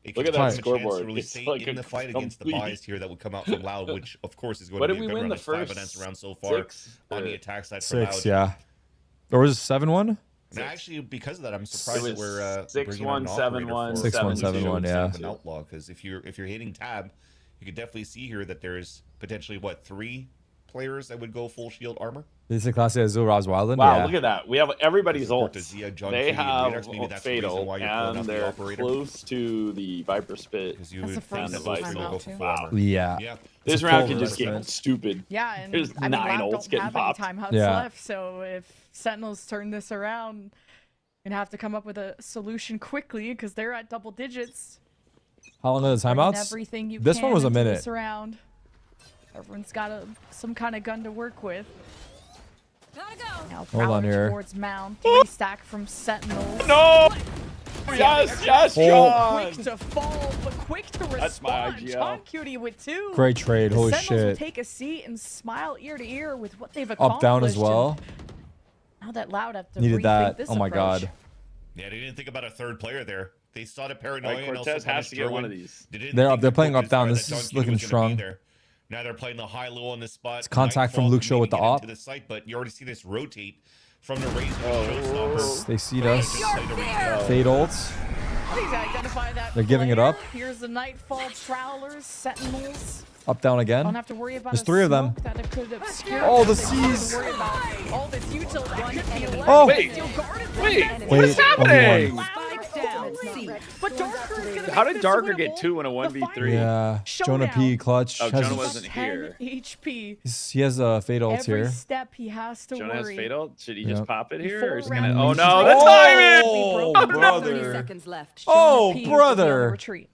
It Look can at that give them a chance scoreboard. to really It's stay like in a the fight against the complete- buys here that would come out from Loud, which of course is going What to did be we a good win round. the There's 5 first events around so far 6? on the attack side for 6, Loud. yeah. Or was it 7-1? And actually, because of that, I'm surprised It that we're was bringing on an 6-1, operator 7-1, for 6-1, 7-1, 7-1, yeah. An outlaw, because if you're hitting tab, you could definitely see here that there's potentially 3 players that would go full shield armor. This is Clase Azul, Roz Wildland. Wow, yeah. look at that. We have everybody's Support to ults. Zia, John They Kitty, and have Radix. Maybe that's the reason Fatal, why you're pulling and out the they're operator. close to the Viper Spit. Because you That's would the think first that those time will go out, for too. full armor. Yeah. Yeah. This It's a round full can just get investment. stupid. Yeah, and There's I mean, 9 Loud ults don't getting have popped. any timeouts Yeah. left, so if Sentinels turn this around, you're gonna have to come up with a solution quickly because they're at double digits. How long are the Bring in timeouts? everything you This can one was a into minute. This round. Everyone's got some kind of gun to work with. Gotta go. Now Hold on prowling here. towards Mound. 3 stack from Sentinels. No! Yes, yes, John! Quick to fall, but quick to That's my respond. IGL. John Cutie with 2. Great trade. The Holy Sentinels will shit. take a seat and smile ear to ear with what they've accomplished. Up, down as and well. Now that Loud have to Needed rethink that. This Oh my approach. god. Yeah, they didn't think about a third player there. They saw the All paranoia right, and also Cortez has punished to get one Derwin. of these. They didn't They're think they're the playing focus up, down. fire This that John is Cutie looking was gonna be strong. there. Now they're playing the high-low on this spot. It's contact from Nightfall Luke to Show with maybe the get op. into the site, but you already see this rotate from the Razor Oh. Showstopper. They see us. Your fear. Fade ults. Please identify that They're giving it player. up. Here's the Nightfall Prowlers, Sentinels. Up, down Don't again. have to worry about There's a 3 of them. smoke that it could obscure. Oh, the They don't have to Cs. worry about all this util that could be left. Oh. Wait. Still guarded from Wait, that. what is Wait, happening? only Spike down. C. But Darker is gonna How make did this Darker winnable. get 2 in a The 1v3? final Yeah. Jonah P. showdown. Clutch. Oh, has Jonah his- wasn't 10 here. HP. He has a fade ult Every here. step he has to Jonah has worry. Fatal. Should he Yep. just pop it here? Or is he Before gonna... round Oh no, one. the Oh, timing! brother. 30 seconds left. Oh, Jonah P is gonna be on the brother. retreat.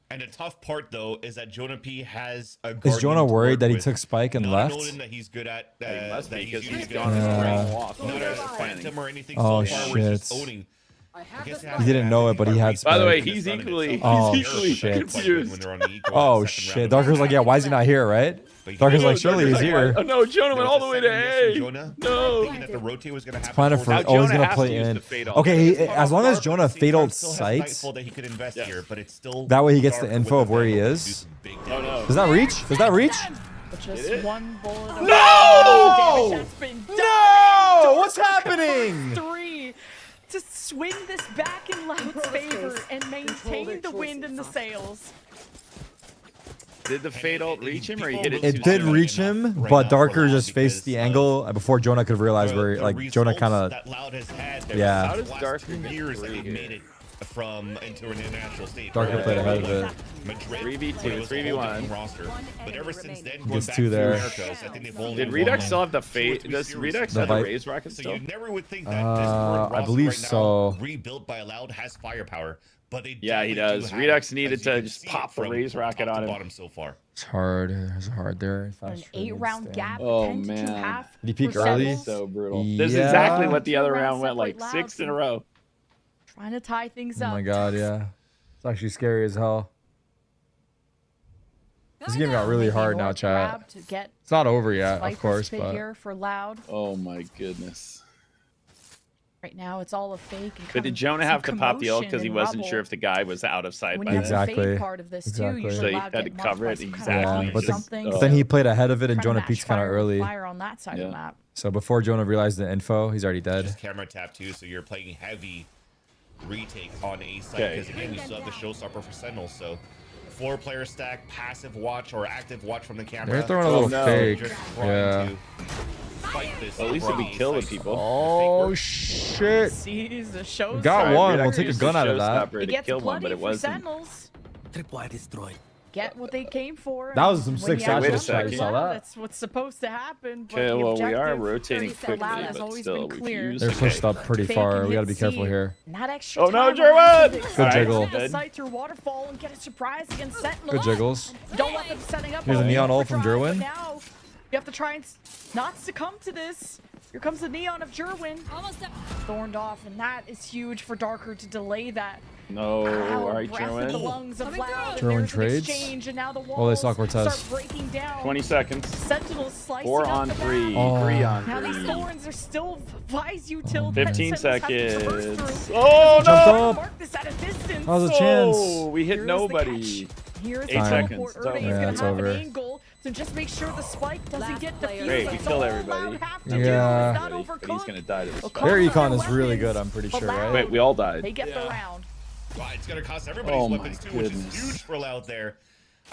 And the tough part, though, is that Jonah P has a Is guardian Jonah to worried work that he with. took Spike and Not left? a Nolan that he's good at. He must that be because usually he's good gone at. his Yeah. great walk. Not a Planning. Phantom or anything Oh, so far. We're just shit. owning. I I have guess the it spike. He didn't know it, but he had By the way, Spike. he's equally Oh, he's shit. confused. When they're on the eco Oh, second shit. round. Darker's like, yeah, why is he not here, right? But Darker's you know, like, surely he's here. Oh no, Jonah went all the way to A. Jonah, No. thinking that the rotate was going to happen. Planning towards for. Now the- Oh, he's Jonah gonna has play to use in. the fade ult. Okay, It's as long as Darker Jonah at the same fade time ult still has sights, Nightfall that he could invest Yeah. here, but it's still that way he gets the Darker info with of where he Vandal to is. do some big Oh damage. no. Does that reach? Does that reach? But just Did it? one bullet. Of No! damage that's been done. No! What's happening? 3 to swing this back in Loud's favor and maintain the wind in the sails. Did the fade ult reach him or he hit it too It did soon? reach him, Right but now Darker for just Loud faced the because, angle before Jonah could realize The- where, the like, Jonah results kind of. that Loud has had. Yeah. How does last Darker 2 get years that through they've here? made it from into an international stage. Darker Right? played ahead of it. Madrid, 3v2, but it was a whole 3v1. different roster. But ever since then, going Gets back 2 to there. Americas, I think they've only Did won Redux like still have the 2 or fade? 3 Does series. Redux The have the Vipe. raise rocket So still? you never would think that this current I roster believe right now, so. rebuilt by Loud, has firepower. But they Yeah, he definitely does. do have Redux it, needed as you to can just see pop it the from raise rocket top on to him. bottom so far. It's hard. It's hard there. An Fast 8-round gap. Oh, 10 to man. half Did he peak for early? Sentinels. So brutal. Yeah. This is exactly what the other 2 rounds round went like. separate 6 in a Louds. row. Trying to tie things Oh up. my god, yeah. It's actually scary as hell. This game got really Making hard now, North chat. grab to get It's not over yet, Viper's of course, pit but here for Loud. Oh my goodness. Right now, it's all a fake. And But kind did of Jonah some have to pop the ult because he commotion wasn't and sure if the guy was out of sight When by you then? have the Exactly. fake part of this Exactly. too, So usually you Loud had get to cover marked it by some exactly. kind of yeah, or but, something. but then he played ahead of it and Trying to Jonah match peaks kind of fire with early. Fire on that side of the Yeah. map. So before Jonah realized the info, he's already dead. Just camera tap too, so you're playing heavy retake on A side Okay. because again you still have the showstopper for Sentinels. So 4-player stack, passive watch or active watch from the camera. They're throwing a Oh, little no. fake. Just trying Yeah. to fight this. At least if from we A kill the side. people. Oh shit! Sees the show. Got Sorry, one. Redux We'll take a used gun the out of that. showstopper It to gets kill one, bloody but it for wasn't. Sentinels. Tripwire destroyed. Get what they came for. That was and some when sick you have Wait a numbers second. You saw out, that? That's what's supposed to happen. But Okay, the well, we are objective rotating 30 quickly, Loud has but always still, been we've clear. used They're Okay. pushed up pretty Fake far. and We gotta hit be careful C. here. And that extra Oh no, time allows them to Jerwin! Good jiggle. line of Good. sight through waterfall and get a surprise against Sentinel. Good jiggles. Don't let them setting up. Here's a on neon the ult from overdrive, Derwin. but now you have to try and not succumb to this. Here comes the neon of Jerwin. Almost up. Thorned off, and that is huge for Darker to delay that. No, all right, Breath in the Jerwin. lungs of Coming Loud. through. And Jerwin there's an trades. exchange, and now the Oh, they walls saw Cortez. start breaking down. 20 seconds. Sentinels slicing 4 up on the 3. map. Oh. 3 on Now these 3. thorns are still Vi's util. 15 Sentinels have to traverse seconds. through. Oh, Jumped no! up. Mark this at a distance. That was a chance. Oh, we hit Here's the nobody. catch. Here's 8 the seconds. teleport. It's over. Erde is Yeah, gonna it's have over. an angle, so just make sure the spike doesn't Last get player defused. Great, we That's killed all everybody. Loud have to do. Yeah. It's not But he's overcooked. gonna die to this Well, spike. Their Cover econ their is really weapons. good, I'm pretty sure, Allowed. right? Wait, we all died. They get the Yeah. round. Wow, it's gonna cost everybody's Oh my weapons too, which is goodness. huge for Loud there.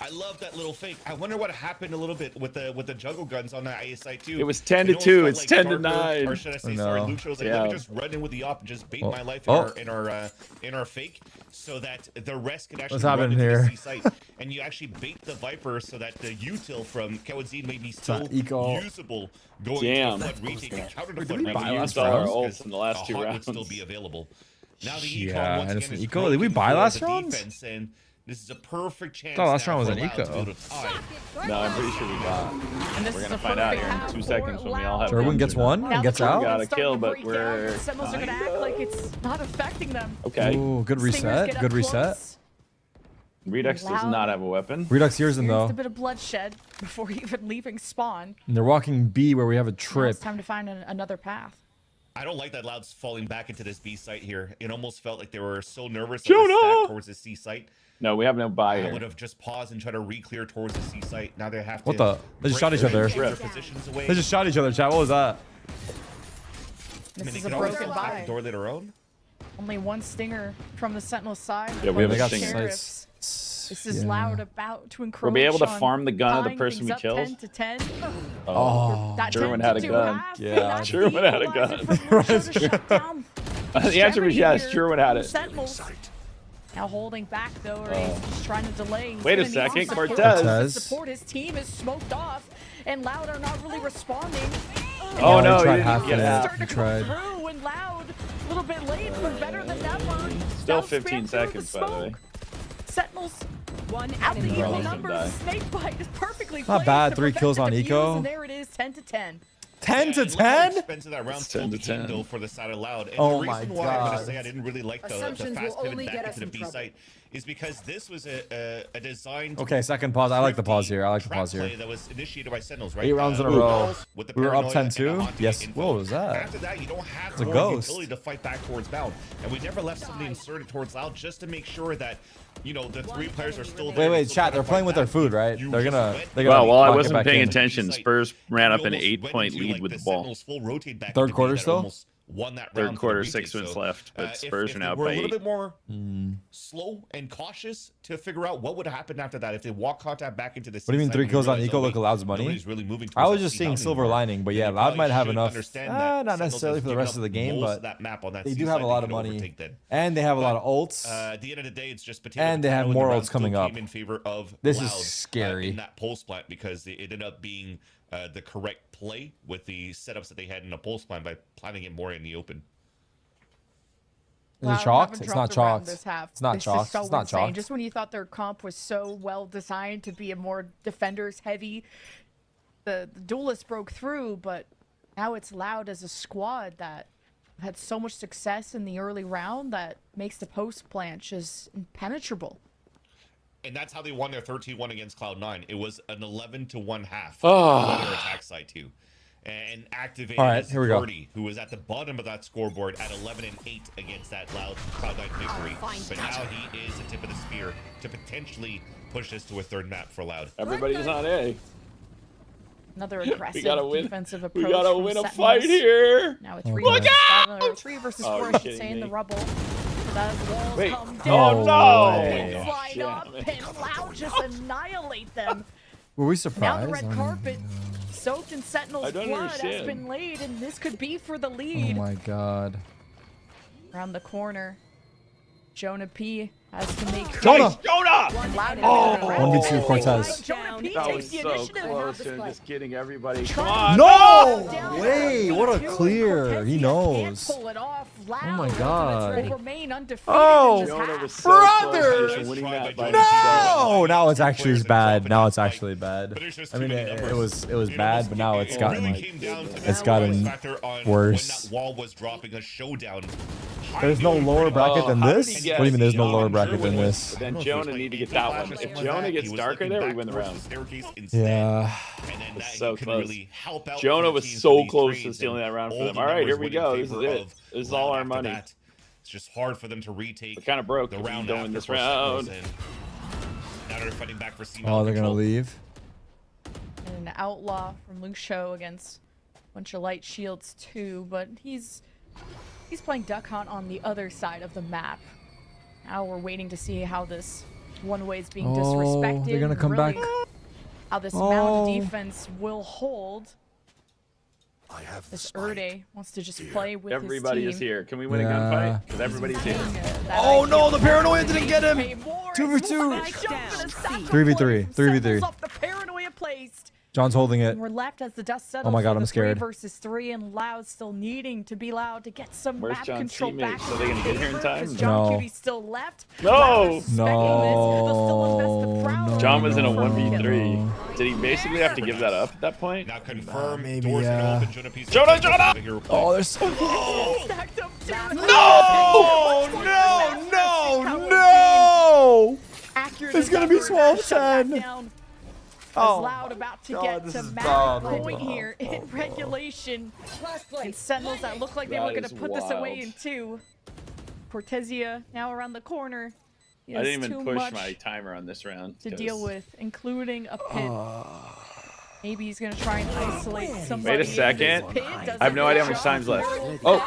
I love that little fake. I wonder what happened a little bit with the juggle guns on that A site too. It was 10 It to almost 2. felt It's like 10 to Darker, 9. Or should I say, I sorry, know. Luke was like, let me Yeah. just run in with the op and just bait Oh. my life Oh. in our fake, so that the rest could actually What's run happening into the here? C site, and you actually bait the Viper so that the util from Kawazine may be still not eco. usable going Damn. to the flood retake and counter the Wait, flood did we buy retake last rounds, round? Ults because in the last a 2 hot rounds. would still be available. Now the Yeah, econ once and again it's an is eco. Did we broken buy for last the round? defense, and this is a perfect chance. thought last now round was for an Loud to eco. be able to tie. No, I'm pretty sure we got. And this We're is gonna a find out perfect here in half 2 for seconds when we all have Loud. Jerwin gets one Now and the gets Jerwin out. Got a starting kill, to but break we're down. The Sentinels are gonna kinda- act like it's not affecting them. Okay. Ooh, good Stingers reset. get up Good reset. close. Redux does Loud. not have a weapon. Redux hears them Here's a though. bit of bloodshed before even leaving spawn. And they're walking B where we have a Now trip. it's time to find another path. I don't like that Loud's falling back into this B site here. It almost felt like they were so nervous of Jonah! the stack towards the C site. No, we have no buy I here. would have just paused and tried to re-clear towards the C site. Now they have to. What the? They just break shot each their other. change their Rip. positions away. They just shot each other, chat. What was that? I mean, This they is a could always broken attack buy. the door later on. Only one stinger from the Sentinel side. Yeah, we have They a got stinger. Sheriffs. This is Yeah. Loud about to encroach. We'll be able to on farm the gun of the tying person things we up killed. 10 to 10. Oh. That Jerwin 10 had to a 2 gun. half, Yeah, that's the Jerwin had a equalizer gun. for Lucio to shut down The answer was yes. Chevy here Jerwin had from it. Sentinels. Now holding back though, or he's just trying to delay. He's Wait a gonna need second, some support. Cortez. Cortez. Support, his team is smoked off, and Loud are not really responding. Oh, he no, he tried didn't half get it. half. Starting He to come tried. through, and Loud a little bit late, but better than ever. Still Now 15 spam through seconds, by the way. smoke. Sentinels One out the enemy equal Probably remaining. gonna numbers. die. Snakebite is perfectly Not placed bad, to 3 prevent kills the on defuse, eco. And there it is, 10 to 10. 10 to And look how 10? expensive that round It's still 10 to became, 10. though, for the side of Loud. And Oh the my reason why I'm going God. to say I didn't really like the Assumptions fast will pivot only back get us into the in B trouble. site is because this was a designed. Okay, second pause. I like the pause here. I like the trap pause play here. that was initiated by Sentinels, right? 8 rounds in a With row. the We were up paranoia 10 and the too? haunting Yes. info. What was that? After that, you don't have It's a the ghost. utility to fight back towards Bound, and we never left somebody inserted towards Loud just to make sure that the 3 players are still. there Wait, to chat. try to They're fight playing with their back. food, right? You They're just gonna. went- They're gonna Well, while I lock it wasn't back paying in. attention, Spurs ran You up an almost 8-point went into, lead like, with the the ball. Sentinels full rotate back Third into B quarter that still? almost won that Third round for quarter, the 6 retake. minutes So, left, but if Spurs are now we're by a little 8. bit more slow and cautious to figure out what would happen after that if they walk contact back into the. What do you mean 3 kills on eco look Loud's money? Really moving I was towards just that seeing C-Bound silver anymore. lining, but Then yeah, you Loud probably might have should enough. understand that Not Sentinels necessarily has for the given rest up of the game, most but of that map on that they C do side have a they lot of can money, overtake then. and they have a lot of ults. At the end of the day, it's just potato. And they have potato, more the round ults coming still up. came in favor of This is Loud, scary. in that pulse plant because it ended up being the correct play with the setups that they had in the pulse plant by planning it more in the open. Is Loud it chalked? haven't It's dropped not a round chalked. this half. It's not This is chalked. so It's not insane. chalked. Just when you thought their comp was so well designed to be a more defenders heavy, the duelists broke through, but now it's Loud as a squad that had so much success in the early round that makes the post plant just impenetrable. And that's how they won their 13-1 against Cloud9. It was an 11-1 half Oh. on their attack side too. And activated All right, here we go. Verdi, who was at the bottom of that scoreboard at 11-8 against that loud Cloud9 victory. But now he is the tip of the spear to potentially push this to a third map for Loud. Everybody's on A. Another aggressive gotta win. defensive approach. We gotta from win a Sentinels. fight here. Now it's Oh, 3 God. versus 5, 3 versus Oh, 4, I you're should say, kidding in the me. rubble. That walls Wait. come Oh, down. no. way. Line Damn up it. and Loud just annihilate them. Were we Now surprised? the red carpet, soaked in Sentinel's I don't blood, has understand. been laid, and this could be for the Oh lead. my god. Around the corner, Jonah P has to make Jonah! Jonah! And Loud Oh. has 1v2 Cortez. Jonah P That takes was the so initiative. close to display. just getting everybody. Try- Come on. No Down way! to What a 2, and clear. Cortez He can't knows. pull it off. Loud Oh my God. will remain undefeated. Oh, in this Jonah half. was so close to Brother! just winning that by No, now it's actually Players bad. himself Now and it's his actually bad. But there's just I too mean, many it numbers. was bad, but now it's it gotten really came down to it's the gotten factor on worse. When that wall was dropping a showdown. There's no lower bracket than how did this. he What do you mean? There's no get lower Jonah bracket than this? But then Jonah need to get that one. If Jonah gets darker there, we win the round. Yeah. And then that So could close. really help out Jonah for was teams so for these close to trades, stealing and that round for all them. the All right, numbers here we went in go. This is favor it. of This is Loud all our after money. that. It's just hard for them to retake. We're kind of broke. The if we round don't after win this for round. Signals, and now they're fighting back for C. Oh, they're gonna leave. And an outlaw from Lucio against a bunch of light shields too, but he's playing Duck Hunt on the other side of the map. Now we're waiting to see how this one way is being disrespected. they're gonna come back. How this mound defense will hold. This Erde wants to just play with Everybody his is team. here. Can we win a Yeah. gunfight? Because everybody's here. Oh no, the paranoia didn't get him. 2v2. 3v3. 3v3. Off the paranoia placed. John's holding it. And we're left as the dust settles. Oh my God, for I'm the scared. 3 versus 3, and Loud still needing to be Loud to get some Where's map John's control back. teammates? Are they gonna get here in time? Because John No. Cuty's still left. No. Loud is expecting this. They'll still invest the No, Prowler. John was in a No. 1v3. Did he basically have to give that up at that point? Now confirmed. maybe, Doors yeah. open. Jonah P's Jonah, Jonah! Oh, there's so. Stacked up too. No! No! No! No! Accurate It's gonna as be ever. 12-10. Shut back down. Oh As Loud about to God, get this to is match bad. point here in regulation. And Sentinels that looked like they That were going is to put this away wild. in 2. Cortesia now around the corner. He I has didn't too even push much my timer on this round. to 'cause- deal with, including a pit. Maybe he's gonna try and isolate somebody. Wait a in this second. pit. I have no idea how much time's left. Oh,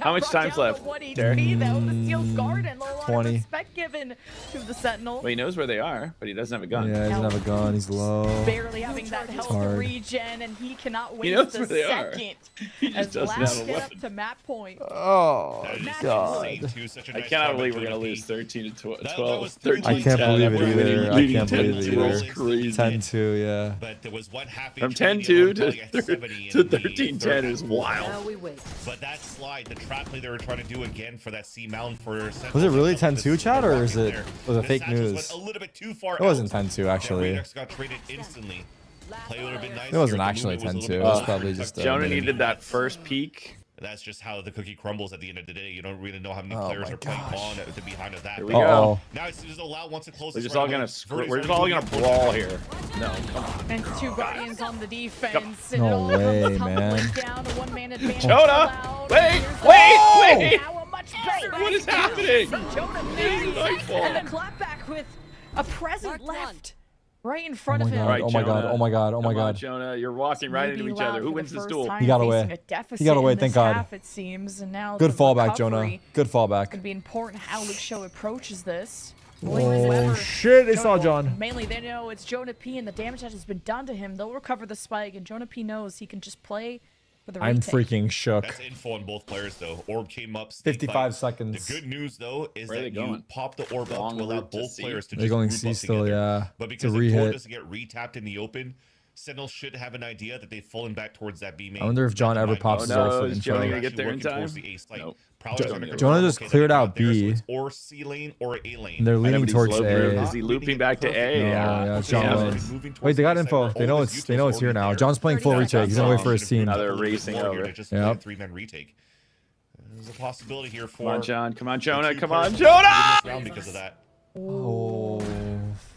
how much time's left? Derek? The steel guard and a lot 20. of respect given to the Sentinel. Well, he knows where they are, but he doesn't have a gun. Yeah, he doesn't have a gun. He's low. Barely having that health hard. regen, and he cannot He waste knows a where they are. second. He just As doesn't Loud have a get up weapon. to map point. Oh That is God. insane, too. Such a I nice cannot job by believe we're Jonah gonna P. lose 13 to That 12. was 13 I can't 10 believe it after either. leading I can't 10 believe it 2 either. is crazy. 10-2, yeah. But there was one half From HP 10-2 they were probably at 70 to in the 13-10 third. is wild. Now we wait. But that slide, the trap play they were trying to do again for that C mount for Was it really Sentinels, 10-2, Chad, or is rocket it there. was it The fake Satchels news? went a little bit too far It wasn't out. 10-2 actually. That Radix got traded instantly. Play would have been nice. It wasn't here. The actually movement was a 10-2. little It was bit probably tucked just in. Jonah maybe. needed that first peak. That's just how the cookie crumbles at the end of the day. You don't really know how many Oh players my are playing gosh. on at the behind of that. Here we But go. Uh-oh. now it's just Loud wants to close We're this just all right gonna away. we're just all gonna brawl here. No, come on. And 2 Guardians on the defense. And No it all way, comes tumbling man. down. A 1-man advantage. Jonah! for Loud. Wait, Here's the- wait, Oh! wait! Now a much better What is execution. happening? Jonah This is P. my fault. And the clapback with a present Mark left. Right in Oh front my of him. God, Right, oh my God, Jonah. oh my God, oh my Come on, God. Jonah, you're walking right into Maybe each other. Loud Who for wins the this first duel? time He got facing away. a deficit He got away, in thank this God. half, it seems, and now Good the fallback, Jonah. recovery Good fallback. Could be important how Lucio approaches this. Oh shit! They saw John. Mainly, they know it's Jonah P, and the damage that has been done to him. They'll recover the spike, and Jonah P knows he can just play for the I'm retake. freaking shook. That's info on both players though. Orb came up. stayed 55 tight. seconds. The good news though is Where are that they you going? pop the orb Long up to allow route to both C. players to They're just going group C up still, together. yeah. But To because the door re-hit. doesn't get retapped in the open, Sentinel should have an idea that they've fallen back towards that B main. I wonder if John ever pops his no, orb is info. Jonah They're gonna get actually there in working time? towards the A site. Nope. Prowler's Jonah gonna just go, just okay, they cleared got out there, so B. it's or C lane or A lane. And they're leaning Anybody's towards low A. group. Yeah, Is he looping back to A? yeah, Okay, John yeah, Lawrence. moving towards Wait, they got the info. side. They know All it's his they know Usos it's here already now. there. John's playing full 30 retake. He's gonna wait for his seconds. team. Another racing over. Just Yep. 3-man retake. There's a possibility here for Come on, John. Come on, Jonah. the Come two on, players Jonah! to win this round because of that. Oh,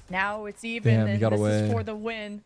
Now it's even, Damn, he and got this away. is for the win.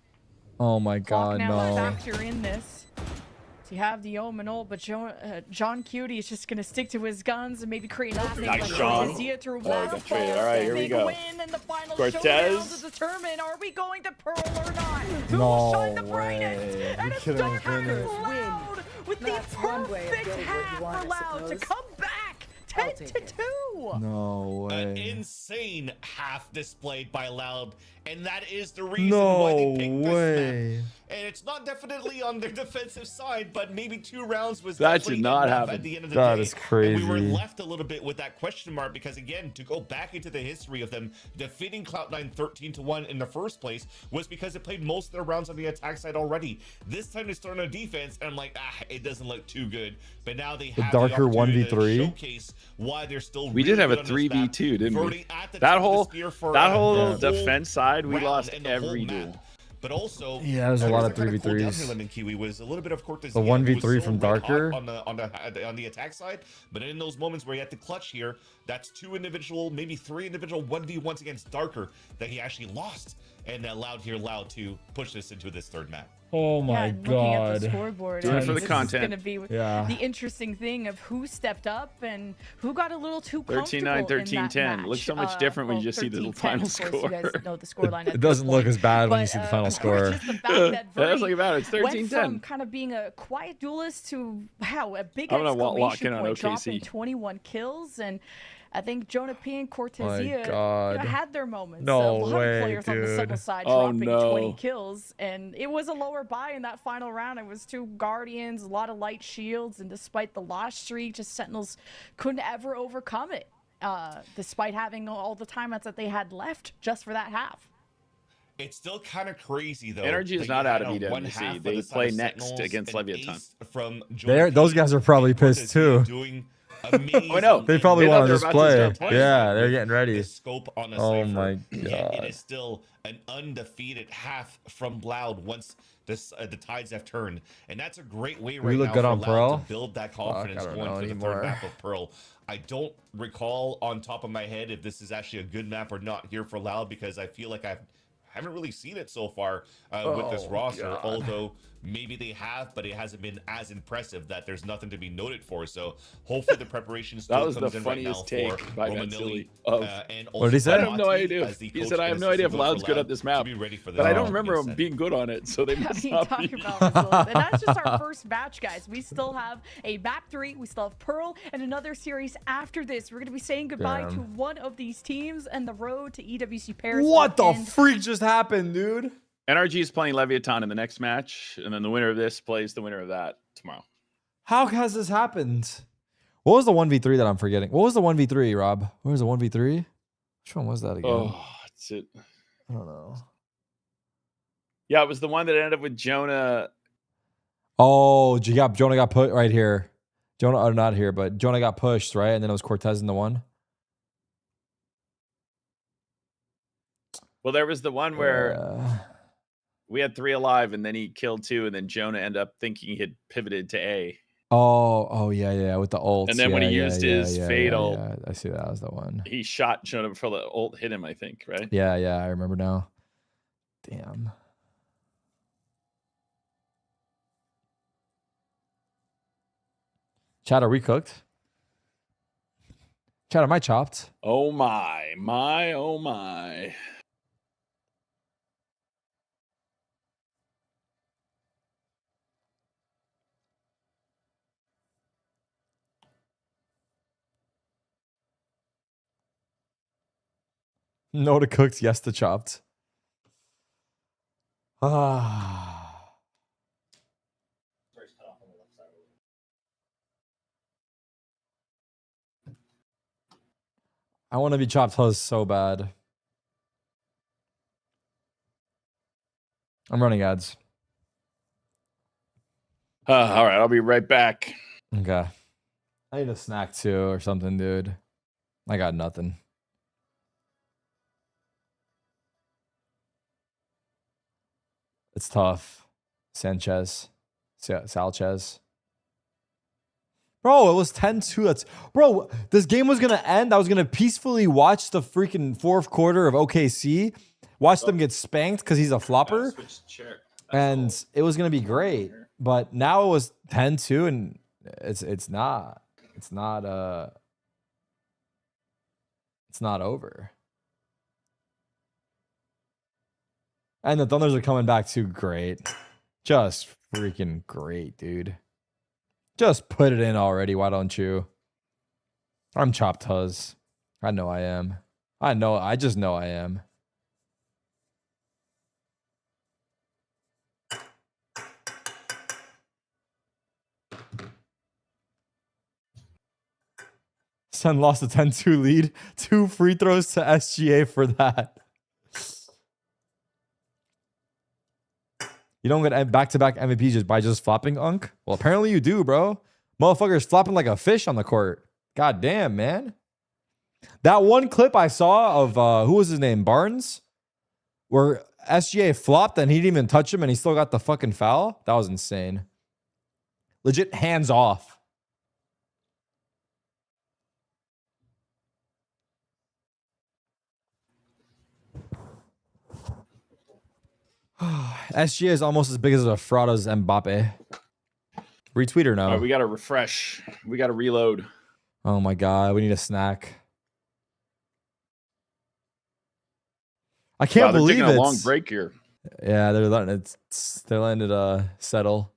oh my Clock God, now a no. factor in this. So you have the Omen ult, but John Cutie is just going to stick to his guns and maybe create an opening. Nice, like John. Cortezia through Oh, I got traded. All right, here we big go. Win in the final Cortez. showdown to determine, are we going to Pearl or not? Who No will shine the way. brightest? You And it's kidding Dark me? Loud with the That's one way of perfect getting what you half want, I for Loud to suppose. come back 10 to 2. No An way. insane half displayed by Loud, and that is the reason why they No picked this way. map. And it's not definitely on their defensive side, but maybe 2 rounds was That definitely did not enough happen. at the end of the That day. is And we were crazy. left a little bit with that question mark because, again, to go back into the history of them defeating Cloud9 13-1 in the first place was because it played most of their rounds on the attack side already. This time they started on defense, and I'm like, it doesn't look too good. But now they have darker the opportunity 1v3? to showcase why they're still We really did have a good on this map. 3v2, didn't we? Already at the That tip of the whole spear for that a whole whole defense side, we round lost and the whole every map. duel. But also, Yeah, there's a lot of kind cool 3v3s. downhill lemon kiwi was a little bit of Cortez. The 1v3 from Darker. on the attack side, but in those moments where you had to clutch here, that's 2 individual, maybe 3 individual 1v1s against Darker that he actually lost, and allowed Loud to push this into this 3rd map. Oh my Looking at the god. scoreboard, Doing it and for the this content. is going to be Yeah. the interesting thing of who stepped up and who got a little too comfortable 13-9, in that 13-10. match. Looks so much different when you just see the 13-10, final of course, You guys score. know the scoreline. It doesn't look as bad when you see the final score. Just the fact that That's Verdi like about it. It's went from 13-10. kind of being a quiet duelist to wow, a big I'm gonna lock exclamation in on point, dropping OKC. 21 kills, and I think Jonah P and Cortezia My God. had their moments. No a lot way, of players on the Sentinel dude. side Oh, dropping no. 20 kills, and it was a lower buy in that final round. It was 2 Guardians, a lot of light shields, and despite the loss streak, just Sentinels couldn't ever overcome it, despite having all the timeouts that they had left just for that half. It's still kind of crazy though. Energy is that not you out had of on one EWC. half of They the side play of next Sentinels against an Leviathan. ace from Those guys are probably and pissed Cortezia too. Doing amazing. I know. They probably They want thought to they just were about to play. start playing. Yeah, they're getting ready. The scope on a Oh Cypher, my yet God. it is still an undefeated half from Loud once this the tides have turned, and that's a great way right look now good for on Loud Pearl? to build that confidence I don't going know for the anymore. 3rd map of Pearl. I don't recall on top of my head if this is actually a good map or not here for Loud, because I feel like I haven't really seen it so far with this Oh, roster, God. although maybe they have, but it hasn't been as impressive that there's nothing to be noted for. So hopefully the preparation still That was comes the in right now funniest take for by Romanilli, Matsili of- and What did he say? I have no Monty idea. as the He coach said, I have against no idea if Super Loud's good Loud at this to map. be ready for But I this don't game remember against him Sen. being good on it, so they I must mean, not talk be. about results. And that's just our first match, guys. We still have a map 3, we still have Pearl, and another series after this. We're going to be saying goodbye Damn. to one of these teams, and the road to EWC Paris. What the will end. freak just happened, dude? NRG is playing Leviathan in the next match, and then the winner of this plays the winner of that tomorrow. How has this happened? What was the 1v3 that I'm forgetting? What was the 1v3, Rob? What was the 1v3? Which one was that again? Oh, that's it. I don't know. Yeah, it was the one that ended up with Jonah. Oh, Jonah got put right here. Jonah, or not here, but Jonah got pushed, right? And then it was Cortez in the one. Well, there was the one where we had 3 alive, and then he killed 2, and then Jonah ended up thinking he had pivoted to A. Oh, yeah, with the ult. And then when he used his fade ult- I see that was the one. He shot Jonah before the ult hit him, I think, right? Yeah, I remember now. Damn. Chad, are we cooked? Chad, am I chopped? Oh my, oh my. No to cooked, yes to chopped. Ah. Sorry, it's cut off on the left side. I want to be chopped toast so bad. I'm running ads. All right, I'll be right back. Okay. I need a snack too or something, dude. I got nothing. It's tough. Sanchez. Sanchez. Bro, it was 10-2. That's bro, this game was gonna end. I was gonna peacefully watch the freaking 4th quarter of OKC, watch them get spanked because he's a flopper, Switch chair. and it was gonna be great. But now it was 10-2, and it's not over. And the Thunders are coming back too. Great. Just freaking great, dude. Just put it in already. Why don't you? I'm chopped huzz. I know I am. I just know I am. Sen lost a 10-2 lead. 2 free throws to SGA for that. You don't get back-to-back MVPs just by just flopping, Unk? Well, apparently you do, bro. Motherfucker's flopping like a fish on the court. God damn, man. That one clip I saw of, who was his name? Barnes? Where SGA flopped and he didn't even touch him and he still got the fucking foul? That was insane. Legit hands off. SGA is almost as big as a fraud as Mbappe. Retweet or no? All right, we got to refresh. We got to reload. Oh my god, we need a snack. I can't They're believe taking it. a long break here. Yeah, they're letting it settle.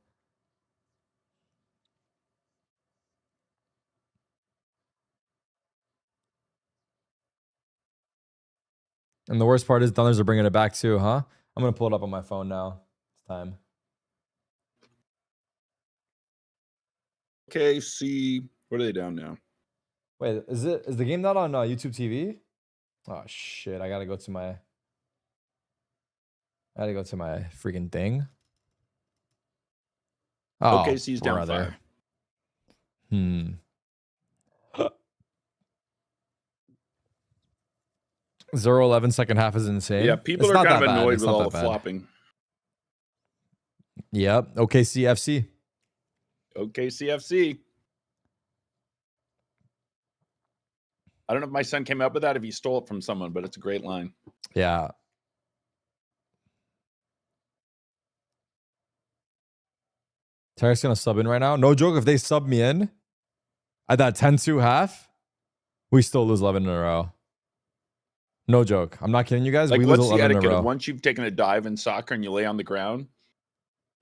And the worst part is Thunders are bringing it back too, huh? I'm gonna pull it up on my phone now. It's time. KC, what are they down now? Wait, is the game not on YouTube TV? Oh shit! I gotta go to my freaking thing. Oh, OKC's down brother. 5. 0-11 second half is insane. Yeah, people It's are not kind of that bad. annoyed It's with not all that the bad. flopping. Yep. OKC FC. OKCFC. I don't know if my son came up with that, if he stole it from someone, but it's a great line. Yeah. Tarek's gonna sub in right now. No joke, if they sub me in at that 10-2 half, we still lose 11 in a row. No joke. I'm not kidding you guys. Like, We lose what's the 11 in a etiquette row. of once you've taken a dive in soccer and you lay on the ground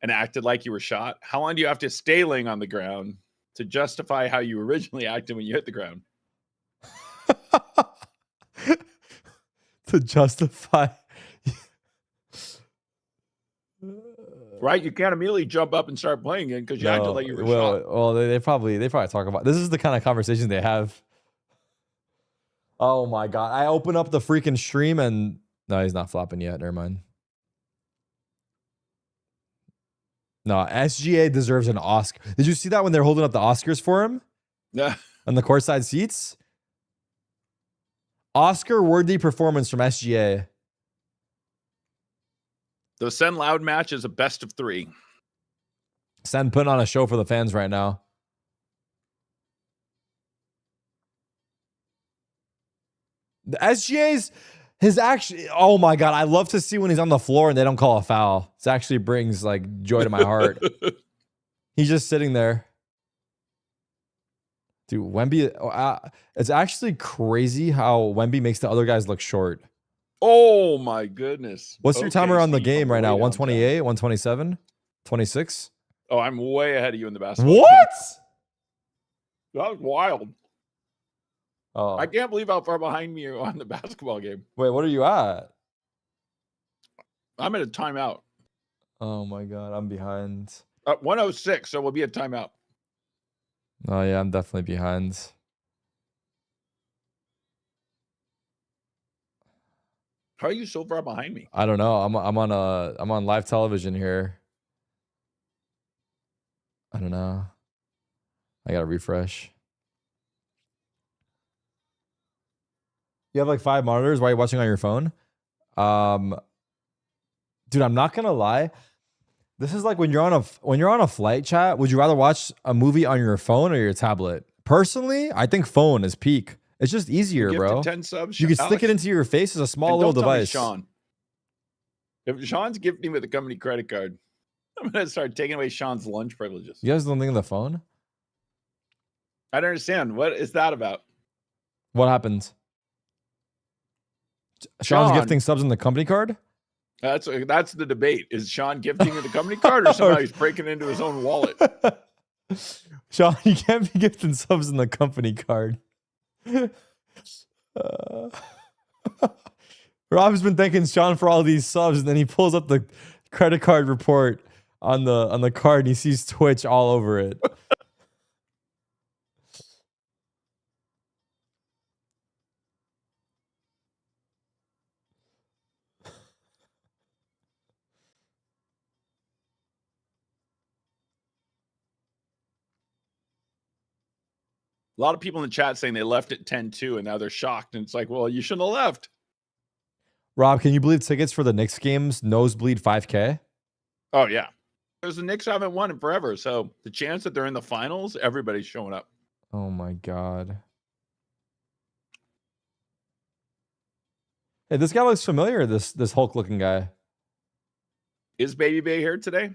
and acted like you were shot? How long do you have to stay laying on the ground to justify how you originally acted when you hit the ground? To justify. Right? You can't immediately jump up and start playing it because you acted like you were shot. Well, they probably talk about this. Is the kind of conversation they have. Oh my god! I open up the freaking stream and no, he's not flopping yet. Never mind. No, SGA deserves an Oscar. Did you see that when they're holding up the Oscars for him Yeah. on the courtside seats? Oscar-worthy performance from SGA. The Sen Loud match is a best of 3. Sen putting on a show for the fans right now. The SGA's his actually. Oh my god! I love to see when he's on the floor and they don't call a foul. It actually brings like joy to my heart. He's just sitting there. Dude, Wemby. It's actually crazy how Wemby makes the other guys look short. Oh my goodness. What's your timer on the OKC game right now? way downtown. 128, 127, 26? Oh, I'm way ahead of you in the basketball. What? That was wild. Oh, I can't believe how far behind me you are on the basketball game. wait, what are you at? I'm at a timeout. Oh my god, I'm behind. 106, so we'll be at timeout. Oh yeah, I'm definitely behind. How are you so far behind me? I don't know. I'm on live television here. I don't know. I gotta refresh. You have like 5 monitors while you're watching on your phone? Dude, I'm not gonna lie. This is like when you're on a flight chat, would you rather watch a movie on your phone or your tablet? Personally, I think phone is peak. It's just easier, Gifted bro. 10 subs. You can stick Alex, it into your face as a small and little don't tell me device. Sean. If Sean's gifting with a company credit card, I'm gonna start taking away Sean's lunch privileges. You guys don't think of the phone? I don't understand. What is that about? What happened? Sean's Sean. gifting subs in the company card? That's the debate. Is Sean gifting with the company card or somehow he's breaking into his own wallet? Sean, you can't be gifting subs in the company card. Rob's been thanking Sean for all these subs, and then he pulls up the credit card report on the card, and he sees Twitch all over it. A lot of people in the chat saying they left at 10-2 and now they're shocked. And it's like, well, you shouldn't have left. Rob, can you believe tickets for the Knicks games nosebleed 5K? Oh, yeah. Because the Knicks haven't won in forever. So the chance that they're in the finals, everybody's showing up. Oh my God. Hey, this guy looks familiar, this Hulk looking guy. Is Baby Bay here today?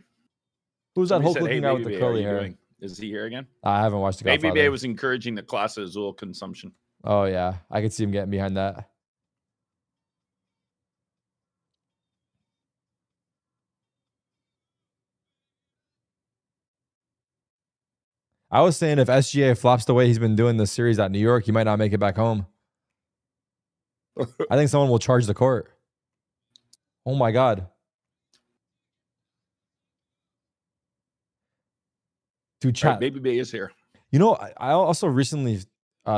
Who's that Somebody Hulk looking "Hey, guy with Baby the Bay, how are curly you hair? doing?" Is he here again? I haven't watched the Baby Godfather. Bay was encouraging the Class of Azul consumption. Oh yeah, I could see him getting behind that. I was saying if SGA flops the way he's been doing this series at New York, he might not make it back home. I think someone will charge the court. Oh my God. Dude, All chat. right, Baby Bay is here. You know, I also recently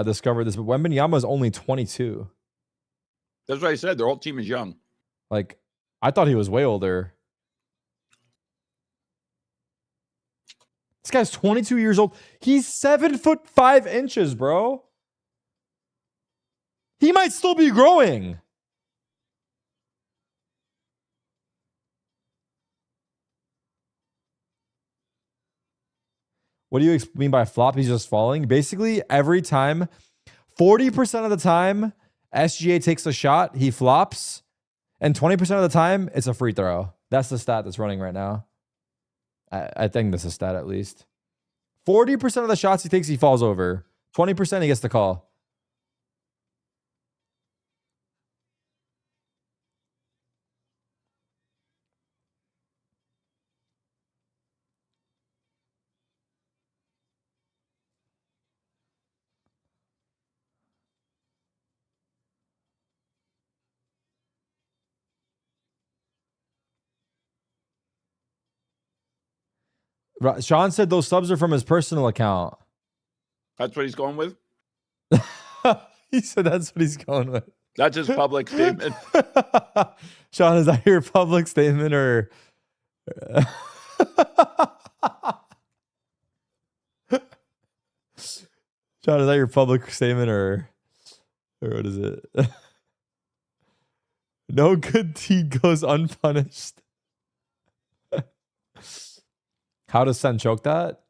discovered this, but Wembanyama is only 22. That's what I said. Their whole team is young. Like, I thought he was way older. This guy's 22 years old. He's 7'5", bro. He might still be growing. What do you mean by flop? He's just falling. Basically, every time, 40% of the time, SGA takes a shot, he flops. And 20% of the time, it's a free throw. That's the stat that's running right now. I think this is stat at least. 40% of the shots he takes, he falls over. 20% he gets the call. Sean said those subs are from his personal account. That's what he's going with. He said that's what he's going with. That's his public statement. Sean, is that your public statement or? Sean, is that your public statement or what is it? No good deed goes unpunished. How does SEN choke that?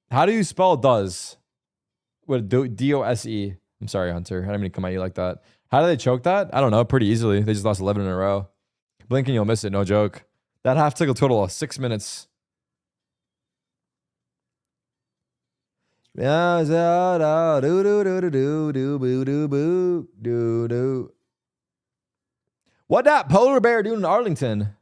How do you spell does? What DOSE? I'm sorry, Hunter. I didn't mean to come at you like that. How do they choke that? I don't know. Pretty easily. They just lost 11 in a row. Blink and you'll miss it. No joke. That half took a total of 6 minutes. What that polar bear doing in Arlington?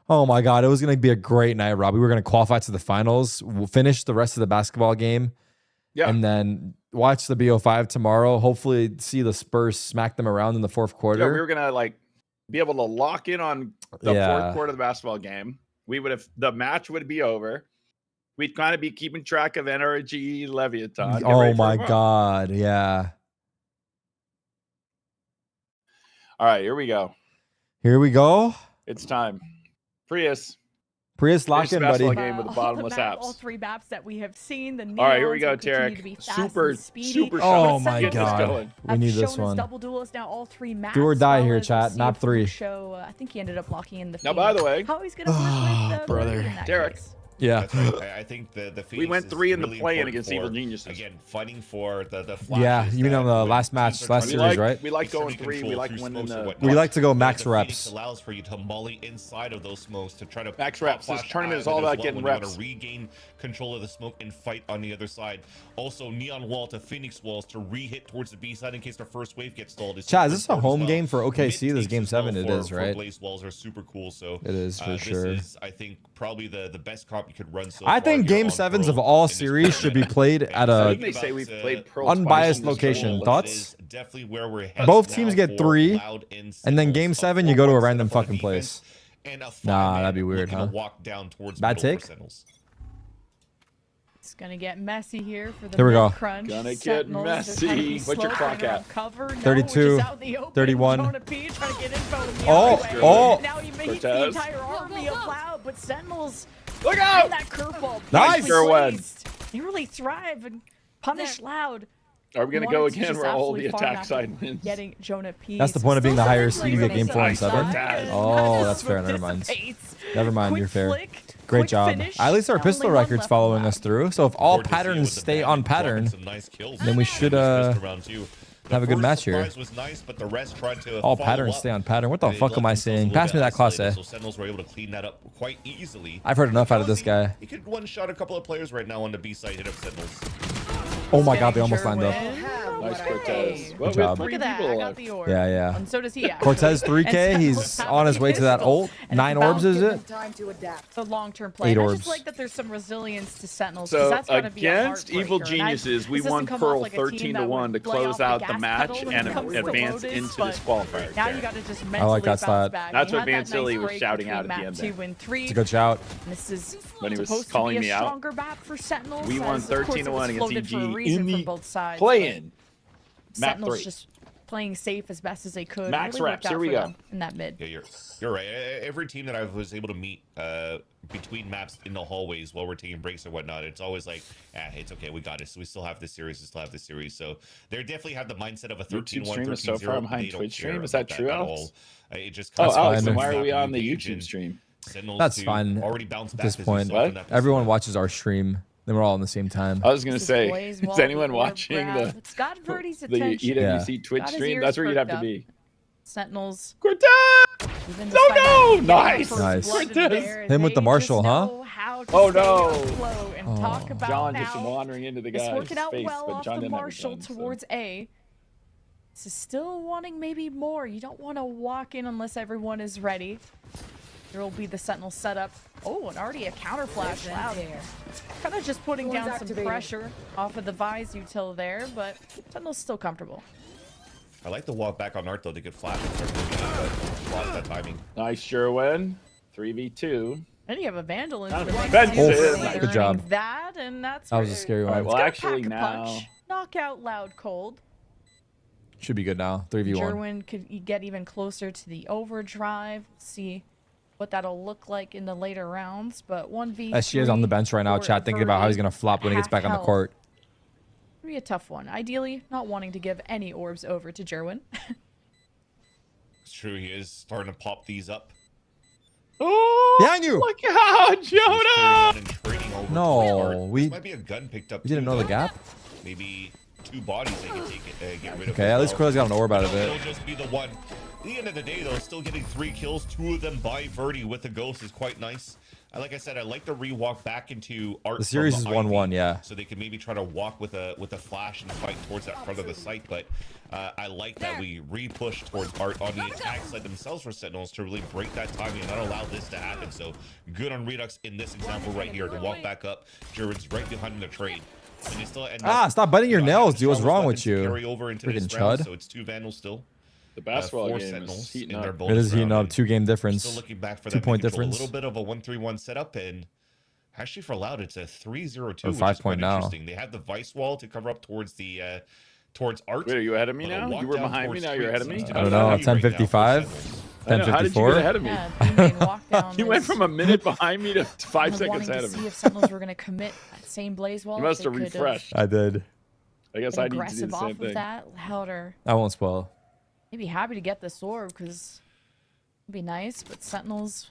Oh my God, it was going to be a great night, Rob. We were going to qualify to the finals. We'll finish the rest of the basketball game. Yeah. And then watch the BO5 tomorrow. Hopefully see the Spurs smack them around in the fourth quarter. Yeah, we were going to like be able to lock in on the fourth quarter of the basketball game. We would have, the match would be over. We'd kind of be keeping track of NRG Leviathan. Oh my God. Yeah. All right, here we go. Here we go. It's time. Prius lock in, buddy. Game with the bottomless apps. All three maps that we have seen. The all right, here we neons go, will continue Tarik. to be fast Super and speedy. super. Oh shots. my Get this God. going. We need I've this shown us one. double duelist now all three maps. Do or die well here, as chat. we'll Map see if we 3. can show, I think he ended up locking in the Now, feed. by the way, How he's gonna work with brother. in that Tarik. case. Yeah. That's right. I think the Phoenix We went is 3 in the really play-in important against for, Evil Geniuses. Again, fighting for the Yeah, flashes you mean on that the when last teams match, are last trying to series, do right? We like going extended 3. We control like through winning smokes and the whatnot. We like to go The max Phoenix reps. allows for you to molly inside of those smokes to try to Max pop reps. This flash tournament out is of it all as about well getting when you reps. want to regain control of the smoke and fight on the other side. Also, Neon Wall to Phoenix Walls to re-hit towards the B side in case the first wave gets stalled. It's Chad, is super this a important as home well. game for OKC? This Mid-takes game as well 7? It is, for right? Blaze Walls are super cool. So It is, for this sure. is, I think, probably the best comp you could run so I far think here game on 7s Pro of all in this series should be tournament. played And at I a think they say we've played Pro twice unbiased in this location. tournament. Thoughts? This is definitely where we're headed Both now teams get for 3, loud in and then singles, game a 7 you go to a 4-1 random setup on fucking defense, place. and a Nah, 5-man that'd be weird, looking to huh? walk down towards Bad middle for take? Sentinels. It's gonna get messy here for the Here we go. mid-crunch. Gonna get Sentinels, they're messy. trying to be What's your slow, clock trying to at? Cover, no, 32, which is out in the open. 31. Jonah P trying to get info in the Oh, alleyway. oh. Now he makes the Cortez. entire army of Loud, but Sentinels Look and out! that curveball. Nice. beautifully Sure win. placed. They really thrive and punish Loud. Are we going to go Wanted to again just where all the absolutely farm attack after side wins? Getting Jonah P. That's the point of being the higher Still seed. You get game 4 and Nice 7. shot. Oh, that's fair. Never mind. Never mind. You're fair. Great job. At least our pistol record's following us through. So if all Cortez here patterns with the stay bag on and dropping pattern, some nice kills. then we should This round too. The have a good first match here. surprise was nice, but the rest tried to all follow patterns up. stay on pattern. What the They fuck left am I themselves a saying? little Pass bit me that class isolated, A. So Sentinels were able to clean that up quite easily. I've heard enough out of this guy. He could one-shot a couple of players right now on the B side, hit up Sentinels. Oh my god, they almost lined up. Nice Cortez. Well, Good job. we Look have 3 at that. people I got left. the orb. Yeah, yeah. And so does he. Actually. Cortez 3K. And He's Sentinels on his have way the to that pistol. ult. And 9 it's orbs, is about it? Time to adapt. The long-term play. 8 And I orbs. just like that there's some resilience to Sentinels. 'cause So that's gotta be a against Evil heartbreaker. And Geniuses, we this won doesn't come off Pearl like a team 13 that to 1 to would lay close off the out the gas match pedal when and it comes to advance Lotus, into but this qualifier. Now you got to just mentally like that bounce stat. back. That's He what had that Van Silly nice was break shouting between out at the map end 2 there. and 3. It's a good shout. This is When he was supposed calling to be me a out. stronger map for Sentinels. We won as, of course, 13 to it was 1 against floated for a EG reason in from the both sides, play-in. but Map Sentinels 3. just playing safe as best as they could. Max really reps, worked out here we for go. them in that mid. Yeah, you're right. Every team that I was able to meet between maps in the hallways while we're taking breaks or whatnot, it's always like, it's okay, we got it. So we still have this series. We still have this series. So they definitely have the mindset of a 13-1, stream is so 13-0. far behind They don't Twitch stream. care Is that about true, at Alex? all. It just Oh, comes Alex, down then to why are we not on the engaging YouTube stream? Sentinels That's to fine already bounce at back this as we point. saw from that Everyone perspective. watches our stream. Then we're all on the same time. I was going to This is say, Blaze is Wall, the anyone orb watching grab. It's got Birdie's the attention. EWC Twitch Got his stream? ears That's where you'd have perked to up. be. Sentinels. Cortez! Even No, despite no! that, Nice! first Nice. blood in Cortez. there, Him with the they Marshall, just huh? know how to Oh, stay no. afloat and talk about John now. just wandering into the It's guy's working out face, well but off John the didn't have a Marshall gun, so- towards A. This is still wanting maybe more. You don't want to walk in unless everyone is ready. There will be the Sentinel setup. Oh, and already a counter flash. Loud. Kind of just putting down some activated. pressure off of the Vise util there, but Sentinel's still comfortable. I like the walk back on Art though. They could flash and start moving in, but lost that timing. Nice sure win. 3v2. And you have a Vandal into Not the mix. offensive. too, Oh, so nice. they're Good job. earning That, and that's That was a where- scary All right, one. well, Let's go actually pack a now... punch. Knock out Loud Cold. Should be good now. 3v1. Jerwin could get even closer to the overdrive. See what that'll look like in the later rounds. But 1v3. SG is on the bench right now, for chat, thinking about how he's going to flop when he gets half back on the health. court. It'll be a tough one. Ideally, not wanting to give any orbs over to Jerwin. It's true. He is starting to pop these up. Oh, Behind you! look out, He's Jonah! clearing out and trading over No, towards Art. we- This might be a gun picked up. You didn't too, know the though. gap? Maybe 2 bodies they can take it, get rid of. Okay, as at least well. Quill's got an orb out of It'll it. just be the one. At the end of the day, though, still getting 3 kills, 2 of them by Verdi with the Ghost is quite nice. Like I said, I like the rewalk back into Art. The series from is the 1-1, Ivy, yeah. So they can maybe try to walk with a flash and fight towards that front of the site. But I like that we re-push towards Art on the attack side themselves for Sentinels to really break that timing and not allow this to happen. So good on Redux in this example right here to walk back up. Jared's right behind him to trade. And they still end up, Stop biting your you know, nails, having dude. What's Charles wrong weapons with to you? Carry over into Freaking this round, chud. so it's 2 Vandals still. The basketball 4 game Sentinels is heating in their up. bonus It is heating round, up. 2 game and difference. Still looking back for 2 that point mid-control. difference. A little bit of a 1-3-1 setup, and actually for Loud, it's a 3-0-2. Or which 5 is quite point now. interesting. They have the Vice wall to cover up towards the towards Art. Wait, are you ahead of me but a now? walk You were down behind me, towards now you're ahead of me? Streets I don't is know. right now for 10:55? Sentinels. I know, how did you get 10:54? ahead of me? Yeah, the main walk down You went is from a minute behind me to 5 wanting seconds to ahead of see me. if Sentinels were going to commit that same Blaze Wall. You must have refreshed. I did. I guess Been I need to do aggressive the off same of thing. that. Louder. I won't spoil. Maybe happy to get this orb because it'd be nice, but Sentinels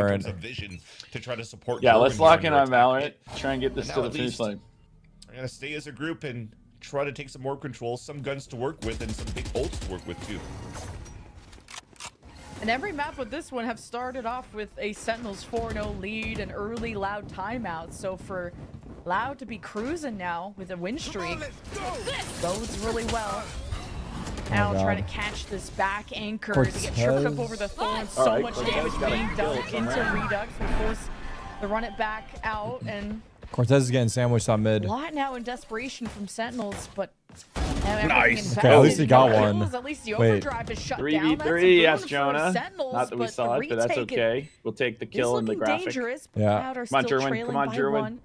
in terms Valorant. of vision to try to support. Yeah, Gerwin let's here lock on in their on attack Valorant. hit. Try and get this And to now the at finish least- line. We're gonna stay as a group and try to take some more control, some guns to work with, and some big ults to work with too. And every map with this one have started off with a Sentinels 4-0 lead and early Loud timeouts. So for Loud to be cruising now with a win streak bodes really well. Now trying to catch this back anchor to get tripped up over the thorns. So Alright, much Cortez damage got a being kill done somewhere. into Redux. Will force the run it back out, and Cortez is getting sandwiched on a mid. lot now in desperation from Sentinels, but now everything Nice. Okay, at least invested he got in one. kills. At least the Wait. overdrive is shut down. That's a 3v3, boon yes, for Jonah. Sentinels, Not that we but saw the it, but that's retake okay. We'll take the is kill and the looking graphic. dangerous, but Yeah. Cloud are Come on, still Jerwin. trailing Come on, by Jerwin. one.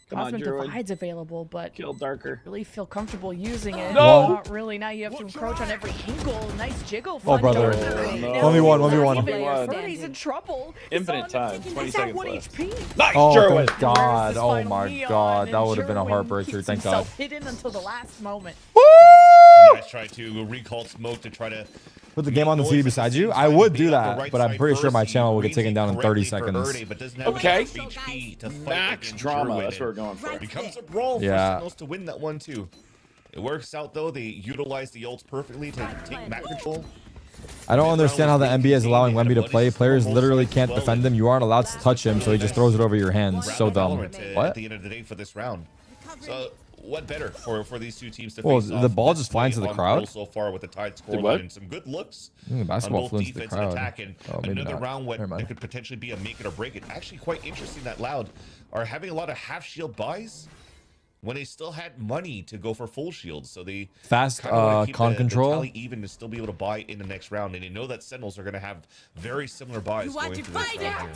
Come on, Cosmic Jerwin. Divide's available, but Kill Darker. really feel comfortable using it. No! Not really. Now you have to encroach on every angle. Nice jiggle. Oh, brother. no. 1v1, 1v1. 1v1. Ferdy's in trouble. Infinite He's on- time, 20 he's at seconds 1 left. HP. Nice, Oh, Jerwin. thank God. This Oh final my Neon, God. That and would have been a Jerwin heartbreaker. keeps Thank God. himself hidden until the last moment. You guys try to recall smoke to try to Put the game on the TV beside you? I would do that, but I'm pretty sure my channel will get taken down in 30 seconds. Okay. To Max drama. That's what we're going for. It becomes a brawl for Yeah. Sentinels to win that one too. It works out though. They utilize the ults perfectly to take map control. I don't understand how the NBA is allowing Wemby to play. Players literally can't defend him. You aren't allowed to touch him, so he just throws it over your hands. So dumb. At What? the end of the day for this round. So what better for these two teams to Well, face the off ball this just flies way to the on crowd? Pearl so far with the tied Did scoreline what? and some good looks The on basketball both flew into the defense and crowd. attack, and Oh, maybe another not. round what Never mind. it could potentially be a make it or break it. Actually quite interesting that Loud are having a lot of half shield buys when they still had money to go for full shields. So they Fast kinda wanna keep con the control. tally even to still be able to buy in the next round. And you know that Sentinels are going to have very similar buys going into this round here.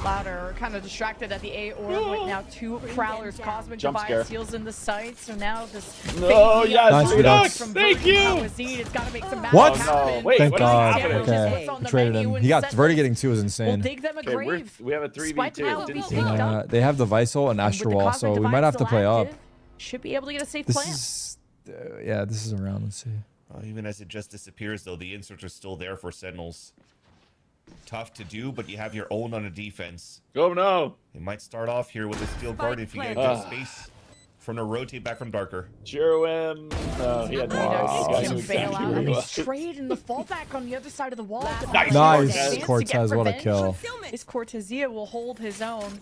Louder kind of distracted at the A orb with now 2 Prowlers. Cosmic Jump Divide scare. seals in the sight. So now this No, baby yes, Nice Redux. from Thank Verdi you. was needed. It's got to make some magic What? happen. Wait, Thank what is God. happening? Okay. What's on the Traded menu him. and He got Sentinels Verdi getting 2 is will insane. dig them a Okay, grave. we have a Spike 3v2. Mile Didn't being see picked that. up. They have the Visal and And with Astro the Wall, Cosmic so we Divide might have to still play up. active, should be able to get a safe This plant. is, yeah, this is around. Let's see. Even as it just disappears, though, the inserts are still there for Sentinels. Tough to do, but you have your own on a defense. Oh no. You might start off here with a steel guard if you get a planted. good space from the rotate back from Darker. Jerwin. No, he had Redux no. can He bail out knew on he his was. trade and the fallback on the other side of the wall. Nice, Nice, Cortez. Cortez. What a kill. This Cortezia will hold his own.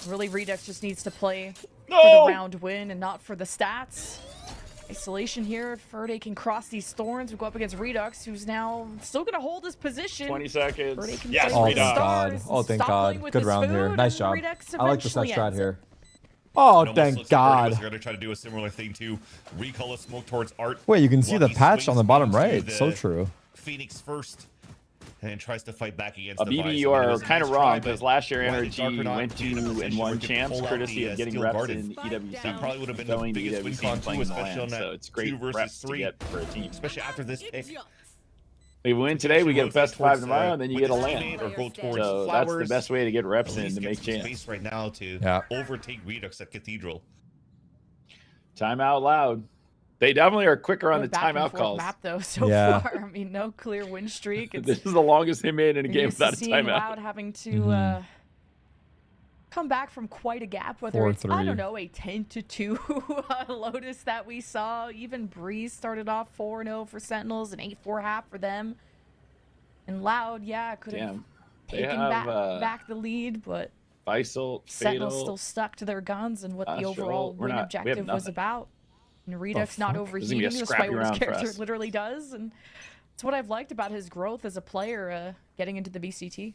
Really, Redux just needs to play for No. the round win and not for the stats. Isolation here. Ferdy can cross these thorns. We go up against Redux, who's now still going to hold his position. 20 seconds. Ferdy can Yes, play Oh, with the thank Redux. God. stars Oh, and thank stop playing God. with Good his round here. food, Nice and job. Redux I like the set eventually strat ends here. it. Oh, It almost thank looks like Argus God. are going to try to do a similar thing too. Recall a smoke towards Art. Wait, you can see the Lucky patch on the swings bottom into right. the So true. Phoenix first. And tries to fight back against the BB, Vice. you I mean, it are was a kind of nice wrong try, because but last year why did Energy Darker not went be in a 2 and position where 1 he could champs pull out courtesy the, of getting Steel reps Garden? in EWC. That probably would have been the Going to biggest win EWC con and too, playing the especially on LAN, that so it's 2 great versus reps to 3, get for a team. especially after this pick. If we win today, we get best 5 tomorrow, and then you get a land LAN. or go towards So that's the Flowers. best way to get reps At in least to get make some champs. space right now to Yeah. overtake Redux at Cathedral. Timeout loud. They definitely are quicker on We're the back and timeout forth calls. map though so Yeah. far. I mean, no clear win streak. It's This is the longest they made in a You're game used to without a seeing timeout. Loud having to come back from quite a gap, whether it's, I 4-3. don't know, a 10-2 Lotus that we saw. Even Breeze started off 4-0 for Sentinels, an 8-4 half for them. And Loud, yeah, could have Damn. They taken have back the lead, but Faisal, Sentinels Fatal. still stuck to their guns and what the Sure. overall We're win not- we have objective was nothing. about. And Redux not fuck? This is gonna be a overheating despite scrappy what his round for character us. literally does. And it's what I've liked about his growth as a player getting into the BCT.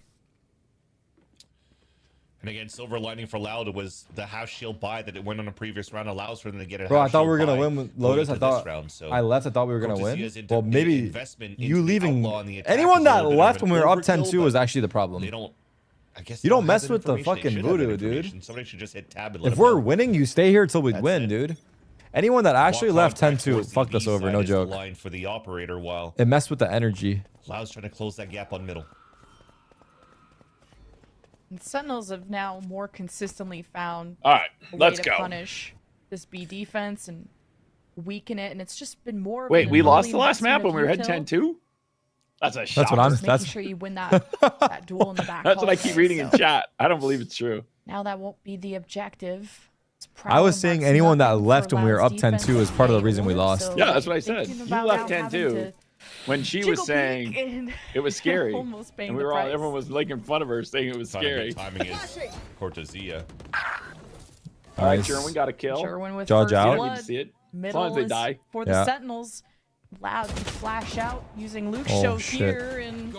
And again, silver lining for Loud was the half shield buy that it went on a previous round allows for them to get a Bro, I half thought we shield were gonna buy win with going Lotus. I into this thought round, so I left. I thought we were gonna win. Cortesia's into- Well, maybe investment you into the leaving. outlaw and the attack Anyone is a that little bit of left an when we were up overkill, 10-2 was but actually the problem. They don't. I guess You they don't have mess that with the information. They fucking should have that voodoo, dude. information. Somebody should just hit tab and let If them we're know. winning, you stay here till we That's win, it. dude. Anyone that actually Walk left contact 10-2 towards the fucked us B over. side No is the joke. line for the operator, while It messed with the energy. Loud's trying to close that gap on middle. And Sentinels have now more consistently found All right, a let's way to go. punish this B defense and weaken it, and it's just been more of Wait, an we lost early the last map investment when we were of heading util. 10-2? That's a shocker. what I'm- Just making that's- sure you win that duel in the back. That's what I keep hallway, reading in so chat. I don't believe it's true. Now that won't be the objective. It's I was Prowler saying marks anyone that nothing left for when we were Loud's up 10-2 defense is part of the in reason we order, lost. so Yeah, that's what I said. thinking You about left now having 10-2. to When she Jiggle was saying peek and it was scary, almost paying and the price. everyone was making fun of her, saying it was Trying to scary. get timing is Cortezia. All right, Nice. Sherwin got a kill. Sherwin with Judge first out. You don't need blood. to see it. Middle long as they is die. for the Yeah. Sentinels. Loud to flash out using Luke's Oh, show shit. here and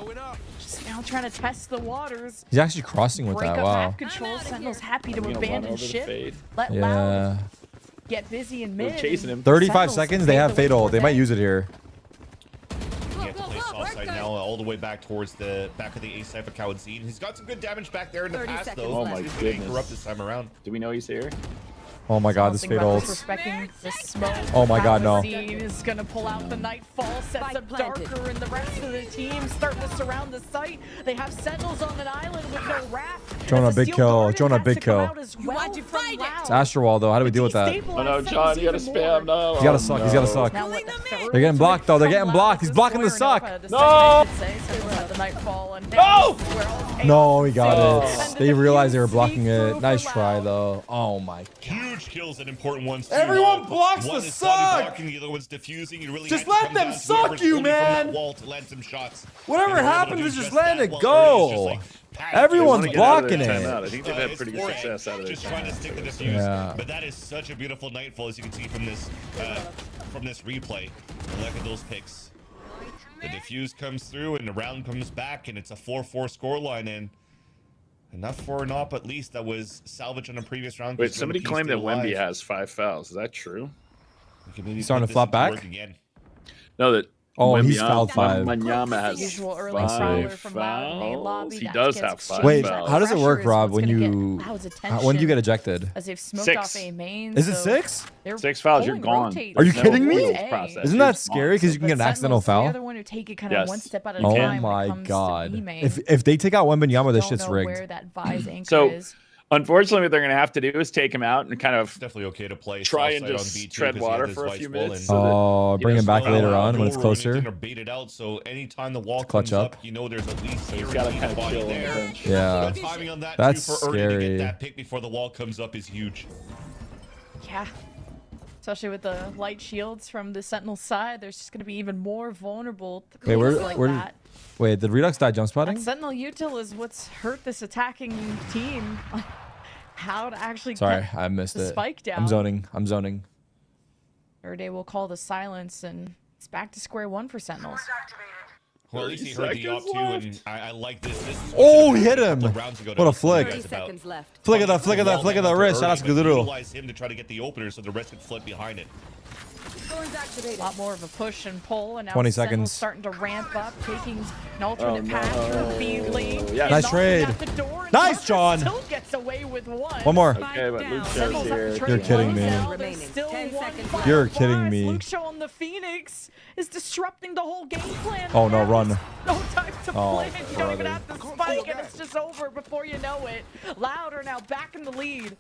just now trying to test the waters. He's actually crossing with Break that. up Wow. map control. Sentinels happy to I'm gonna run abandon over the ship. fade. Let Yeah. Loud get busy in They're mid. chasing and him. 35 Sentinels seconds. They pave have the way fatal. for They might them. use it here. You have to play soft side now, all the way back towards the back of the A side for Kawadzine. He's got some good damage back there in the 30 past, seconds though. left. Oh my He's gonna goodness. corrupt this time around. Do we know he's here? Oh my god, this Something fade about ults. disrespecting the smoke. Oh my god, no. Kawadzine is gonna pull out the nightfall, sets Spike up planted. Darker, and the rest of the team starting to surround the site. They have Sentinels on an island with no raft. Jonah, As the big Steel kill. Garden Jonah, has big to come kill. out as You well want to from fight it? Loud. It's Astro Wall though. How do we deal with that? Oh no, John, you gotta spam. No. He's gotta Oh, suck. He's gotta no. suck. Now what the third They're getting blocked, though. They're getting from blocked. Loud He's at blocking the this point, suck. or the No! second, I should say. Sentinels have the nightfall, and No! this is where all chaos No, he got Oh. it. And They the realized they were defuse blocking sneak it. through Nice for try Loud. though. Oh my. Huge kills and important ones. Too. Everyone blocks One the is body suck! blocking, the other one's diffusing. You really Just had to let come them down to suck whoever's you, only from that man! wall to land some shots. Whatever And they were able to happens do is just just letting that it while go. Ernie's just, like, packed. Everyone's They wanna get out of blocking their it. timeout. I think they've had It's pretty good forehead, success out of their just trying to stick the timeout. defuse. Yeah. But that is such a beautiful nightfall, as you can see from this replay. Look at those picks. The defuse comes through and the round comes back, and it's a 4-4 scoreline. And enough for an op at least that was salvaged on a previous round. Wait, because somebody Jordan claimed that Peele Wemby alive. has 5 fouls. Is that true? We can maybe He's starting put to this flop into back? work again. No, that. Oh, he's Wembanyama- fouled 5. Wembanyama has Usual early 5 prowler from Loud in the lobby. fouls. He That does gets have 5 Wait, fouls. how does it Pressure work, is Rob? what's When gonna get you Loud's when do you get attention ejected? as they've smoked 6. off a main. Is it so 6? they're 6 fouls, you're pulling gone. rotate. Are you There's kidding no me? appeals process. Isn't You're that gone. scary? Because you can But get an accidental Sentinels are the foul. other one who take it kind Yes, of one step at a you can. time Oh when it my comes to god! B-main. If they take out Wembanyama, this Don't shit's know rigged. where that Vi's anchor So, is. Unfortunately, what they're going to have to do is take him out and kind It's of definitely okay to play. try soft and side on just B2 tread 'cause he water had for a his few vice minutes. full, and Oh, he bring him doesn't back know later how on when it's Dual run, closer. anything are baited out, so anytime the wall Clutch comes up. up, you know there's at least he's zero got to team kind of body chill on the there. bench. Yeah. The timing on that That's too for Ernie to scary. get that pick before the wall comes up is huge. Yeah. Especially with the light shields from the Sentinel side, there's just going to be even more vulnerable to Wait, where- things like where- that. Wait, did Redux die jump spotting? That Sentinel util is what's hurt this attacking team. How to actually Sorry, get I missed the it. spike down. I'm zoning. Erday will call the silence, and it's back to square one for Sentinels. Well, at least he 30 heard the op seconds too, and left. I like this. This is Oh, what he should hit have him. happened a couple rounds ago to What a talk to you flick. guys 30 about. seconds left. Flick of the wrist. Shout out to Guduru. Utilize him to try to get the opener so the rest could flip behind it. Thorns A activated. lot more of a push and pull, and now 20 Sentinel's seconds. starting to ramp up, taking an alternate Oh, path no. through B lane. Yeah. and Nice knocking trade. out the door, and Nice, Tucker John. Still gets away with one. One more. Okay, but Luke Sentinels Show's have to here. trade You're kidding me. now. There's Remaining. still 10 one seconds final left. You're kidding bar. me. Luke Show on the Phoenix is disrupting the whole game plan. Oh, no, Now run. there's No time to Oh, plan. You don't even brother. have to spike, and it's just over before you know it. Louder now back in the lead.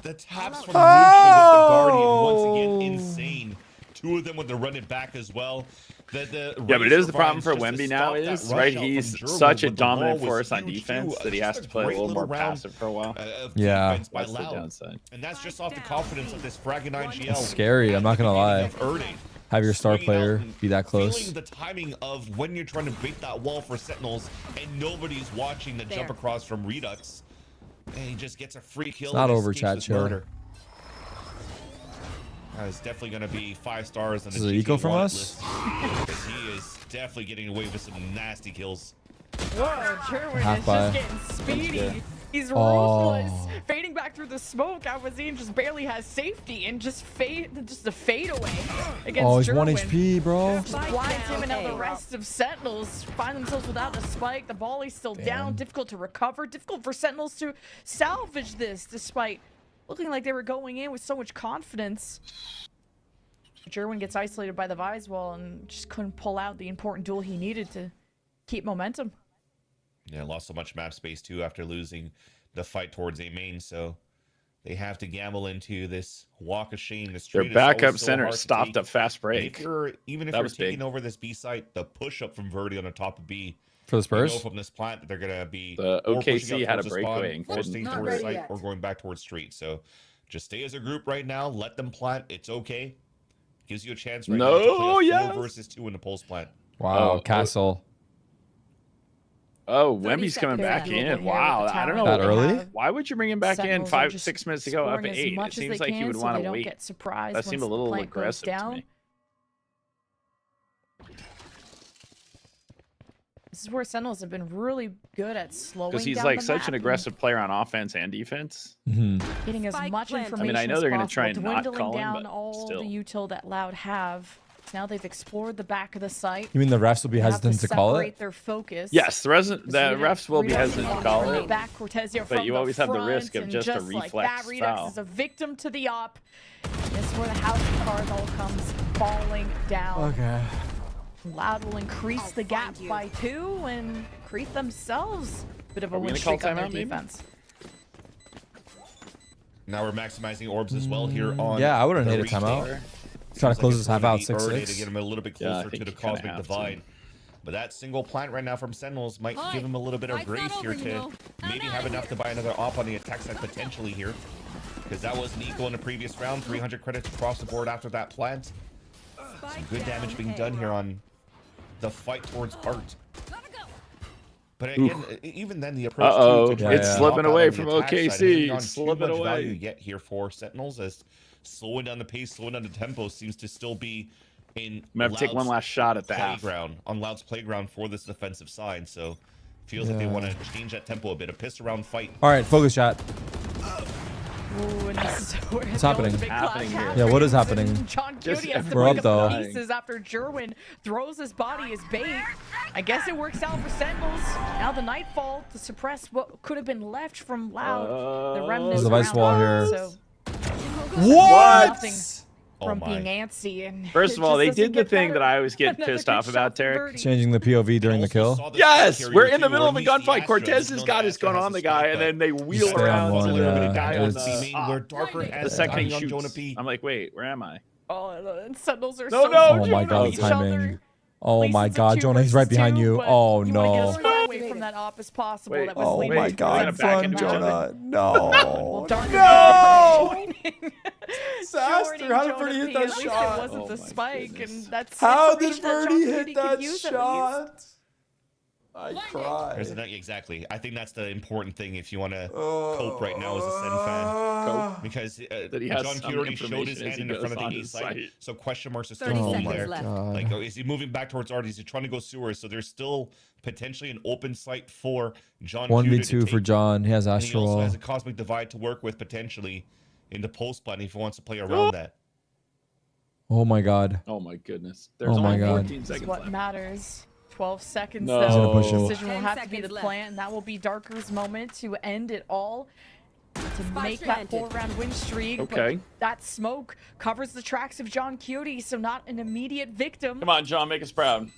The taps from Lucia with the Guardian once Oh. again insane. Two of them with the run it back as well. Yeah, but it is the problem for Wemby now is, right, he's such a dominant force on defense that he has to play a little more passive for a while. Yeah. By That's the Loud. downside. And that's just off the confidence of this Fragga 9 GL. It's scary. I'm not gonna lie. Of Ernie. Have your star Swinging player out and be that close. Feeling the timing of when you're trying to bait that wall for Sentinels and nobody's watching the jump There. across from Redux. And he just gets a free kill. It's not and over, escapes chat, with chill. murder. That is definitely going to be 5 stars on the This is an GT eco from want us? list. 'Cause he is definitely getting away with some nasty kills. Whoa, Sherwin Half is by. just getting speedy. He's Oh. ruthless. Fading back through the smoke. Awazine just barely has safety and just a fade away against Oh, he's 1 Sherwin. HP, bro. Just blinds him, and now the rest of Sentinels find themselves without a spike. The volley's still down, difficult to recover, difficult for Sentinels to salvage this, despite looking like they were going in with so much confidence. Sherwin gets isolated by the Vise wall and just couldn't pull out the important duel he needed to keep momentum. Yeah, lost so much map space too after losing the fight towards A main, so they have to gamble into this walk of shame. This Their street is backup always so center hard to stopped take. a fast And break. even if That you're was taking big. over this B site, the push up from Verdi on the top of B, For the you know Spurs? from this plant that they're gonna be The or OKC pushing up had a towards the spawn, breakaway and or couldn't staying Not towards ready site yet. or going back towards street. So just stay as a group right now. Let them plant. It's okay. Gives you a chance right No, now to play a 4 yes. versus 2 in the pulse plant. Wow, Oh, Castle. Oh, 30 Wemby's coming seconds back left. Doable here in. with Wow, the I don't talent know. That they early? have. Why would you bring him back in Sentinels are 5, just 6 minutes to go up scoring at as 8? It much as seems they like he can would so want they to don't wait. get surprised That seemed once a little the plant goes aggressive to down. me. This is where Sentinels have been really good at slowing Because he's down like the such map an and aggressive player on offense and defense. getting as Spike much planted. information I know as they're gonna possible, try and not dwindling call him, down but all still. the util that Loud have. Now they've explored the back of the site. You mean the refs will be They have hesitant to call separate it? their focus. Yes, the Rita- refs will be Rita hesitant to Redux call from the it. back, Cortez here but from you the always have the front, risk of and just a like reflex that, Redux foul. is a victim to the op. This is where the house of cards all comes falling down. Okay. Loud will increase the gap by 2 and create themselves a bit of a Are we win gonna call streak on their timeout, maybe? defense. Now we're maximizing orbs as well here on. Yeah, I wouldn't the hate a retake. timeout. Seems Try to close it's this half gonna out be early 6-6. to get him a little bit Yeah, I closer think to the you kinda cosmic have to. divide. But that single plant right now from Sentinels might give him a little bit of Fight's grace not here over, you to know. maybe I'm have outta enough to buy another op on the attack side potentially here. Because that was Nico in the previous round, 300 credits across the board after that plant. Some good damage being done here on the fight towards Art. Gotta go. But again, even then, the approach Uh-oh, to try it's to slipping knock out away on the from attack side OKC, hasn't gone it's too slipping much away. value yet here for Sentinels, as slowing down the pace, slowing down the tempo seems to still be in I'm gonna have to take one Loud's last shot at the half. playground, on Loud's playground for this defensive side. So feels like they Yeah. want to change that tempo a bit, a pissed around fight. All right, focus shot. Ooh, and this is where What's the happening? ultimate clash Happening here. Yeah, what is happens, happening? and John Just Cutie has to We're pick up, up the though. pieces after Jerwin throws his body as bait. I guess it works out for Sentinels. Now the Nightfall to suppress what could have been left from Loud. The remnants There's a vice around wall Loud, here. So What? nothing Oh from my. being antsy. And First of it all, just they doesn't did the get thing better. that I always get Another pissed good off shot about, from Tarik. Birdie. Changing the POV during the kill. Yes, we're in the middle of a a gunfight. Cortez has got his gun on the guy, and then they wheel stay on around one, so they're yeah. gonna die on It's- the where op. Darker The has second he on Jonah shoots. P. I'm like, wait, where am I? Oh, and Sentinels are No, so no, Oh my Jonah. god, each timing. other. Oh my god, Jonah, he's right behind you. Oh You no. want to get as far away from that op as possible. Wait, that was Oh leading my to gonna god, back run, into each other. Jonah. Well, No. Dark No! Disaster. How did Birdie hit that At least shot? it wasn't Oh the my spike, goodness. and that's How did information that John Birdie Cutie hit could that use at least. shot? I There's cried. exactly. I think that's the important thing if you want to cope right now as a Sen fan. Cope. Because That he has John some Q already showed his information as hand he in the goes front of on the A his site, site. so question marks are still 30 Oh going seconds there. left. god. Like, is he moving back towards Art? Is he trying to go sewers? So there's still potentially an open site for John Q to 1v2 for take. John. He has And he also Astral. has a cosmic divide to work with potentially in the post button if he wants to play around that. Oh my god. Oh my goodness. There's Oh my only God. 14 This is seconds what left. matters. 12 seconds. No. Though. He's gonna push The him. decision will 10 have to be the seconds left. plan, and that will be Darker's moment to end it all. To Spike make that planted. 4-round win streak. Okay. But that smoke covers the tracks of John Cutie, so not an immediate victim. Come on, John, make us proud.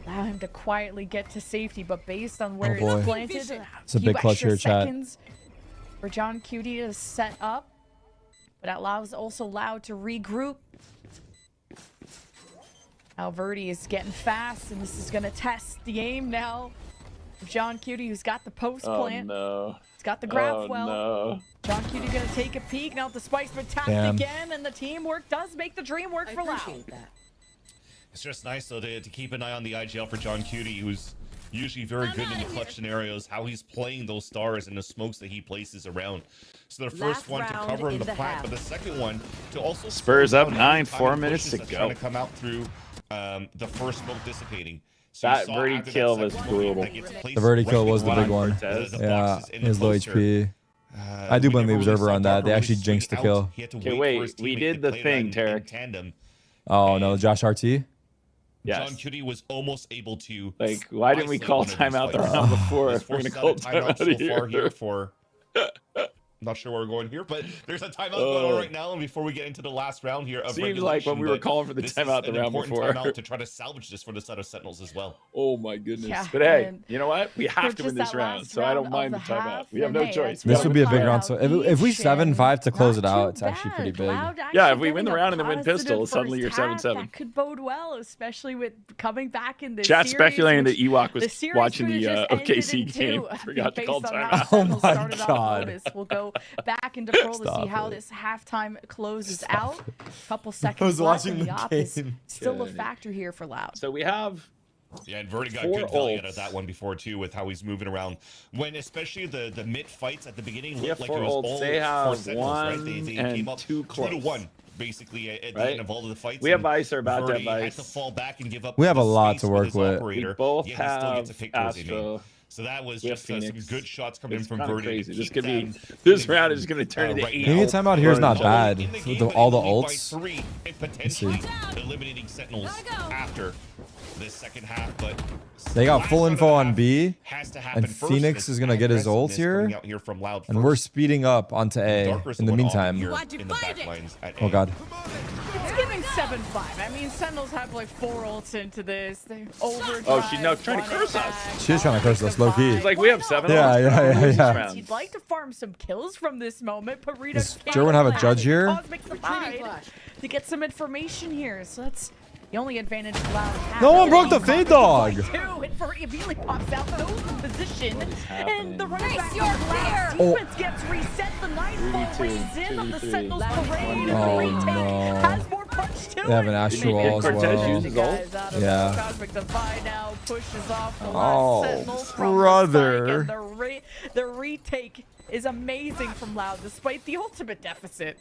Allow him to quietly get to safety, but based on where boy. it's planted, It's a few big clutch extra here, chat. seconds for John Cutie to set up, but it allows also Loud to regroup. Alverdi is getting fast, and this is going to test the aim now. John Cutie, who's got the post Oh plant, no. he's got the grab Oh well. no. John Cutie going to take a peek. Now the spike's been tapped Damn. again, and the teamwork does make the dream work for Loud. It's just nice though to keep an eye on the IGL for John Cutie, who's usually very good in the clutch scenarios, how he's playing those stars and the smokes that he places around. So the first Last one to round cover in in the the plant, half. but the second one to also Spurs slow up down 9, any 4 time minutes pushes to that's go. trying to come out through the first smoke dissipating. So you That saw birdie after that kill was second smoke brutal. that gets placed The birdie right kill was the before big one. Cortez. the Yeah, boxes in the his low poster. HP. I do blame the we never really observer saw on that. Darker They really actually swing jinxed the out. kill. He had to Okay, wait wait, for his we teammate did to the play thing, that Tarik. in tandem. Oh no, And- Josh RT. Yes. John Cutie was almost able to. Like, why didn't we isolate call one of these timeout the fights. round before? He's We're gonna forced call out a timeout timeout so far here here. for. Not sure where we're going here, but there's a timeout going on Oh. right now. And before we get into the last round here of Seems like when regulation, we were but calling for the this is timeout the an round important before. timeout to try to salvage this for the side of Sentinels as well. Oh my goodness. Yeah, But hey, and you know what? We have to for win just this that round, last so I don't round mind the of timeout. half, We have and no hey, choice. that's We This gotta would be a win big the round. round. So if we Each 7-5 to and close it not out, too it's actually pretty bad. big. Loud Yeah, actually if we win the getting a round and then win positive pistol, suddenly you're first half, 7-7. That could bode well, especially with coming back in this Chat series, speculating that which Ewok the was series watching could've the just ended OKC in game. two, Forgot to based call on how timeout. Oh Sentinels my started off God. Lotus. We'll go go back into Pearl to see Stop how it. this halftime closes out. Couple I seconds was left, watching and the the op is game. still a Good. factor here for Loud. So we have Yeah, and Verdi got 4 good value out ults. of that one before too, with how he's moving around. When especially the mid fights at the beginning We have looked like 4 it was ults. all They have 4 Sentinels, right? 1 They and came up 2 close. 2-1 basically at the Right? end of all of the fights. We have and Ice or about to Verdi have had to Ice. fall back and give up. We have the a lot space to with work his with. operator, We both yet he still gets have to pick towards the main. Astro. So that was We have just some Phoenix. good shots coming It's from kind of Verdi. crazy. to This keep could be them this in the round game, is going to turn into right 8. now. Maybe time out here is not Burn bad In the with game, the, but all the only by ults. 3 and potentially see. eliminating Sentinels Gotta go. after this second half. But They got full last info round of on half B, has to happen and first. Phoenix This is gonna get his ults aggressiveness here, coming out from Loud and we're first. speeding up onto A Darker's in the one off meantime. here Why'd you in the find back it? lines at Oh A. god. It's giving 7-5. I mean, Sentinels have like 4 ults into this. They're overdrive. Oh, she's now trying to run it curse us. back, She's trying to curse us, low key. She's like, we have 7 Yeah, ults. yeah, We're yeah, losing yeah. rounds. You'd like to farm some kills from this moment. Parita Does can't Jerwin have a play. judge here? Cosmic Divide to get some information here. So that's the only advantage Loud has. No one broke the fade dog. Two, and Parita immediately pops out, goes in position, and the running back you're of Loud there. defense gets reset. The nightfall 3v2, rains in on the 2v3. Sentinels parade. Oh, The retake no. has more punch to They have it. an Astro Maybe Wall as Cortez well. uses ult? Guys out of Yeah. Cosmic Divide now pushes off the Oh, last Sentinels from brother. the side, and the retake is amazing from Loud despite the ultimate deficit.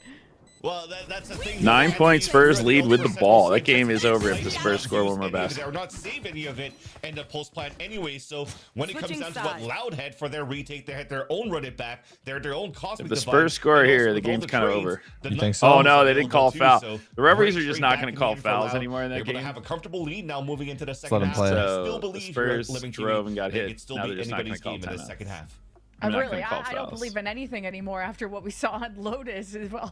Well, that's the thing. 9 points Spurs lead with the Sentinels ball. like That game is just over if the like, Spurs score one more use any of basket. it or not save any of it and the post plan anyway. So when it comes Switching down to what sides. Loud had for their retake, they had their own run it back. They're their own cosmic. If the Divide, Spurs score and also here, the with all game's kinda trades, over. the You nut- think so? Oh, no, they didn't call too, foul. so The referees great are just trade not back gonna in call game for fouls Loud. anymore in that They're able game. to have a comfortable lead now moving into the let second them half. play. I So, still the believe Spurs Living drove TV, and got they hit. could still Now be they're just not anybody's gonna game call in the timeouts. second half. I'm not Really, gonna call I don't fouls. believe in anything anymore after what we saw on Lotus. All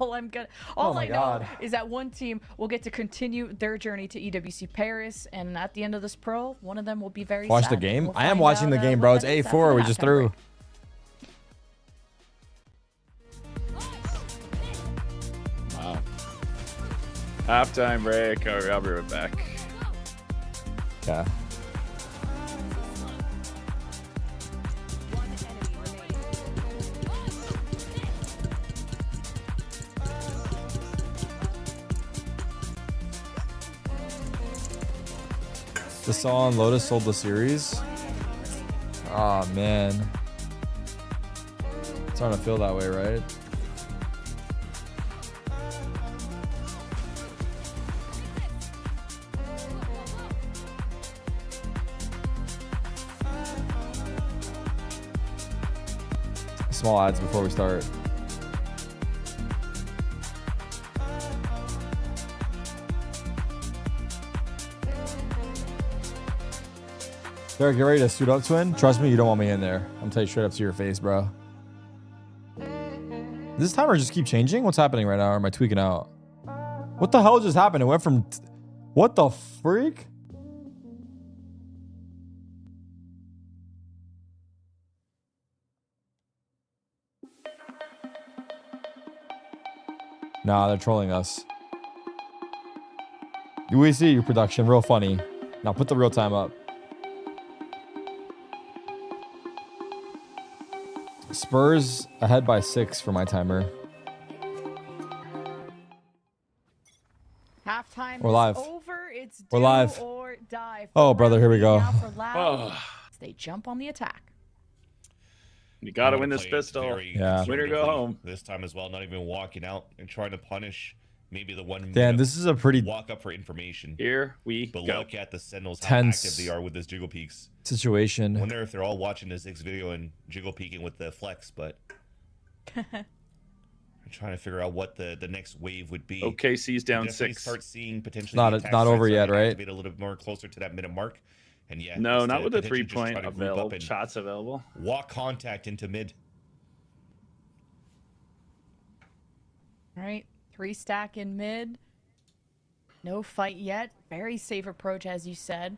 Oh my I know God. is that one team will get to continue their journey to EWC Paris, and at the end of this pro, one of them will be very Watch sad. the game. We'll I am find watching out, the game, what bro. It's that is after 8-4. We the just halftime threw. break. Wow. Halftime break. All right, I'll be right back. Yeah. One enemy remaining. The song Lotus sold the series. Oh man. It's starting to feel that way, right? Small ads before we start. Derek, get ready to suit up, twin. Trust me, you don't want me in there. I'm gonna tell you straight up to your face, bro. Does this timer just keep changing? What's happening right now? Or am I tweaking out? What the hell just happened? It went from... What the freak? Nah, they're trolling us. EWC production, real funny. Now put the real time up. Spurs ahead by 6 for my timer. Halftime We're is live. over. It's We're do live. or die. Oh, brother, here we go. Now for Loud Oh, as they jump on the attack. you got to I'm win gonna this play it pistol. very Yeah. Winner go conservatively home. this time as well. Not even walking out and trying to punish maybe the one. Dan, minute this is a pretty walk up for information. Here we But go. look at the Sentinels, how Tense. active they are with this jiggle peaks. situation. Wonder if they're all watching this Ziggs video and jiggle peeking with the flex, but I'm trying to figure out what the next wave would be. OKC's down Definitely 6. Start seeing potentially Not- the attack not over sides yet, starting to right? activate a little bit more closer to that minute mark. And yeah, No, just not to with the potentially just try 3-point to group up available. and Shots available. walk contact into mid. All right, 3 stack in mid. No fight yet. Very safe approach, as you said.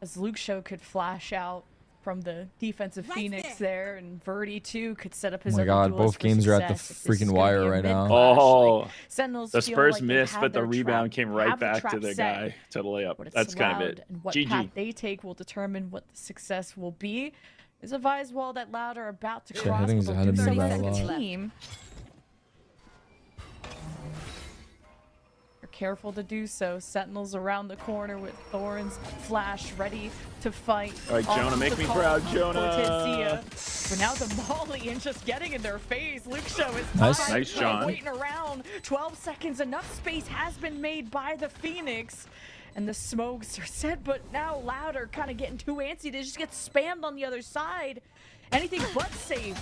As Luke Show could flash out from the defensive Right Phoenix there. there, and Verdi too could set up his Oh my other God, duelist both for games are at the success if this is freaking gonna wire be a right mid now. clash. Oh, Like, Sentinels the feel Spurs like they missed, have but the their rebound trap- came right have the back to trap the set. guy to the layup. But it's That's kind of Loud, it. and what GG. path they take will determine what the success will be. There's a Vise wall that Loud are about to Shit, cross, hitting but is they'll ahead of do me so by a as a lot. team. They're careful to do so. Sentinels around the corner with Thorns, Flash ready to fight. All right, Jonah, Off make the me call proud, from Jonah. Cortezia. But now the Molly and just getting in their face. Luke Show is Nice. tied, Nice, John. waiting around. 12 seconds. Enough space has been made by the Phoenix. And the smokes are set, but now Louder kind of getting too antsy. They just get spammed on the other side. Anything but safe.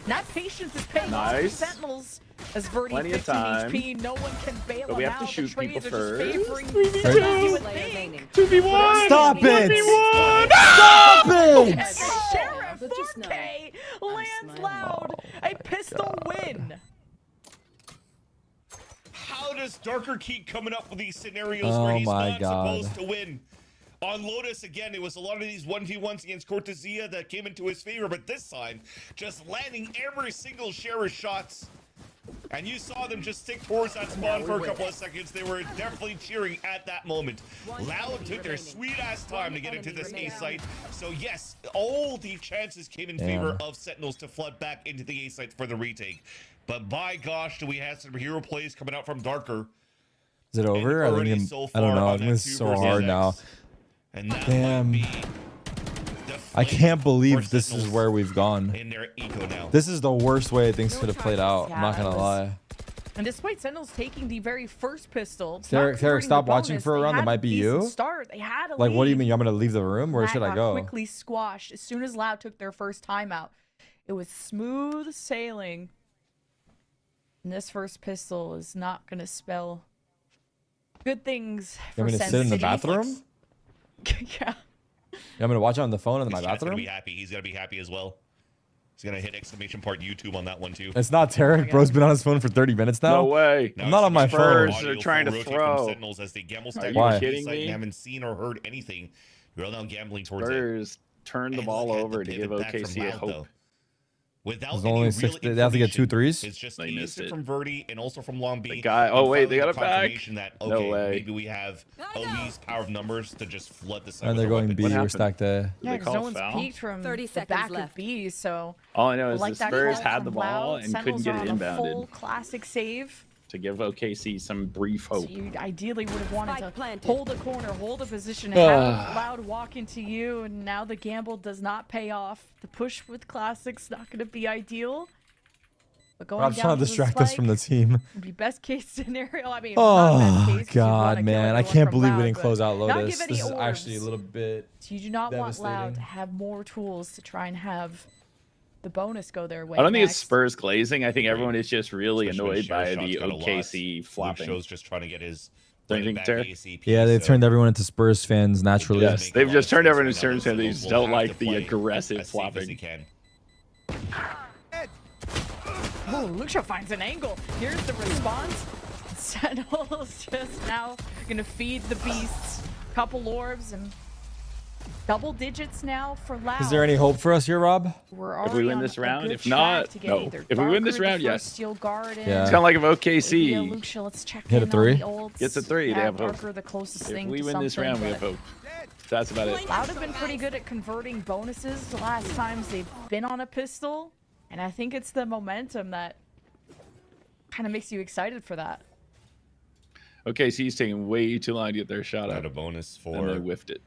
That patience is paying off for Nice. Sentinels. As Verdi Plenty of 15 time. HP, no one can bail But we him have to out. shoot the trades people are first. just favoring 3v2. Sentinels, you would Player think. remaining. 2v1. Stop it! 1v1. Stop it! As the Sheriff but just know 4K lands smiling. Loud. A pistol win. How does Darker keep coming up with these scenarios Oh where he's my not God. supposed to win? On Lotus, again, it was a lot of these 1v1s against Cortezia that came into his favor, but this time, just landing every single share of shots. And you saw them just stick towards that spawn for a couple of seconds. They were definitely cheering at that moment. Loud took their sweet-ass time to get into this A site. So yes, all the chances came in favor of Sentinels to flood back into the A site for the retake. But by gosh, do we have some hero plays coming out from Darker. Is it over? I already think so I don't far know. on I think that this is 2 so versus hard X. now. And that Damn. might be the I flame can't for believe this is Sentinels where we've gone. in their eco now. This is the worst way things could have played out. I'm not Yeah, gonna it was- lie. And despite Sentinels taking the very first pistol, it's Tarik, not converting stop the watching bonus. for a They round. That had might be decent you? Start. They had a Like, what do you lead. mean? I'm gonna leave the room? Where That should I got go? quickly squashed as soon as Loud took their first timeout. It was smooth sailing. And this first pistol is not going to spell good things You for want me to Sen sit in the City. bathroom? Yeah. You want me to watch it on the phone in my His chat's gonna bathroom? be happy. He's gonna be happy as well. He's gonna hit exclamation part YouTube on that one too. It's not Tarik. Bro's been on his phone for 30 minutes now. No way. Now I'm not on my exclamation phone. audio They're trying to full rotate throw. from Sentinels as they gamble stack you on the kidding site and me? haven't seen or heard anything. We're now gambling towards it. Spurs turned the And ball look at over the to give pivot back from OKC a Loud, hope. though. Without There's any only real 6 they have to get 2 information, threes? It's just They missed instant it. from Verdi and also from Long Beach. The guy- oh, wait, they got it back? That, No okay, way. maybe we have Elise power of numbers to just flood the site. And with they're a going weapon. B. What We're happened? stacked A. Yeah, they because call no a one's foul? peeked from 30 the seconds back left. of B, so All I know is like the that Spurs call had from the ball Loud. and Sentinels couldn't get are it on a full inbounded classic save. to give OKC some brief hope. So you ideally would have wanted Spike to planted. hold a corner, hold a position, and have Loud walk into you, and now the gamble does not pay off. The push with Classic's not going to be ideal. But going Rob's down trying to the distract us from the spike team. would be best case scenario. I mean, not best Oh, case, 'cause you'd wanna God, kill man. I everyone can't from believe we Loud, didn't but close out not Lotus. give any This is actually a orbs. little bit. So you do not want Loud devastating. to have more tools to try and have the bonus go their way. I don't think it's next. Spurs glazing. I think everyone is just really Especially when annoyed by Sheriff the Shot's got a OKC loss. flopping. Luke Show's just trying to get his Don't you running think, back Tarik? ACP, Yeah, they've so turned everyone into Spurs fans naturally. Yes, make a they've lot just of turned sense everyone right into now. Spurs fans. They Sentinels just will don't have like to the play aggressive as safe as flopping. he can. Oh, Lucia finds an angle. Here's the response. Sentinels just now gonna feed the beasts. Couple orbs and double digits now for Loud. Is there any hope for us here, Rob? We're If we already win on this a round? good If not, track to get no. either If we win this Darker, the round, first yes. Steel Guard in. Yeah. It's kind of like if Maybe a OKC Lucia, let's check Hit a in three. on the olds. gets a 3, they Yeah, have hope. Darker, the closest If thing we to win this something, round, we but have hope. That's about it. Loud have been pretty good at converting bonuses the last times they've been on a pistol, and I think it's the momentum that kind of makes you excited for that. OKC's taking way too long to get their shot Got up, a bonus for and they whiffed it.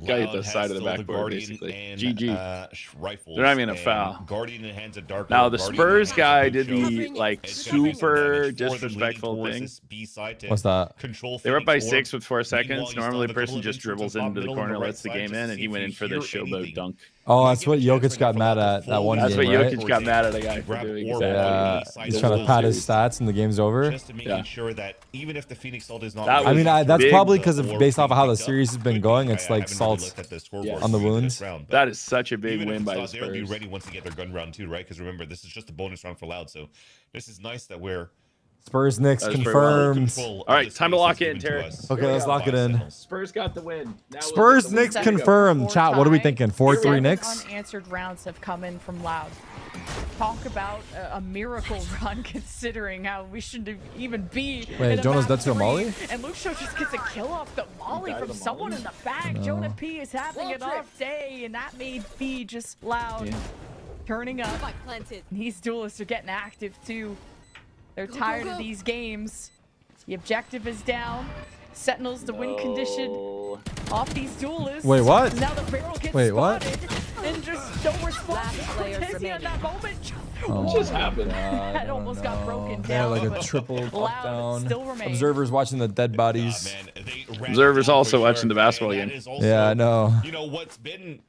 Guy hit Loud the has side of the still backboard, Guardian basically. and, GG. Rifles They're not even a and foul. Guardian in the hands of Darker. Now the Guardian in Spurs hands of guy Luke did Show. the like It's gonna make some super damage for them leading disrespectful towards thing. this B side to What's that? Control They were up by Phoenix orb. 6 with 4 Meanwhile, seconds. you still Normally, have the a person couple of just inserts dribbles on top into the middle corner, and the lets the right game side in, to and see he if went you in for the hear showboat anything. dunk. Oh, Might that's give a what chance Jokic right got now mad for at the that one full That's game, what right? Jokic got mad at a guy for Grab doing orb exactly. on Yeah, the side he's of trying the to pad his series. stats and the game's over. Just to making Yeah. sure that even if the Phoenix ult is not, That I mean, was that's big, probably though. because of or based off of how the picked up, series has been could going. be. It's I like haven't really salt looked at the scoreboard Yes. on the for this wounds. round, but That is such a big even if win it's by the not there, be Spurs. ready once they get their gun round too, right? Because remember, this is just a bonus round for Loud, so this is nice that we're Spurs Knicks That was very well. confirmed. Control All right, of the time to space lock is in, given to Tarek. us Okay, Here we let's go. lock it by in. Sentinels. Spurs got the win. Now Spurs we'll get Knicks the win. confirmed. Four Chat, what are we tie. thinking? 4-3 7 Knicks? unanswered rounds have come in from Loud. Talk about a miracle run, considering how we shouldn't even be. Wait, in a Jonah's map dead to a 3, molly? And Luke Show just gets a kill off the molly died from of the someone molly? in the back. Jonah P is having an off day, and that may be just Loud turning up. Spike planted. These duelists are getting active too. They're tired of these games. The objective is down. Sentinels the win condition off these duelists. Wait, what? Now the barrel gets Wait, what? spotted and just no response. Last player Cortezia in remaining. that moment. What just happened? That almost got broken They had down. like a but triple up Loud down. still remains. Observers watching the dead bodies. Man, they ran Observers it down also for watching sure, the basketball and that game. is also, Yeah, I know. You know what's been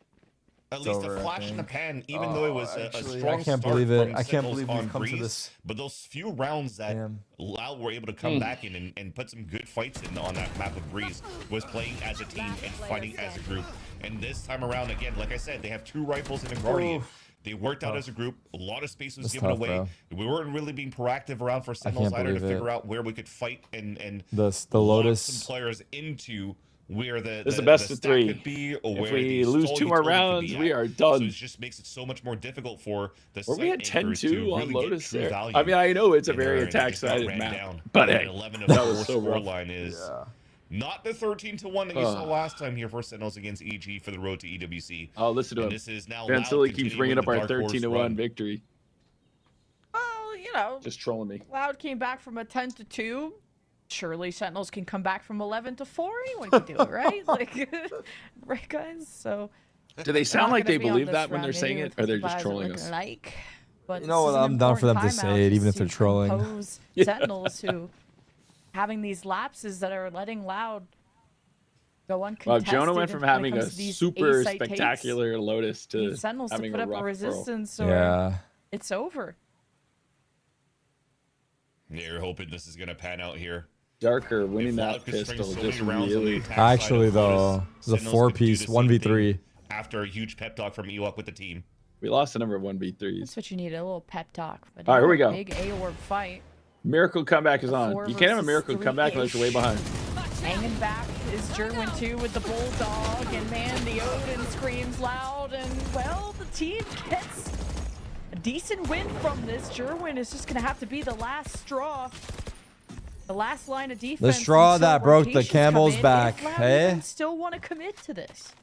at It's least over, a I flash in the think. pan, even though it was a Actually, strong I can't start believe it. from I can't Sentinels believe on we've come to Breeze, this. But those few rounds that Damn. Loud were able to come back in and put some good fights in on that map with Breeze was playing as a team and fighting as a group. And this time around, again, like I said, they have 2 rifles and a Guardian. They worked out as a group. A lot of space was That's given tough, away. bro. We weren't really being proactive around for Sentinels can't either to believe it. figure out where we could fight and The lock Lotus. some players into where the This is the best of stack 3. could be, or If where we the lose stall 2 more utility could rounds, be we at. are So done. it just makes it so much more difficult for the Were we site at anchors to 10-2 on really Lotus get true there? value I mean, I know it's a in their very area. They just got attack-sided ran map, down. but And hey, an 11 of that 4 was so rough. scoreline is not the 13-1 that you saw last time here for Sentinels against EG for the road to EWC. Oh, listen to And him. this is now Van Loud Silly keeps continuing bringing up the our dark horse 13-1 run. victory. Well, you know, Just trolling me. Loud came back from a 10-2. Surely Sentinels can come back from 11-4. Anyone can do it, right? Like, right, guys? So. Do they They're sound not like gonna they be on believe this that when round, they're saying maybe it, with or they're the just buys trolling looking us? Like. But You know this what, is an I'm down for them to important say timeout it, even just if they're to trolling. compose Yeah. Sentinels who having these lapses that are letting Loud go Well, uncontested. Jonah went from when it having comes a to these super A-site takes. spectacular Lotus to Need Sentinels to having put a up rough a Pearl. resistance or Yeah. it's over. Yeah, you're hoping this is going to pan out here. Darker winning If that Loud could string pistol so just many rounds on the really. attack side Actually, of though, Lotus, it's a Sentinels 4-piece, could do the same 1v3. thing after a huge pep talk from Ewok with the team. We lost the number of 1v3s. That's what you need, a little pep talk. But All right, here we now a go. Big A-orb fight. Miracle comeback is on. 4 You can't have a versus miracle comeback unless you're way 3-ish. behind. Hanging back is Jerwin too with the Bulldog, and man, the Odin screams loud, and well, the team gets a decent win from this. Jerwin is just gonna have to be the last straw, the last line of defense. straw until that broke the rotations come camel's in, back, if Loud hey? even still want to commit to this.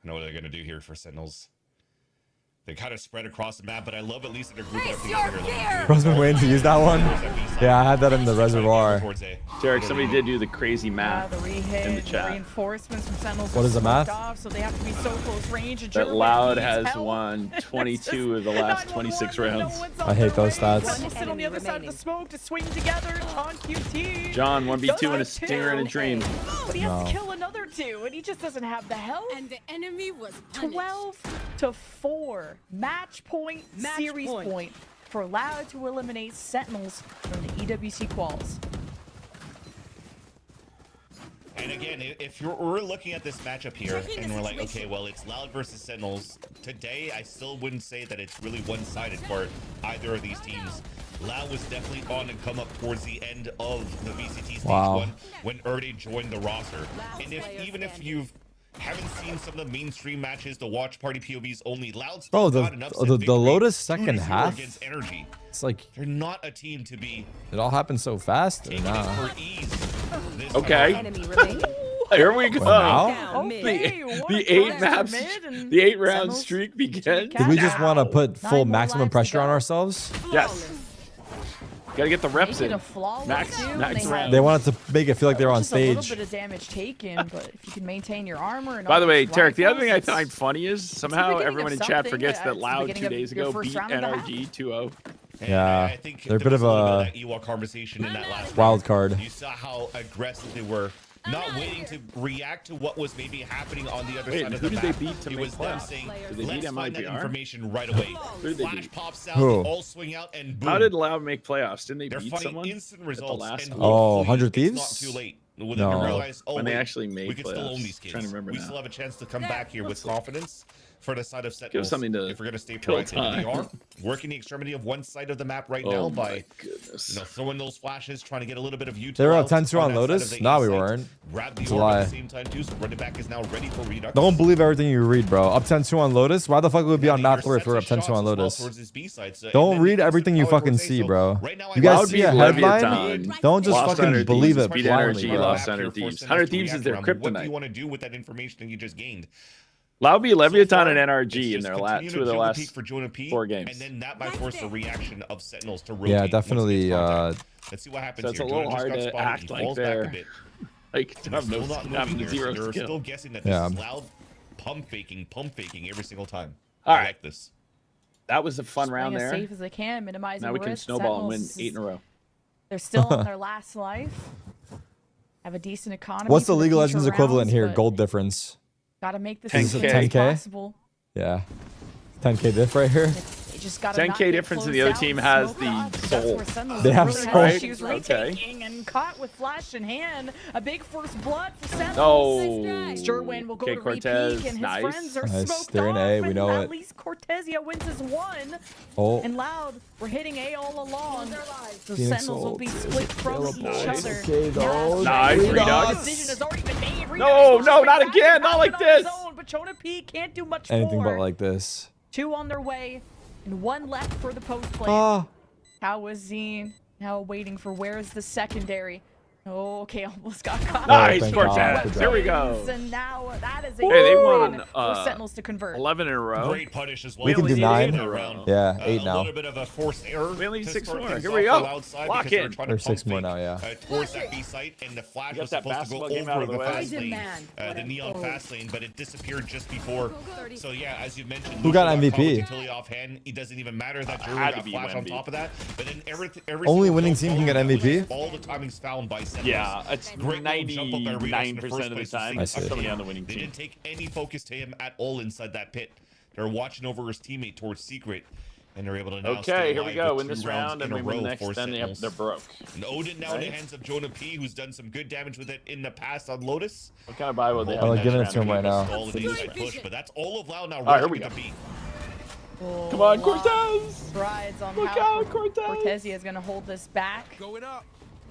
I know what they're going to do here for Sentinels. They kind of spread across the map, but I love at least that they're grouping up together. Like, Bro's been waiting to use that one. Yeah, I had that in the reservoir. Derek, somebody did do the crazy math The re-hit, in the chat. reinforcements from Sentinels. What are is the math? smoked Off, so they have to be so close range. And That Jerwin Loud needs has help. won It's 22 of the last 26 rounds. I hate those stats. Sentinels sit on the other side of the smoke to swing together on QT. John, 1v2 and a Does stinger and a kill. dream. But he has No. to kill another 2, and he just doesn't have the health. And the enemy was punished. 12-4. Match point, Match series point. point for Loud to eliminate Sentinels from the EWC quals. And again, if we're looking at this matchup here, Checking and the we're like, situation. okay, well, it's Loud versus Sentinels. Today, I still wouldn't say that it's really one-sided for either of these teams. Loud was definitely on and come up towards the end of the VCT stage Wow. 1 when Erde joined the roster. And even if you haven't seen some of the mainstream matches, the watch party POVs only, Loud's Bro, got an upset the victory, Lotus 2-0 second half, against Energy. it's like, They're not a team to be it all happened so fast or taking nah? it for ease. this time Okay. around. Enemy remaining. Here we go. Wow. Down mid. Okay, one The 8 cross maps, to mid, and the 8 round Sentinels streak begins. Did we just want to now. put 9 full more maximum lives to pressure on go. ourselves? Yes. Gotta get the reps Make it in. a flawless Max- too, and max they round. have They wanted to make it feel like they were on just a little stage. bit of damage taken, but if you can maintain your armor and By all the way, these Tarek, the other rifles, thing I it's- find funny is the somehow beginning everyone of in chat something. forgets that It's the Loud beginning 2 of days your ago first beat round of the half. NRG 2-0. And Yeah, I think they're a there bit was of little a bit of that Ewok conversation in that last wild round. card. You saw how aggressive they were, not waiting to react to what was maybe happening on the other Wait, side of who the did they map. beat to It make was them playoffs? saying, Did they beat let's find that MIBR? information right away. Who did they Flash beat? pops out, Who? they all swing out, and boom. How did Loud make playoffs? Didn't they They're beat finding someone? instant results. last And one? Oh, hopefully 100 it's Thieves? not too late. When No. they realize, oh, When they wait, actually made we can still own playoffs. these kids. Trying to remember we now. still have a chance to come back here with confidence. for the side of Sentinels. something to if we're gonna stay kill proactive. They time. are working the extremity of one side of the map right Oh now my by goodness. throwing those flashes, trying to get a little bit of util. They were up out 10-2 on that side Lotus? of the No, A we site. weren't. Grab the It's a orb lie. at the same time too, so running back is now ready for redux. Don't believe everything you read, bro. Up 10-2 on Lotus? Why the fuck would we be on map 3 if we're up 10-2 on Lotus? Don't read everything you fucking see, bro. You guys see a headline? Don't just Lost fucking 100 believe Thieves, it beat blindly, NRG, bro. lost 100 Thieves. 100 Thieves is their What do you kryptonite. want to do with that information that you just gained? Loud be Leviathan and It's NRG in just their continue two of to the Jonah Peak last for Jonah P, 4 games. and then that might force a reaction of Sentinels to rotate. Yeah, once he definitely. gets contact. Let's see what happens So it's here. a little Jonah just hard got to spotted. act He like falls back a they're bit. like They're have still not having moving here, so zero they're skill. still guessing that this Yeah. is loud pump faking every single time. All I right. like this. That was a fun Just round playing as there. safe as they can, minimizing Now we can risk. snowball and win Sentinels 8 in a row. They're still on their last life. Have a decent economy. What's the for League of future Legends equivalent rounds, here? but Gold difference. Gotta make this 10K. as simple as 10K? possible. Yeah. 10K diff right here. They just gotta 10K not get difference in closed the other out team and has smoke the off, 'cause that's soul. where Sentinels They have really soul. had issues Okay. retaking and caught with flash in hand. A big first blood for Sentinels. Oh. Jerwin will go Okay, to Cortez, repeat, and his nice. friends are Nice. smoked They're in off, A, we and know at it. least Cortezia wins his one. Oh, And Loud, we're hitting A all along. So Phoenix Sentinels will be ult is split from each available. other. Okay, though. Nice, The Redux. decision has already been made. No, Redux no, will not back again, and not like happen on his this. own, but Jonah P can't do much anything more. but like this. 2 on their way, and 1 left for the post play. Ah. How is Zine now waiting for where's the secondary? Oh, okay, almost got caught. Nice, thank Cortez. God. Good There we go. And now that is a Hey, they won, win for Sentinels to convert. 11 in a row. Great punish as well. We can do only 9. need 8 in a row. Yeah, 8 A now. little bit of a forced error. We only need to 6 start more. things Here off we on go. the outside Lock because they were in. trying to Or 6 pump more fake, now, yeah. Towards that B site, and the flash You got was that supposed to go basketball game out over of the the way? fast I lane, demand. the neon fast lane, but it disappeared just before. So yeah, as you mentioned, Who got Lucio MVP? caught with utility offhand. It doesn't even matter that Drew had to got be flash on Wemby. top of that. But then every Only single winning kill team can get following that, MVP? all the timings found by Sentinels. Yeah, it's Great little jump up by Redux in the 99% first of the place to time. save I see. the Somebody team. on the winning They team. didn't take any focus to him at all inside that pit. They're watching over his teammate towards Secret, and they're able to now stay Okay, here we alive go. with Win this 2 rounds round, in and a we win the row next. for Then Sentinels. they're broke. And Odin now in the Right? hands of Jonah P, who's done some good damage with it in the past on Lotus. What kind of buy would they have? Oh, in giving this it to him round? right now. Stall and inside push, but that's all of Loud now. right, here we rushing go. to B. Come on, Cortez! Strides on Look how out, Cortez! Cortezia is going to hold this back.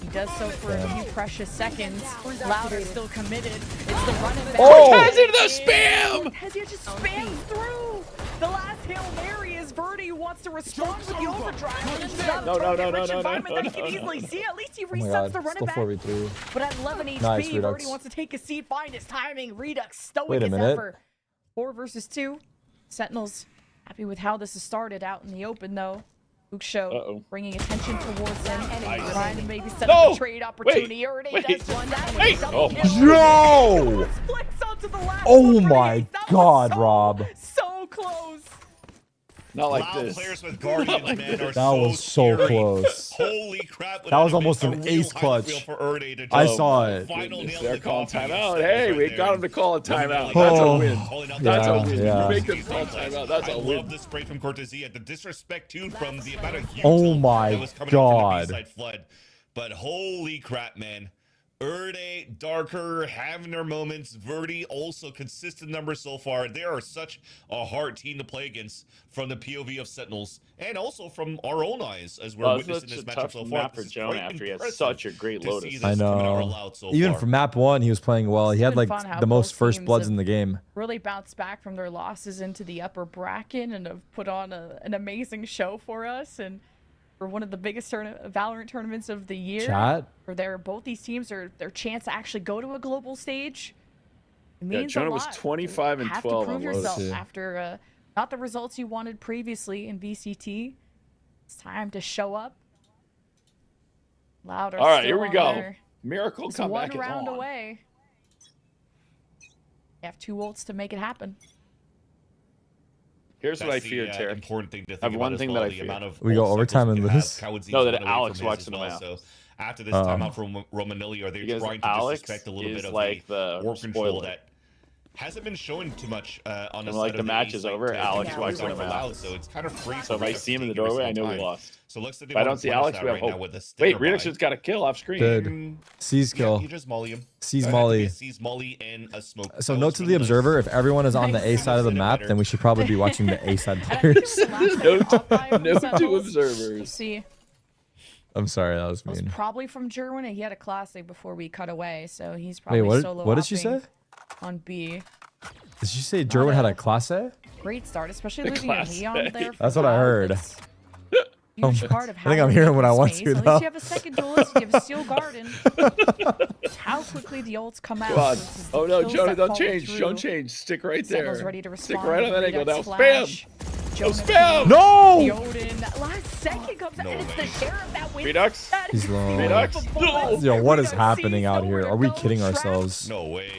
He does so for a few precious seconds. Louder still committed. It's the running back. Oh! Cortez into the spam! Cortezia just spams through. The last Hail Mary is Verdi who wants to respond with the overdrive. It's not a No, target-rich no, environment that you can no. easily see. At least he Oh my resets god. the running Still back. 4v3. But at 11 HP, Nice, Verdi Redux. wants to take a seat, find his timing. Redux stoic Wait a his minute. effort. 4 versus 2. Sentinels happy with how this has started out in the open, though. Show Uh-oh. bringing attention towards him, Nice. trying to maybe set No! up a trade opportunity. Already Wait! does one down. Wait! Double Oh. kill. Yo! Flicks onto the last Oh one for my Ace. That was God, so, Rob. So close. Not like Loud this. players with Guardians, like man, are That was so scary. close. Holy crap. That was a almost a an real ace hype clutch. reel for Erde to I jump. saw it. Final nail They're in the calling coffin. timeout. Sentinels Hey, right we there. got them to call a timeout. Really That's a Oh. win. calling out That's the a Yeah, win. yeah. You make them These call highlights. timeout. That's I a love win. the spray from Cortezia. The disrespect, too, from the amount of Oh util my that was coming God. up from the B-side flood. But holy crap, man. Erde, Darker, having their moments. Verdi, also consistent numbers so far. They are such a hard team to play against from the POV of Sentinels and also from our own eyes as we're Well, it's witnessing such this a matchup tough so far. map for This is Jonah quite after he has impressive such a great to Lotus. see this I coming out know. loud so Even far. for map 1, he was playing well. He had been like fun how the most both first teams bloods have in the game. Really bounced back from their losses into the upper bracket and have put on an amazing show for us. And for one of the biggest Valorant tournaments of the year, Chat? for both these teams are their chance to actually go to a global stage. It Yeah, means Jonah a was lot. 25 and have 12 to prove on Lotus. yourself Yeah. after not the results you wanted previously in VCT. It's time to show up. Louder. All right, still here we on go. their- Miracle Just comeback one is round on. away. You have 2 ults to make it happen. Here's what I That's the, fear, Tarek. important thing to think I have about one as thing well, that I the fear. amount of We go ult overtime cycles and we can lose? have. Coward's No, Ease that is away Alex from his watched as them well, out. So after this Oh. timeout from Romanelli, are they Because trying to Alex disrespect a little is bit of like the the war control spoiler. that hasn't been showing too much on the And, like, side the of match is East, over, to Alex take walks it on for the map. Loud, so it's kind of free. So if for I Redux see him to in the take your doorway, I best know we time. lost. So looks like they If I wanna don't see punish Alex, that we have right now hope. with a Wait, stinger Redux buy. just got a kill off screen. Good. Seize Yeah, kill. you just molly him. Seize That had to be molly. a seize molly and a smoke. So That note was to the really nice. observer, if everyone is on the A Nice. side of the Sit it map, better. then we should probably be watching the A side And I think it was players. the last No like, up by from no two Sentinels. observers. Let's see. I'm sorry, that was It was mean. probably from Jerwin, and he had a classic before we cut away, so he's Wait, probably solo what did she say? hopping on B. Did she say Jerwin had a class A? Great start, especially The losing a class Leon A. there. For That's what I Loud. heard. That's a huge part of I how think I'm we're hearing what I making want space. to, At least though. you have a second duelist, you have Steel Garden. How quickly the ults come out. Come on. versus the Oh no, kills Jonah, that don't follow change. through. Don't change. Stick right there. Sentinel's ready to respond. Stick right on that Redux angle now. flash. Spam! Jonah spam! The No! Odin. Last second comes out, No and it's the way. sheriff that wins. Redux? That He's is low. Redux? unbelievable. Yo, what is Redux happening sees out nowhere here? to Are we go, kidding traps. ourselves? No way.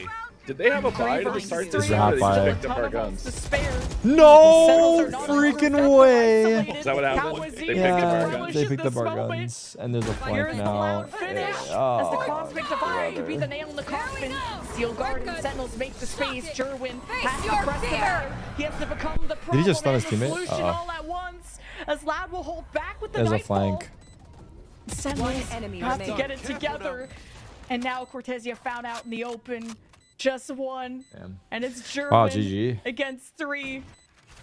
Did they have a buy to Versus start three. this There's a round? half Or they buy. just picked up our guns? To spare. No freaking way! Is that what happened? That was They easy. picked up our Yeah, guns. they picked up This our moment. guns, and there's a Here's flank the now. loud finish. As the Oh, Cosmic Divide could be the brother. nail in the coffin. Steel Guard and Sentinels make the space. Jerwin has to your press the fear. bar. He has to become the problem Did he just stun his and the teammate? solution Uh-oh. all at once. As Loud will hold back with the There's a Nightfall. flank. Sentinels One enemy have to remaining. get it together. And now Cortesia found out in the open. Just one. Damn. And it's Jerwin Wow, GG. against 3.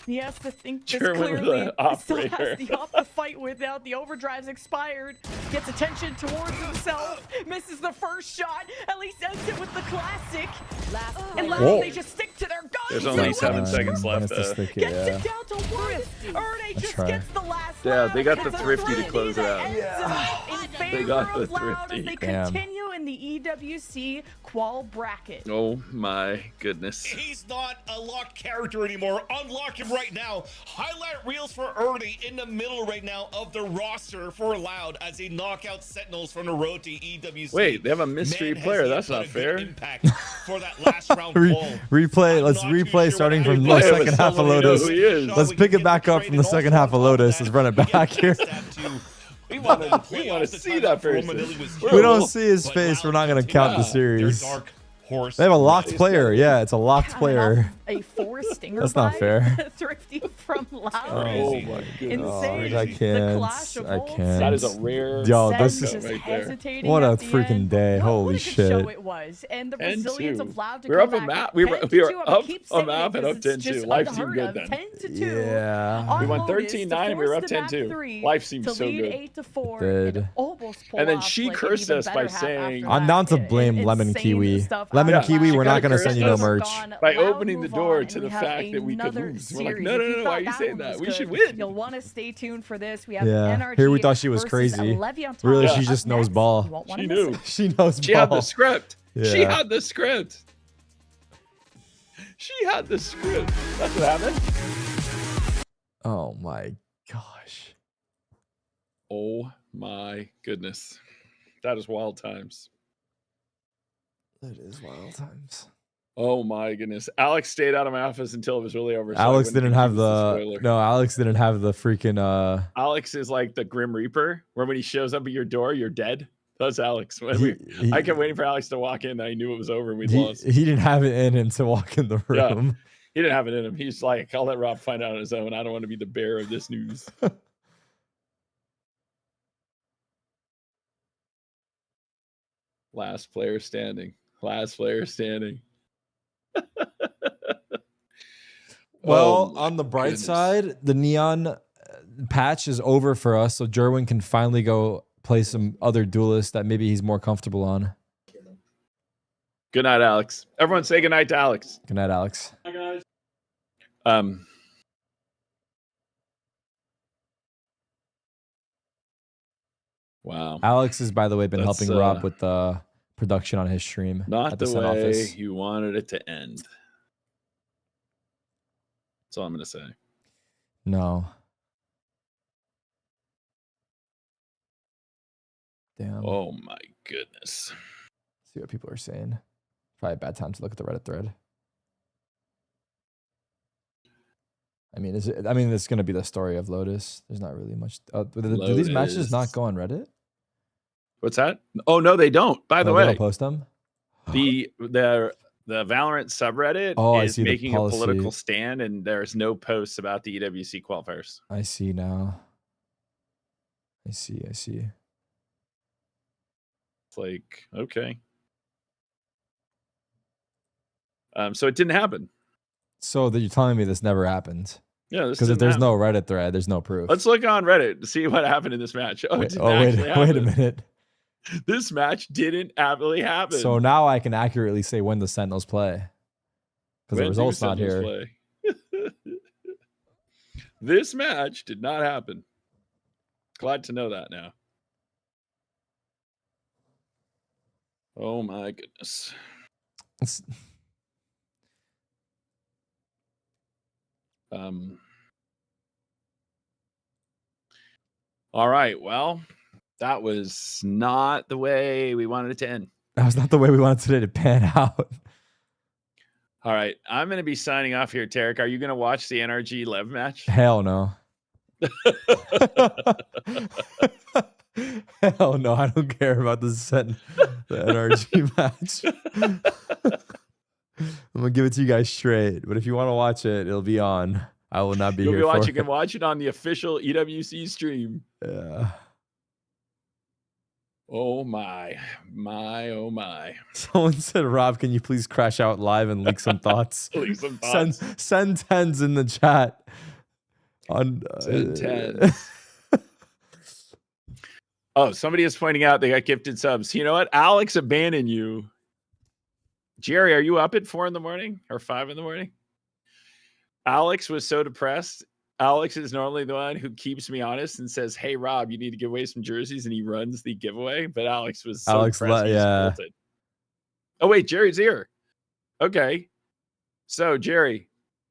He has to think this Jerwin with clearly. the He still operator. has the op to fight without. The overdrive's expired. Gets attention towards himself. Misses the first shot. At least ends it with the classic. Last And player. last Whoa. they just stick to their guns. There's only He 7 wins. seconds left. Has to stick it, Gets yeah. it down to 1. Erne just try. gets the last Yeah, round. they got the It's a thrifty to close it that out. ends it up in favor got the of Loud as thrifty. they Damn. continue in the EWC qual bracket. Oh my goodness. He's not a locked character anymore. Unlock him right now. Highlight reels for Ernie in the middle right now of the roster for Loud as they knock out Sentinels from the road to EWC. Wait, they have a mystery Man, has player. he That's put not a good fair. Impact for that last round pull. Replay. I'm Let's not too replay sure starting what from happened. the Yeah, second but half of someone knows Lotus. who he is. Let's We pick can it back get up trade from the and second also half of on top Lotus. that, Let's run it we get back here. backstab too. We wanna- wanted to play we wanna off the see time that for person. Romadilli was We We here. don't see his But face. We're Loud not going to count the continued Yeah. series. their dark horse. They have a locked Nice. player. Yeah, it's a locked Coming player. off A 4 stinger That's not bite. fair. Thrifty from Loud. Oh my goodness. Insane. I The can't. clash of I ults. can't. That is a rare. Yo, this Sens is just right there. hesitating what a at the freaking end. day. What Holy a good shit. show it was, and the 10-2. resilience of Loud to We're come up a back map. at We were 10-2. I'm gonna up keep a saying map it and up 'cause it's 10-2. just Life seemed unheard good of. then. 10-2. Yeah. On We won Lotus 13-9 to and we were force up the map 10-2. 3 Life seemed to so lead good. 8-4. It did. and almost pull And then off, she like, an cursed even us better by half saying- after I'm that. down to blame Lemon Insane Kiwi. stuff Lemon out of Kiwi, Loud. we're not going to cursed send you no us merch. By Loud opening the move door on, to and the we have fact that we could another lose. We're like, series. no, no, If you no, why thought are you that saying one that? was We good, should win. You'll want to stay tuned for this. We have Yeah. NRG Here we thought she was versus crazy. Leviathan Really, up she just knows next. ball. You won't wanna She miss knew. it. She knows She had ball. the script. She Yeah. had the script. She had the script. That's what happened. Oh my gosh. Oh my goodness. That is wild times. That is wild times. Oh my goodness. Alex stayed out of my office until it was really over. so I Alex wouldn't didn't have confuse the spoiler. no. Alex didn't have the freaking Alex is like the Grim Reaper, where when he shows up at your door, you're dead. That's Alex. When I kept waiting for Alex to walk in, and I knew it was over and we'd lost. he didn't have it in him to walk in the Yeah. room. He didn't have it in him. He's like, I'll let Rob find out on his own. I don't want to be the bearer of this news. Last player standing. Last player standing. Well, Oh my on the bright goodness. side, the neon patch is over for us, so Jerwin can finally go play some other duelists that maybe he's more comfortable on. Good night, Alex. Everyone say good night to Alex. Good night, Alex. Wow. Alex has, by the way, been That's, helping Rob with the production on his stream Not at the the SEN way office. you wanted it to end. That's all I'm going to say. No. Damn. Oh my goodness. See what people are saying. Probably a bad time to look at the Reddit thread. I mean, it's going to be the story of Lotus. There's not really much. Do these matches not Lotus. go on Reddit? What's that? Oh no, they don't. By the Oh, they way, don't post them. the The Valorant subreddit Oh, I is see the making a political policy. stand, and there's no posts about the EWC qualifiers. I see now. I see. It's like, okay. So it didn't happen. So that you're telling me this never happened? Yeah, this Because if didn't there's happen. no Reddit thread, there's no proof. Let's look on Reddit to see what happened in this match. Oh, it didn't actually happen. Wait a minute. This match didn't actually happen. So now I can accurately say when the Sentinels play. Because the When do result's not Sentinels here. play? This match did not happen. Glad to know that now. Oh my goodness. All right. Well, that was not the way we wanted it to end. That was not the way we wanted today to pan out. All right. I'm going to be signing off here, Tarik. Are you going to watch the NRG Lev match? Hell no. Hell no. I don't care about the NRG match. I'm going to give it to you guys straight. But if you want to watch it, it'll be on. I will not be You'll here be for watching it. and watch it on the official EWC stream. Yeah. Oh my, oh my. Someone said, Rob, can you please crash out live and leak some thoughts? Leak some thoughts. Send tens in the chat. Send tens. Oh, somebody is pointing out they got gifted subs. You know what? Alex abandoned you. Jerry, are you up at 4 a.m. or 5 a.m? Alex was so depressed. Alex is normally the one who keeps me honest and says, "Hey, Rob, you need to give away some jerseys," and he runs the giveaway. But Alex was so depressed. He just bolted. Oh wait, Jerry's here. Okay, so Jerry.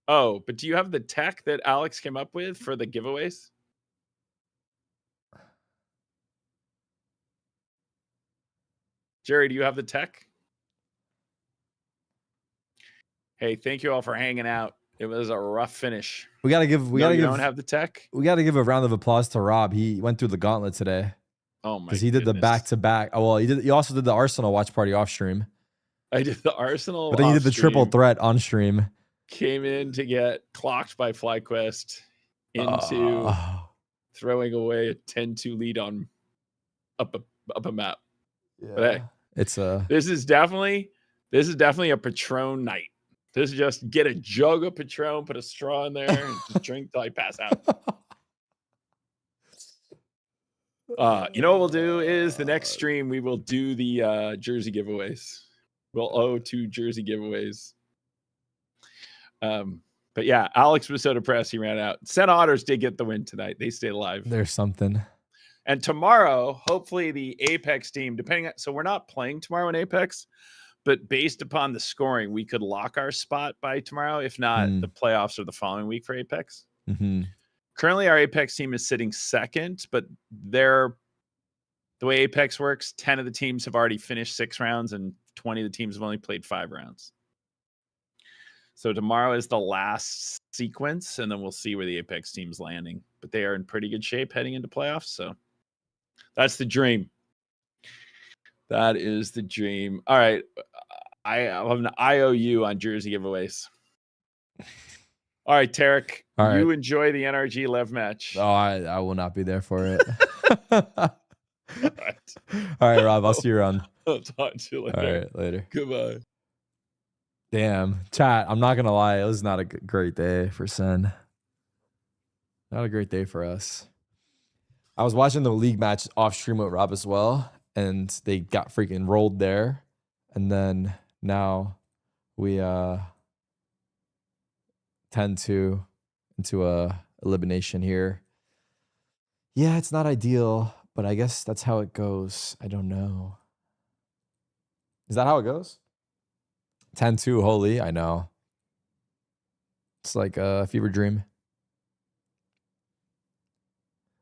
Oh, but do you have the tech that Alex came up with for the giveaways? Jerry, do you have the tech? Hey, thank you all for hanging out. It was a rough finish. We gotta give. Don't have the tech. We gotta give a round of applause to Rob. He went through the gauntlet today. Oh my! Because he did the back-to-back. Oh well, he also did the Arsenal watch party off stream. I did the Arsenal, but then he did the triple threat on stream. Came in to get clocked by FlyQuest into throwing away a 10-2 lead on up a map. Yeah, but hey, this is definitely a Patron night. This is just get a jug of Patron, put a straw in there, and just drink till I pass out. You know what we'll do is the next stream we will do the jersey giveaways. We'll owe 2 jersey giveaways. But yeah, Alex was so depressed he ran out. SEN Otters did get the win tonight. They stayed alive. There's something. And tomorrow, hopefully the Apex team, so we're not playing tomorrow in Apex, but based upon the scoring, we could lock our spot by tomorrow. If not, the playoffs are the following week for Apex. Mm-hmm. Currently, our Apex team is sitting second, but the way Apex works, 10 of the teams have already finished 6 rounds and 20 of the teams have only played 5 rounds. So tomorrow is the last sequence, and then we'll see where the Apex team's landing. But they are in pretty good shape heading into playoffs, so that's the dream. That is the dream. All right. I have an IOU on jersey giveaways. All right, Tarik. You enjoy the NRG Lev match. Oh, I will not be there for it. All right, Rob. I'll see you around. I'll talk to you later. All right, later. Goodbye. Damn. Chat, I'm not going to lie. It was not a great day for SEN. Not a great day for us. I was watching the league match off stream with Rob as well, and they got freaking rolled there. And then now we 10-2 into a elimination here. Yeah, it's not ideal, but I guess that's how it goes. I don't know. Is that how it goes? 10-2, holy, I know. It's like a fever dream.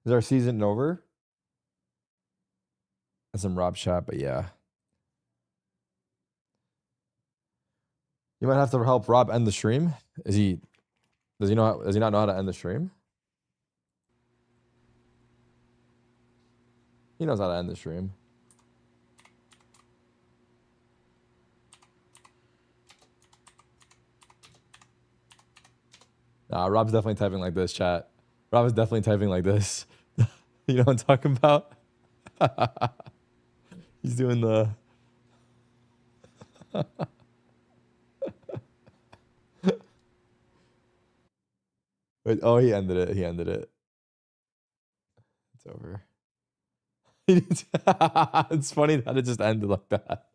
Is our season over? That's some Rob shot, but yeah. You might have to help Rob end the stream. Does he not know how to end the stream? He knows how to end the stream. Nah, Rob's definitely typing like this, chat. Rob is definitely typing like this. You know what I'm talking about? He's doing the... Wait, oh, he ended it. He ended it. It's over. It's funny that it just ended like that.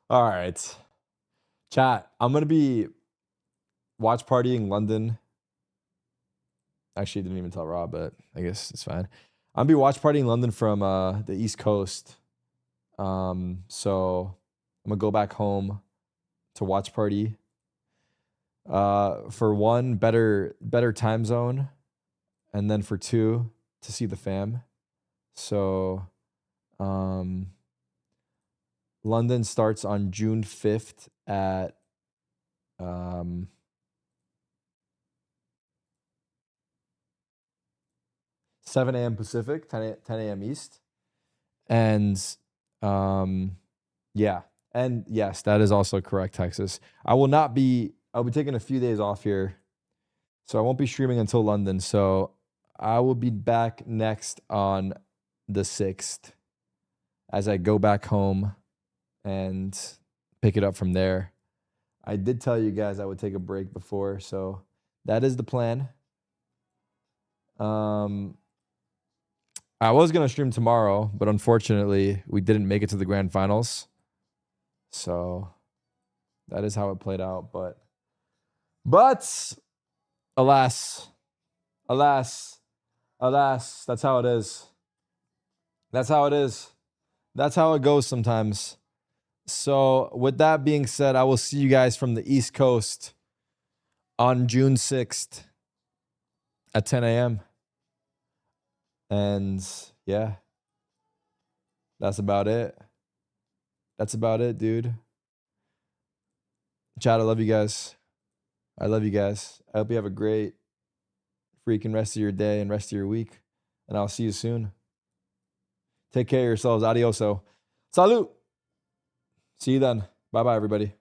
All right. Chat, I'm going to be watch partying London. Actually, didn't even tell Rob, but I guess it's fine. I'm going to be watch partying London from the East Coast. So I'm going to go back home to watch party. For one, better time zone. And then for two, to see the fam. So London starts on June 5th at 7 a.m. Pacific, 10 a.m. East. And yeah. And yes, that is also correct, Texas. I'll be taking a few days off here. So I won't be streaming until London. So I will be back next on the 6th as I go back home and pick it up from there. I did tell you guys I would take a break before, so that is the plan. I was going to stream tomorrow, but unfortunately, we didn't make it to the grand finals. So that is how it played out, but alas, that's how it is. That's how it is. That's how it goes sometimes. So with that being said, I will see you guys from the East Coast on June 6th at 10 a.m. And yeah, that's about it. That's about it, dude. Chat, I love you guys. I love you guys. I hope you have a great freaking rest of your day and rest of your week. And I'll see you soon. Take care of yourselves. Adioso. Salud. See you then. Bye-bye, everybody.